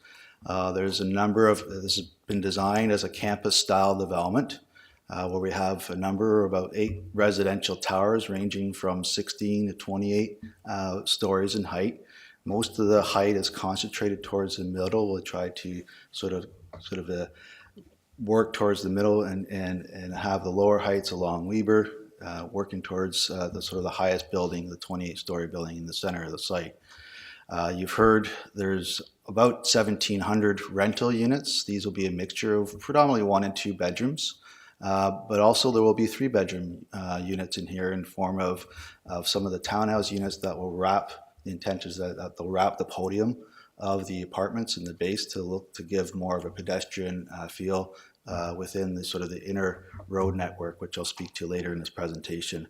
There's a number of, this has been designed as a campus-style development where we have a number of about 8 residential towers ranging from 16 to 28 stories in height. Most of the height is concentrated towards the middle. We'll try to sort of work towards the middle and have the lower heights along Weber, working towards the highest building, the 28-story building in the center of the site. You've heard there's about 1,700 rental units. These will be a mixture of predominantly 1 and 2 bedrooms, but also there will be 3-bedroom units in here in form of some of the townhouse units that will wrap, the intent is that they'll wrap the podium of the apartments in the base to give more of a pedestrian feel within the inner road network, which I'll speak to later in this presentation.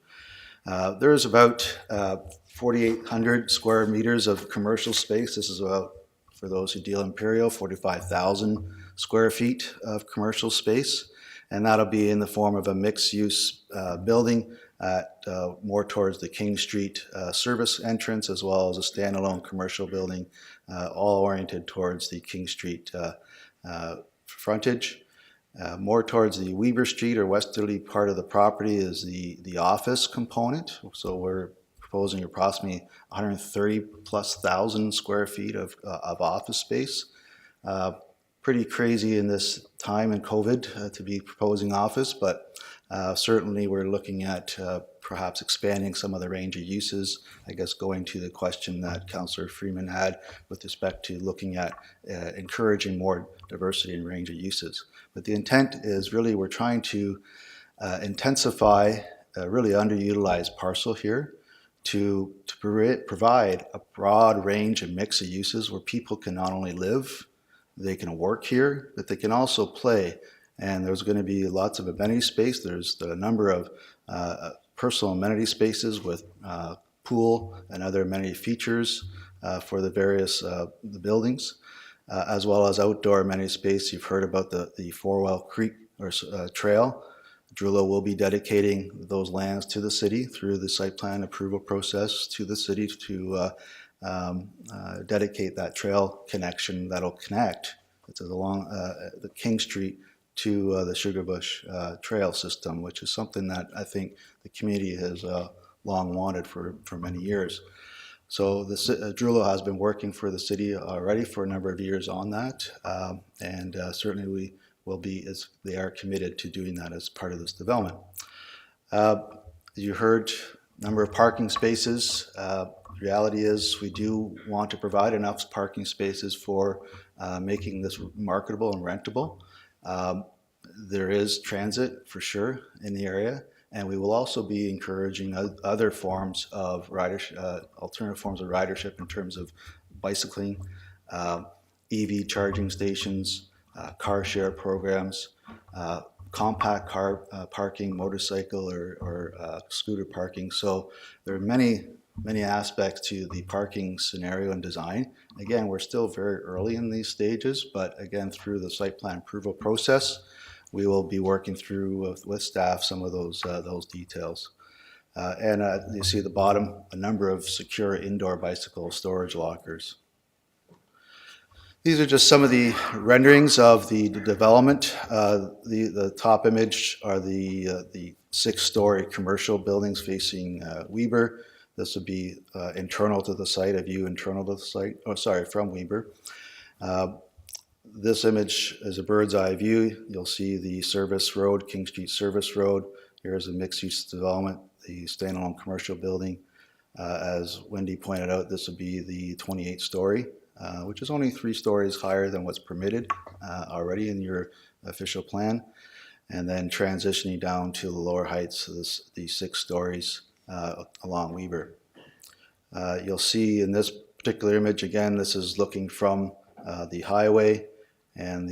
There's about 4,800 square meters of commercial space. This is about, for those who deal Imperial, 45,000 square feet of commercial space. And that'll be in the form of a mixed-use building at more towards the King Street service entrance, as well as a standalone commercial building, all oriented towards the King Street frontage. More towards the Weber Street or westerly part of the property is the office component. So we're proposing approximately 130,000+ square feet of office space. Pretty crazy in this time in COVID to be proposing office, but certainly we're looking at perhaps expanding some of the range of uses, I guess going to the question that Councillor Freeman had with respect to looking at encouraging more diversity and range of uses. But the intent is really we're trying to intensify a really underutilized parcel here to provide a broad range and mix of uses where people can not only live, they can work here, but they can also play. And there's going to be lots of amenity space. There's a number of personal amenity spaces with pool and other amenity features for the various the buildings, as well as outdoor amenity space. You've heard about the Forwell Creek or Trail. Drulo will be dedicating those lands to the city through the site plan approval process to the city to dedicate that trail connection that'll connect along the King Street to the Sugarbush trail system, which is something that I think the community has long wanted for many years. So Drullo has been working for the city already for a number of years on that, and certainly we will be, as they are committed to doing that as part of this development. You heard number of parking spaces. Reality is we do want to provide enough parking spaces for making this marketable and rentable. There is transit for sure in the area, and we will also be encouraging other forms of alternative forms of ridership in terms of bicycling, EV charging stations, car share programs, compact car parking, motorcycle or scooter parking. So there are many aspects to the parking scenario and design. Again, we're still very early in these stages, but again, through the site plan approval process, we will be working through with staff some of those details. And you see at the bottom a number of secure indoor bicycle storage lockers. These are just some of the renderings of the development. The top image are the 6-story commercial buildings facing Weber. This would be internal to the site, a view internal to the site, from Weber. This image is a bird's eye view. You'll see the service road, King Street Service Road. Here's a mixed-use development, the standalone commercial building. As Wendy pointed out, this would be the 28-story, which is only 3 stories higher than what's permitted already in your official plan. And then transitioning down to the lower heights, the 6 stories along Weber. You'll see in this particular image, again, this is looking from the highway and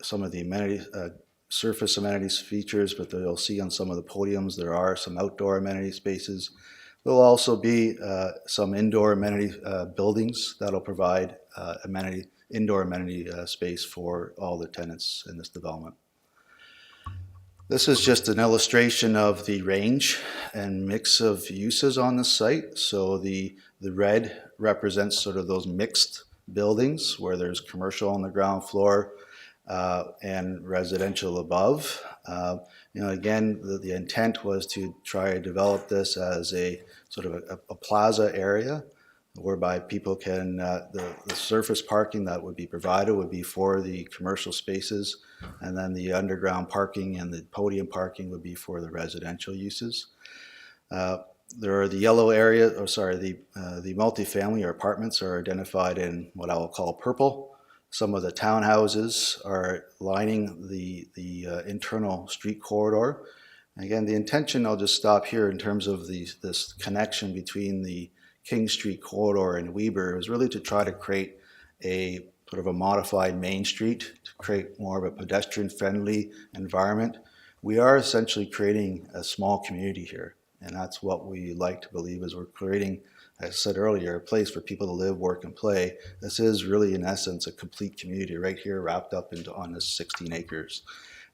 some of the amenities, surface amenities features, but you'll see on some of the podiums there are some outdoor amenity spaces. There'll also be some indoor amenity buildings that'll provide indoor amenity space for all the tenants in this development. This is just an illustration of the range and mix of uses on the site. So the red represents sort of those mixed buildings where there's commercial on the ground floor and residential above. Again, the intent was to try to develop this as a sort of a plaza area whereby people can, the surface parking that would be provided would be for the commercial spaces, and then the underground parking and the podium parking would be for the residential uses. There are the yellow area, the multifamily or apartments are identified in what I will call purple. Some of the townhouses are lining the internal street corridor. Again, the intention, I'll just stop here in terms of this connection between the King Street corridor and Weber, is really to try to create a sort of a modified Main Street, to create more of a pedestrian-friendly environment. We are essentially creating a small community here, and that's what we like to believe is we're creating, as I said earlier, a place for people to live, work, and play. This is really, in essence, a complete community right here wrapped up on this 16 acres.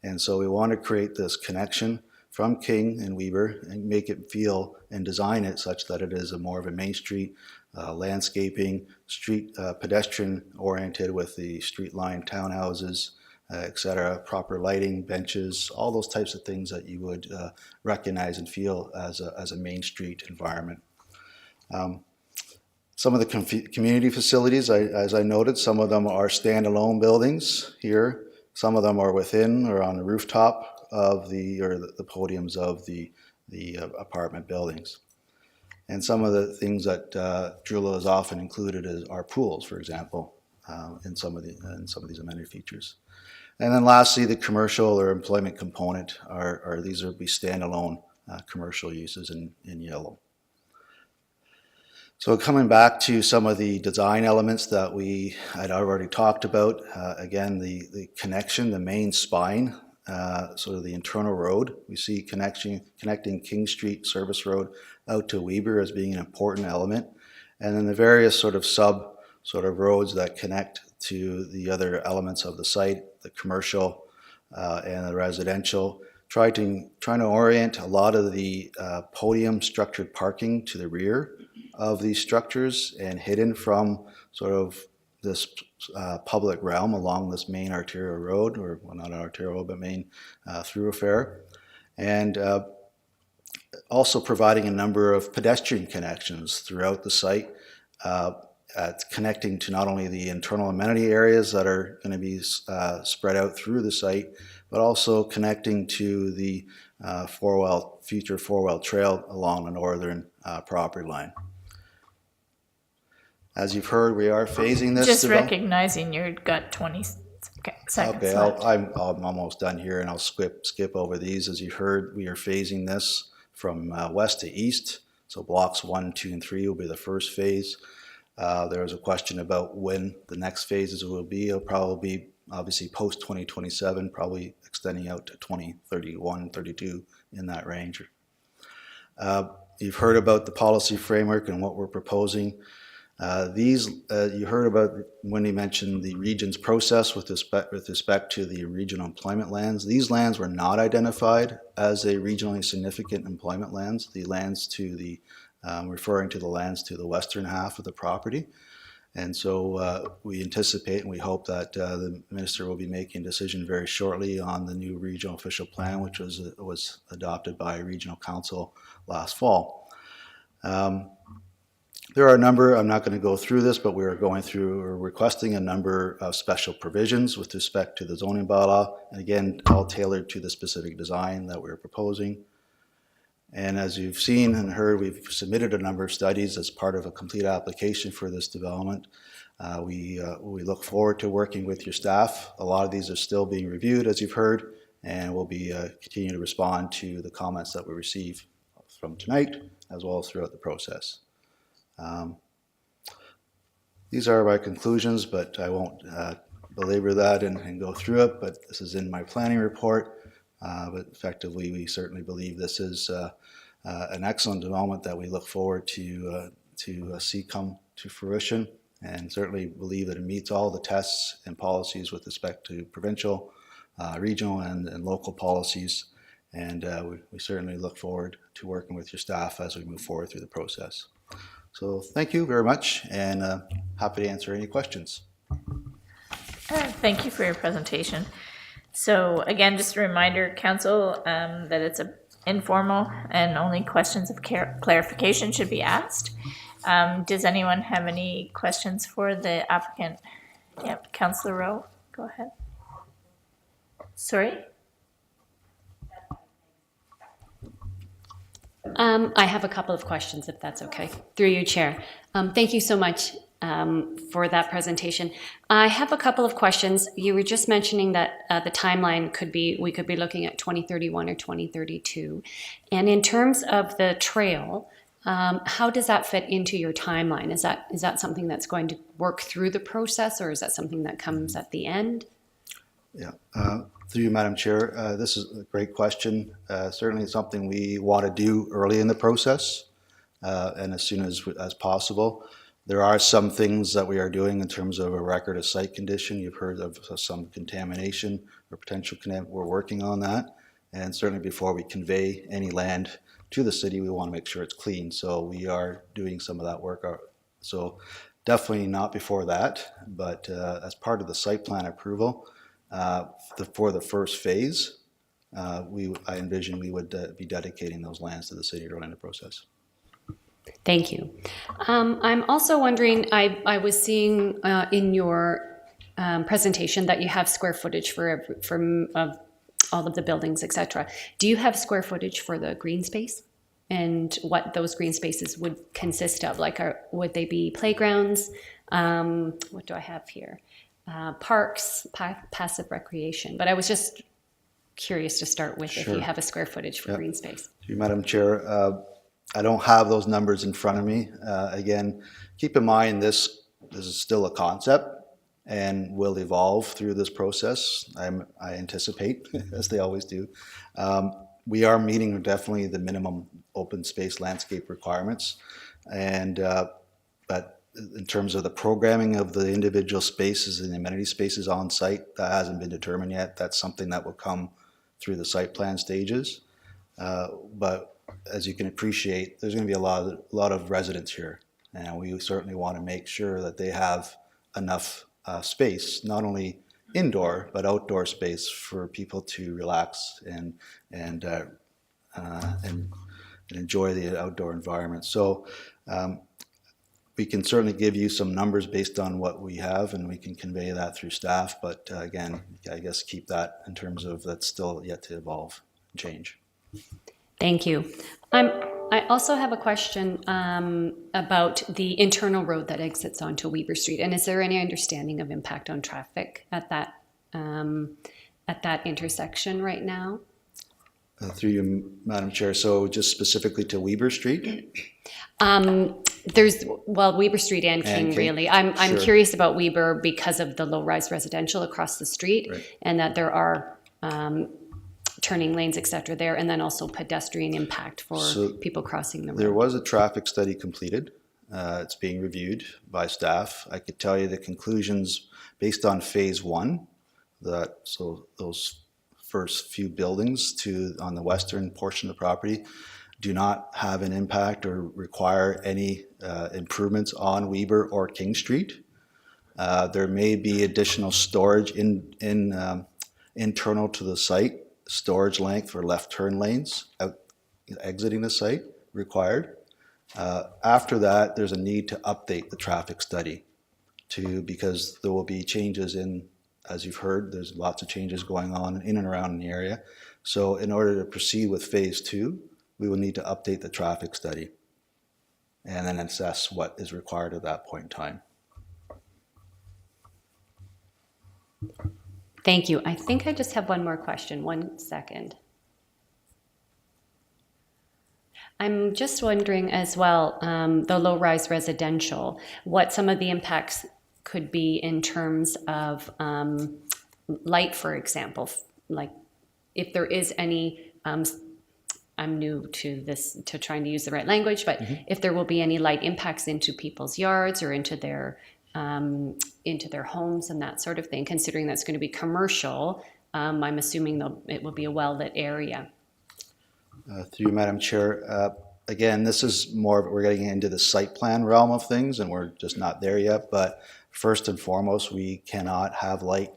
And so we want to create this connection from King and Weber and make it feel and design it such that it is more of a Main Street landscaping, street pedestrian oriented with the street line townhouses, etc., proper lighting, benches, all those types of things that you would recognize and feel as a Main Street environment. Some of the community facilities, as I noted, some of them are standalone buildings here. Some of them are within or on the rooftop of the podiums of the apartment buildings. And some of the things that Drullo has often included are pools, for example, in some of these amenity features. And then lastly, the commercial or employment component these would be standalone commercial uses in yellow. So coming back to some of the design elements that I'd already talked about, again, the connection, the main spine, sort of the internal road. We see connecting King Street Service Road out to Weber as being an important element. And then the various sort of roads that connect to the other elements of the site, the commercial and the residential, trying to orient a lot of the podium structured parking to the rear of these structures and hidden from sort of this public realm along this main arterial road, or well, not an arterial, but main thoroughfare. And Also providing a number of pedestrian connections throughout the site, connecting to not only the internal amenity areas that are going to be spread out through the site, but also connecting to the future four-well trail along the northern property line. As you've heard, we are phasing this. Just recognizing you've got 20 seconds okay, left. I'm almost done here, and I'll skip over these. As you heard, we are phasing this from west to east. So blocks 1, 2, and 3 will be the first phase. There was a question about when the next phases will be. It'll probably be obviously post 2027, probably extending out to 2031, 32 in that range. You've heard about the policy framework and what we're proposing. You heard about when he mentioned the region's process with respect to the regional employment lands. These lands were not identified as a regionally significant employment lands. The lands to the referring to the lands to the western half of the property. And so we anticipate and we hope that the minister will be making a decision very shortly on the new regional official plan, which was adopted by regional council last fall. There are a number, I'm not going to go through this, but we're requesting a number of special provisions with respect to the zoning bylaw, and again, all tailored to the specific design that we're proposing. And as you've seen and heard, we've submitted a number of studies as part of a complete application for this development. We look forward to working with your staff. A lot of these are still being reviewed, as you've heard, and we'll be continuing to respond to the comments that we receive from tonight, as well as throughout the process. These are my conclusions, but I won't belabor that and go through it, but this is in my planning report. But effectively, we certainly believe this is an excellent development that we look forward to see come to fruition, and certainly believe that it meets all the tests and policies with respect to provincial, regional, and local policies. And we certainly look forward to working with your staff as we move forward through the process. So thank you very much, and happy to answer any questions. Thank you for your presentation. So again, just a reminder, Council, that it's informal and only questions of clarification should be asked. Does anyone have any questions for the applicant? Yep, Councillor Rowe, go ahead. Sorry? I have a couple of questions, if that's okay, through you, Chair. Thank you so much for that presentation. I have a couple of questions. You were just mentioning that the timeline we could be looking at 2031 or 2032. And in terms of the trail, how does that fit into your timeline? Is that something that's going to work through the process, or is that something that comes at the end? Yeah. Through you, Madam Chair, this is a great question. Certainly something we want to do early in the process and as soon as possible. There are some things that we are doing in terms of a record of site condition. You've heard of some contamination or potential contamination. We're working on that. And certainly before we convey any land to the city, we want to make sure it's clean. So we are doing some of that work. So definitely not before that, but as part of the site plan approval, for the first phase, I envision we would be dedicating those lands to the city early in the process. Thank you. I'm also wondering, I was seeing in your presentation that you have square footage for all of the buildings, etc. Do you have square footage for the green space and what those green spaces would consist of? Like, would they be playgrounds? What do I have here? Parks, passive recreation. But I was just curious to start with, Sure. if you have a square footage for green space. To you, Madam Chair, I don't have those numbers in front of me. Again, keep in mind this is still a concept and will evolve through this process. I anticipate, as they always do. We are meeting definitely the minimum open space landscape requirements, but in terms of the programming of the individual spaces and amenity spaces on site, that hasn't been determined yet. That's something that will come through the site plan stages. But as you can appreciate, there's going to be a lot of residents here, and we certainly want to make sure that they have enough space, not only indoor but outdoor space for people to relax and and enjoy the outdoor environment. So we can certainly give you some numbers based on what we have, and we can convey that through staff. But again, I guess keep that in terms of that's still yet to evolve and change. Thank you. I also have a question about the internal road that exits onto Weber Street. And is there any understanding of impact on traffic at that intersection right now? Through you, Madam Chair. So just specifically to Weber Street? Weber Street and King, really. I'm Sure. curious about Weber because of the low-rise residential across the street, right, and that there are turning lanes, et cetera, there, and then also pedestrian impact for people crossing the road. There was a traffic study completed. It's being reviewed by staff. I could tell you the conclusions based on phase one, those first few buildings on the western portion of the property do not have an impact or require any improvements on Weber or King Street. There may be additional storage internal to the site, storage length for left turn lanes exiting the site required. After that, there's a need to update the traffic study because there will be changes as you've heard, there's lots of changes going on in and around the area. So in order to proceed with phase two, we will need to update the traffic study and then assess what is required at that point in time. Thank you. I think I just have one more question. 1 second. I'm just wondering as well, the low-rise residential, what some of the impacts could be in terms of light, for example, like if there is any, I'm new to this, to trying to use the right language, but if there will be any light impacts into people's yards or into their homes and that sort of thing, considering that's going to be commercial, I'm assuming it will be a well-lit area. Through you, Madam Chair. Again, this is we're getting into the site plan realm of things, and we're just not there yet. But first and foremost, we cannot have light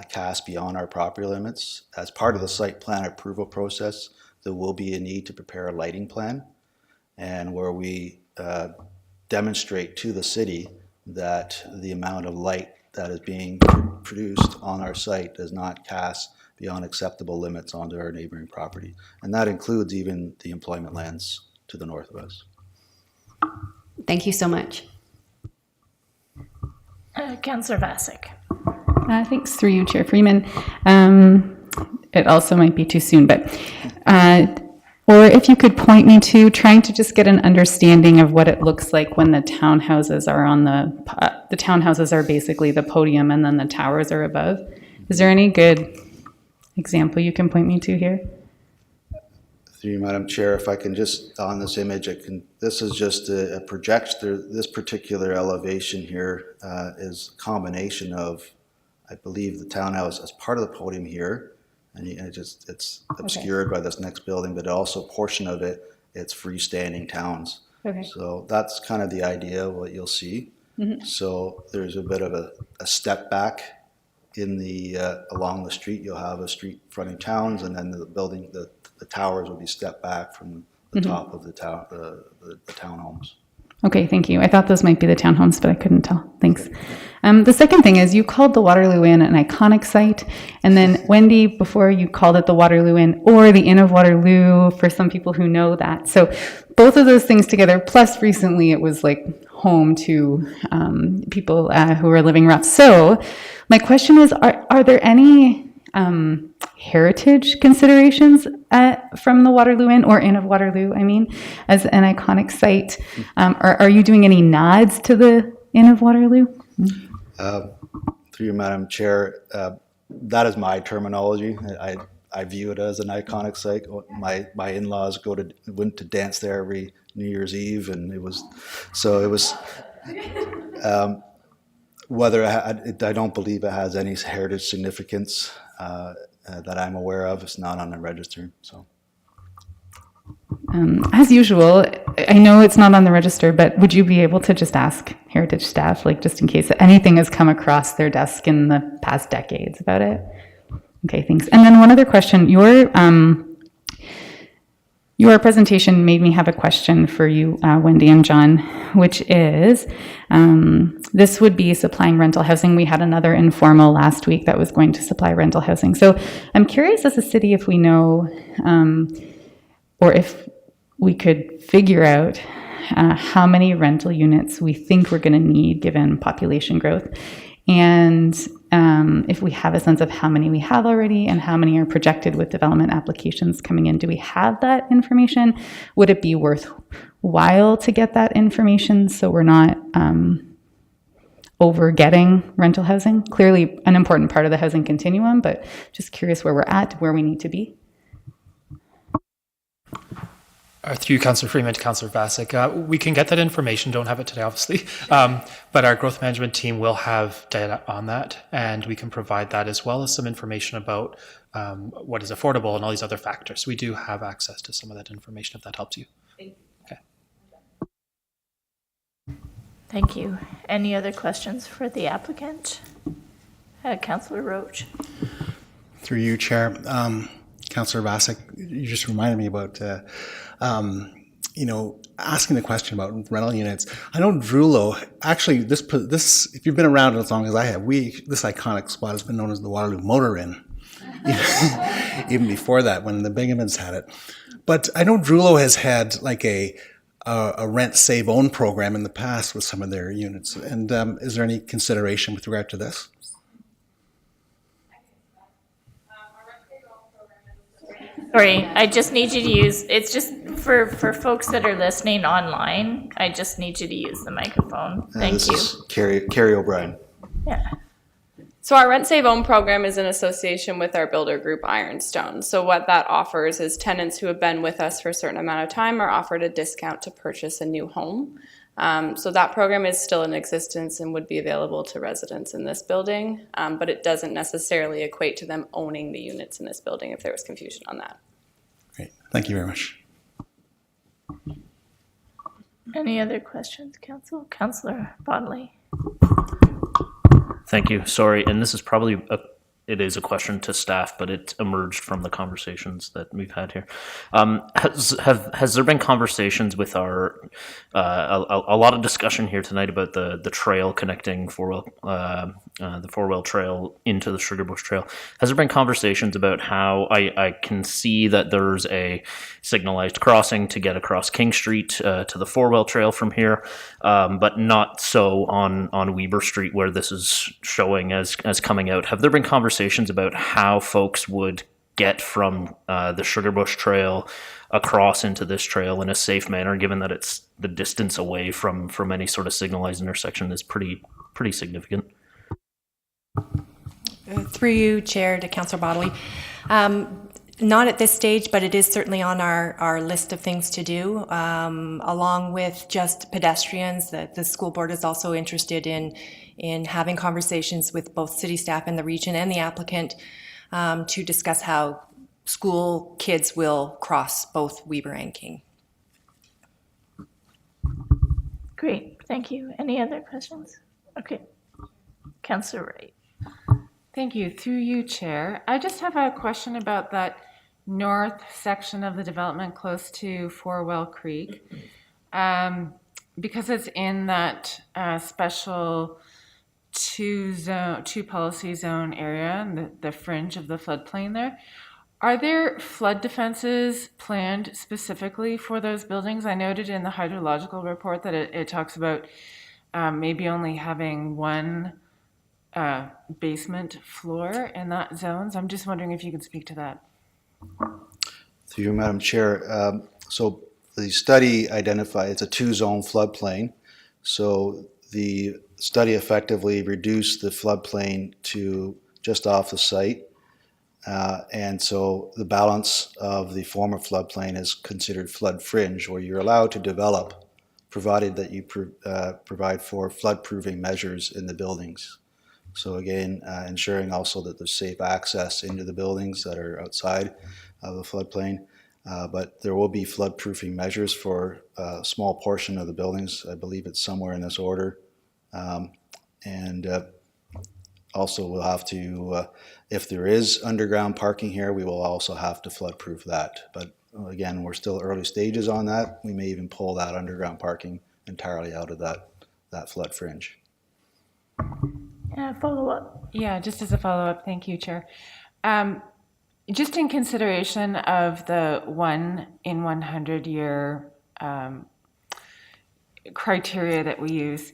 cast beyond our property limits. As part of the site plan approval process, there will be a need to prepare a lighting plan, and where we demonstrate to the city that the amount of light that is being produced on our site does not cast beyond acceptable limits onto our neighboring property. And that includes even the employment lands to the north of us. Thank you so much. Councillor Vasek. Thanks, through you, Chair Freeman. It also might be too soon, but or if you could point me to trying to just get an understanding of what it looks like when the townhouses are on the townhouses are basically the podium and then the towers are above. Is there any good example you can point me to here? Through you, Madam Chair, if I can just, on this image, this is just a projection. This particular elevation here is a combination of, I believe, the townhouse as part of the podium here, and it's obscured by this next building, but also a portion of it's freestanding towns. Okay. So that's kind of the idea of what you'll see. Mm-hmm. So there's a bit of a step back in along the street. You'll have a street fronting towns, and then the building, the towers will be stepped back from the top of the townhomes. Okay, thank you. I thought those might be the townhomes, but I couldn't tell. Thanks. The second thing is you called the Waterloo Inn an iconic site, and then Wendy, before you called it the Waterloo Inn or the Inn of Waterloo for some people who know that. So both of those things together, plus recently it was like home to people who are living rough. So my question is, are there any heritage considerations from the Waterloo Inn or Inn of Waterloo, I mean, as an iconic site? Are you doing any nods to the Inn of Waterloo? Through you, Madam Chair, that is my terminology. I view it as an iconic site. My in-laws went to dance there every New Year's Eve, and it was whether I don't believe it has any heritage significance that I'm aware of. It's not on the register. So, as usual, I know it's not on the register, but would you be able to just ask heritage staff, like just in case anything has come across their desk in the past decades about it? Okay, thanks. And then one other question: Your presentation made me have a question for you, Wendy and John, which is, this would be supplying rental housing. We had another informal last week that was going to supply rental housing. So I'm curious as a city if we know, or if we could figure out how many rental units we think we're going to need given population growth. And if we have a sense of how many we have already and how many are projected with development applications coming in, do we have that information? Would it be worthwhile to get that information so we're not over getting rental housing? Clearly an important part of the housing continuum, but just curious where we're at, where we need to be. Through Councillor Freeman to Councillor Vasek, we can get that information, don't have it today obviously, but our growth management team will have data on that, and we can provide that as well as some information about what is affordable and all these other factors. We do have access to some of that information if that helps you. Okay. Thank you. Any other questions for the applicant? Councillor Roach. Through you, Chair. Councillor Vasek, you just reminded me about asking the question about rental units. I know Drulo, actually, this if you've been around as long as I have, this iconic spot has been known as the Waterloo Motor Inn, even before that, when the Binghamans had it. But I know Drulo has had like a rent save own program in the past with some of their units. And is there any consideration with regard to this? Sorry, I just need you to use, it's just for folks that are listening online, I just need you to use the microphone. Thank you. This is Carrie O'Brien. Yeah. So our Rent Save Own program is in association with our builder group Ironstone. So what that offers is tenants who have been with us for a certain amount of time are offered a discount to purchase a new home. So that program is still in existence and would be available to residents in this building, but it doesn't necessarily equate to them owning the units in this building if there was confusion on that. Great, thank you very much. Any other questions, Council? Councillor Bodley. Thank you. Sorry, and this is probably it is a question to staff, but it emerged from the conversations that we've had here. Has there been conversations with our a lot of discussion here tonight about the trail connecting the four-wheel trail into the Sugar Bush Trail? Has there been conversations about how I can see that there's a signalized crossing to get across King Street to the four-wheel trail from here, but not so on Weber Street where this is showing as coming out? Have there been conversations about how folks would get from the Sugar Bush Trail across into this trail in a safe manner, given that it's the distance away from any sort of signalized intersection is pretty significant? Through you, Chair, to Councillor Bodley. Not at this stage, but it is certainly on our list of things to do, along with just pedestrians. The school board is also interested in having conversations with both city staff and the region and the applicant to discuss how school kids will cross both Weber and King. Great, thank you. Any other questions? Okay. Councillor Wright. Thank you. Through you, Chair. I just have a question about that north section of the development close to Four-Well Creek. Because it's in that special two policy zone area and the fringe of the floodplain there, are there flood defenses planned specifically for those buildings? I noted in the hydrological report that it talks about maybe only having one basement floor in that zone. So I'm just wondering if you could speak to that. Through you, Madam Chair. So the study identified it's a two-zone floodplain. So the study effectively reduced the floodplain to just off the site. And so the balance of the former floodplain is considered flood fringe, where you're allowed to develop, provided that you provide for flood-proofing measures in the buildings. So again, ensuring also that there's safe access into the buildings that are outside of the floodplain. But there will be flood-proofing measures for a small portion of the buildings. I believe it's somewhere in this order. Also we'll have to, if there is underground parking here, we will also have to flood-proof that. But again, we're still early stages on that. We may even pull that underground parking entirely out of that flood fringe. Follow up. Yeah, just as a follow-up, thank you, Chair. Just in consideration of the 1 in 100 year criteria that we use,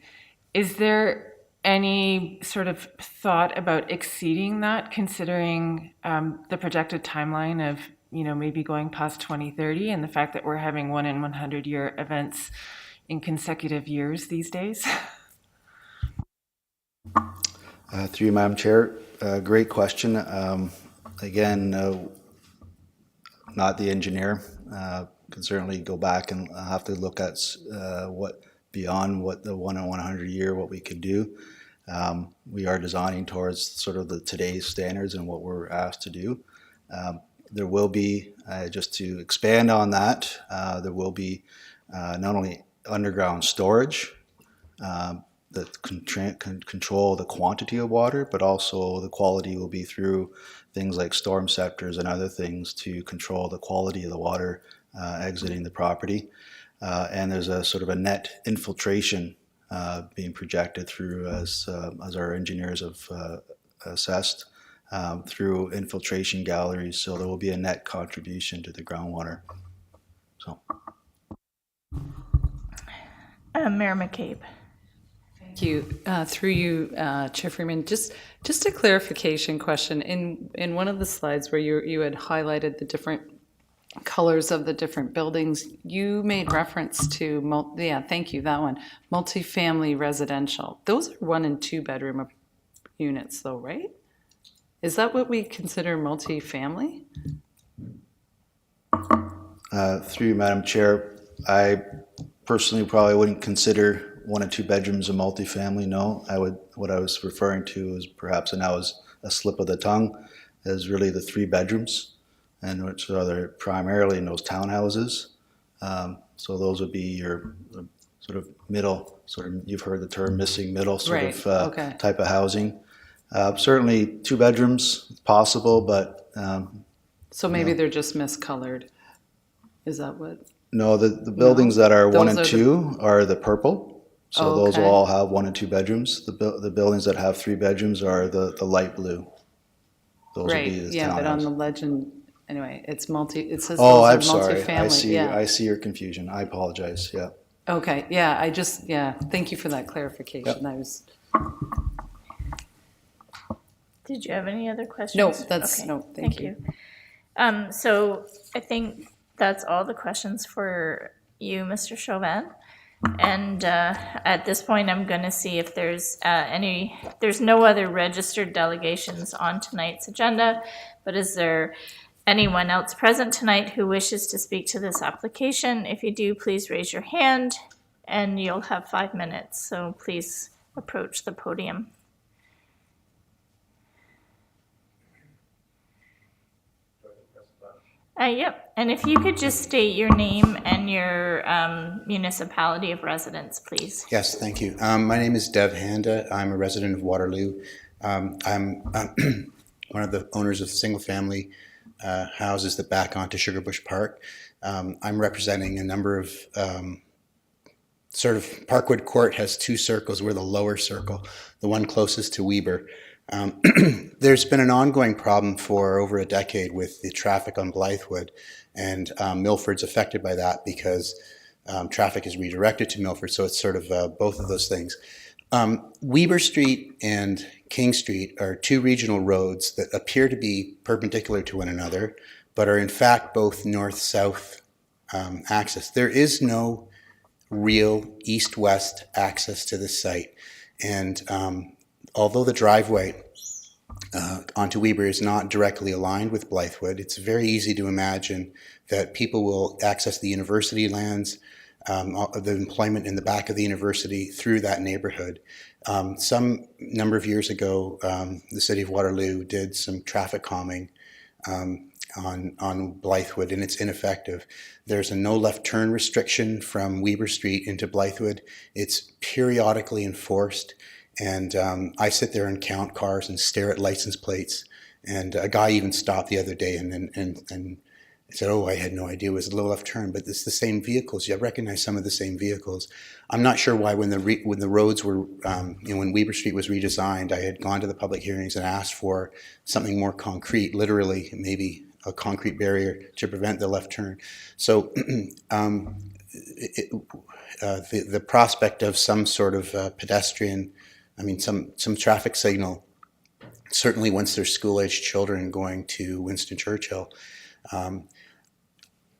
is there any sort of thought about exceeding that, considering the projected timeline of, maybe going past 2030 and the fact that we're having 1 in 100 year events in consecutive years these days? Through you, Madam Chair, great question. Again, not the engineer. Can certainly go back and have to look at what beyond what the 1 in 100 year, what we could do. We are designing towards sort of the today's standards and what we're asked to do. There will be, just to expand on that, there will be not only underground storage that can control the quantity of water, but also the quality will be through things like storm scepters and other things to control the quality of the water exiting the property. And there's a sort of a net infiltration being projected through, as our engineers have assessed, through infiltration galleries. So there will be a net contribution to the groundwater. So, Mayor McCabe. Thank you. Through you, Chair Freeman, just a clarification question. In one of the slides where you had highlighted the different colors of the different buildings, you made reference to, thank you, that one, multifamily residential. Those are 1 and 2 bedroom units though, right? Is that what we consider multifamily? Through you, Madam Chair, I personally probably wouldn't consider 1 and 2 bedrooms a multifamily, no. What I was referring to is perhaps, and that was a slip of the tongue, is really the 3 bedrooms, and which are primarily in those townhouses. So those would be your sort of middle, you've heard the term missing middle type of housing. Certainly 2 bedrooms possible, but so maybe they're just miscolored. Is that what? No, the buildings that are 1 and 2 are the purple. So those will all have 1 and 2 bedrooms. The buildings that have 3 bedrooms are the light blue. Those right. Would be the yeah, townhouse. But on the legend, anyway, it's it says oh, those I'm are sorry. multifamily. I see your confusion. I apologize. Yeah. Okay. Yeah. Thank you for that clarification. Yep. Did you have any other questions? No, thank you. So I think that's all the questions for you, Mr. Chauvin. And at this point, I'm going to see if there's there's no other registered delegations on tonight's agenda, but is there anyone else present tonight who wishes to speak to this application? If you do, please raise your hand and you'll have 5 minutes. So please approach the podium. Yep, and if you could just state your name and your municipality of residence, please. Yes, thank you. My name is Dev Handa. I'm a resident of Waterloo. I'm one of the owners of single-family houses that back onto Sugarbush Park. I'm representing a number of Parkwood Court has 2 circles. We're the lower circle, the one closest to Weber. There's been an ongoing problem for over a decade with the traffic on Blythewood, and Milford's affected by that because traffic is redirected to Milford, so it's sort of both of those things. Weber Street and King Street are 2 regional roads that appear to be perpendicular to one another, but are in fact both north-south access. There is no real east-west access to this site, and although the driveway onto Weber is not directly aligned with Blythewood, it's very easy to imagine that people will access the university lands, the employment in the back of the university through that neighborhood. Some number of years ago, the city of Waterloo did some traffic calming on Blythewood, and it's ineffective. There's a no left turn restriction from Weber Street into Blythewood. It's periodically enforced. And I sit there and count cars and stare at license plates. And a guy even stopped the other day and said, oh, I had no idea it was a low left turn, but it's the same vehicles. You recognize some of the same vehicles. I'm not sure why when the roads were, when Weber Street was redesigned, I had gone to the public hearings and asked for something more concrete, literally maybe a concrete barrier to prevent the left turn. So the prospect of some sort of pedestrian, some traffic signal, certainly once there's school-aged children going to Winston Churchill.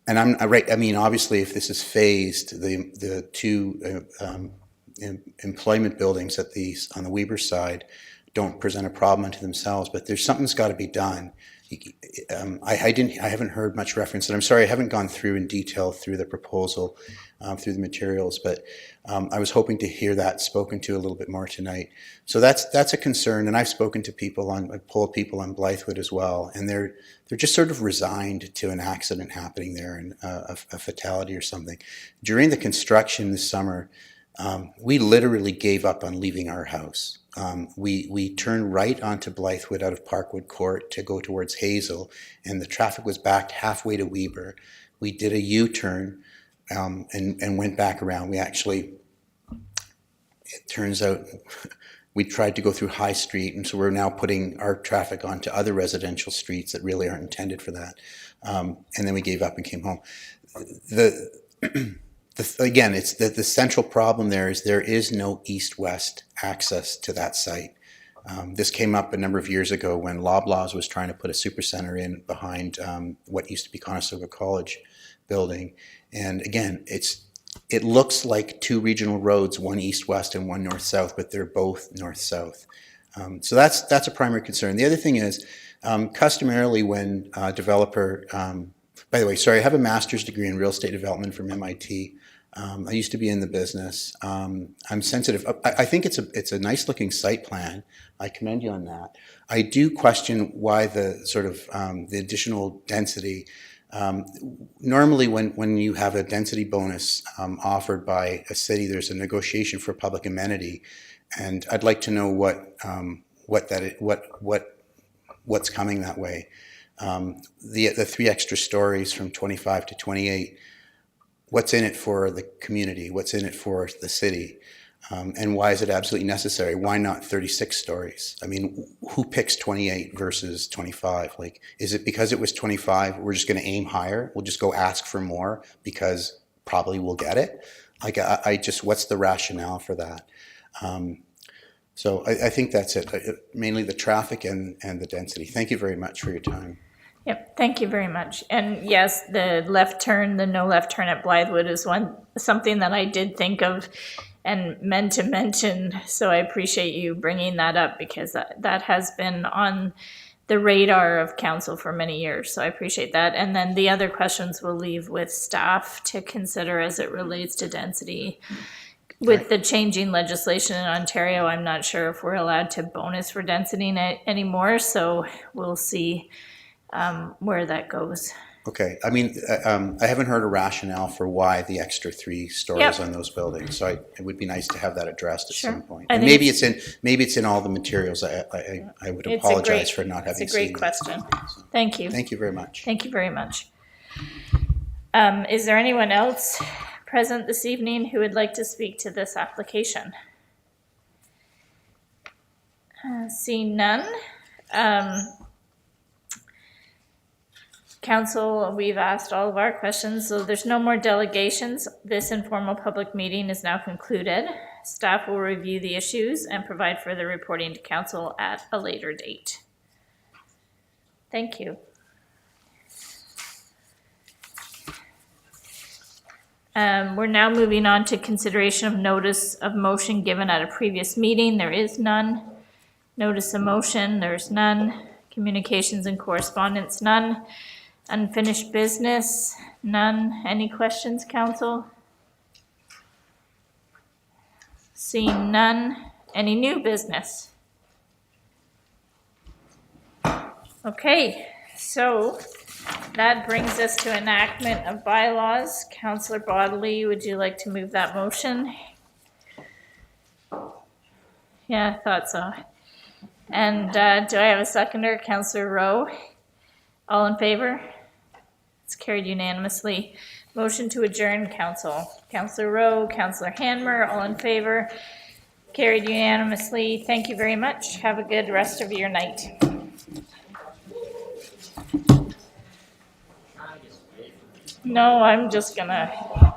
And I'm right. Obviously, if this is phased, the two employment buildings on the Weber side don't present a problem unto themselves. But something's got to be done. I haven't heard much reference, and I'm sorry I haven't gone through in detail through the proposal, through the materials, but I was hoping to hear that spoken to a little bit more tonight. So that's a concern, and I've spoken to polled people on Blythewood as well, and they're just sort of resigned to an accident happening there and a fatality or something. During the construction this summer, we literally gave up on leaving our house. We turned right onto Blythewood out of Parkwood Court to go towards Hazel, and the traffic was backed halfway to Weber. We did a U-turn and went back around. It turns out we tried to go through High Street, and so we're now putting our traffic onto other residential streets that really aren't intended for that. And then we gave up and came home. Again, it's the central problem there is no east-west access to that site. This came up a number of years ago when Loblaws was trying to put a supercenter in behind what used to be Conestoga College building. And again, it looks like two regional roads, one east-west and one north-south, but they're both north-south. So that's a primary concern. The other thing is, customarily when a developer, by the way, sorry, I have a master's degree in real estate development from MIT. I used to be in the business. I'm sensitive. I think it's a nice looking site plan. I commend you on that. I do question why the sort of the additional density. Normally when you have a density bonus offered by a city, there's a negotiation for public amenity, and I'd like to know what's coming that way. The 3 extra stories from 25 to 28. What's in it for the community? What's in it for the city? And why is it absolutely necessary? Why not 36 stories? I mean, who picks 28 versus 25? Like, is it because it was 25, we're just going to aim higher? We'll just go ask for more because probably we'll get it? Like, what's the rationale for that? So I think that's it. Mainly the traffic and the density. Thank you very much for your time. Yep, thank you very much. And yes, the no left turn at Blythewood is something that I did think of and meant to mention. So I appreciate you bringing that up because that has been on the radar of council for many years. So I appreciate that. And then the other questions we'll leave with staff to consider as it relates to density. With the changing legislation in Ontario, I'm not sure if we're allowed to bonus for density anymore. So we'll see where that goes. Okay. I mean, I haven't heard a rationale for why the extra 3 stories on those buildings. So it would be nice to have that addressed at some point. And maybe it's in all the materials. I would apologize for not having seen it. It's a great question. Thank you. Thank you very much. Thank you very much. Is there anyone else present this evening who would like to speak to this application? Seeing none. Council, we've asked all of our questions, so there's no more delegations. This informal public meeting is now concluded. Staff will review the issues and provide further reporting to council at a later date. Thank you. We're now moving on to consideration of notice of motion given at a previous meeting. There is none. Notice of motion, there's none. Communications and correspondence, none. Unfinished business, none. Any questions, council? Seeing none. Any new business? Okay, so that brings us to enactment of bylaws. Councillor Bodley, would you like to move that motion? Yeah, I thought so. And do I have a seconder? Councillor Rowe? All in favor? It's carried unanimously. Motion to adjourn, council. Councillor Rowe, Councillor Hanmer, all in favor. Carried unanimously. Thank you very much. Have a good rest of your night. No, I'm just gonna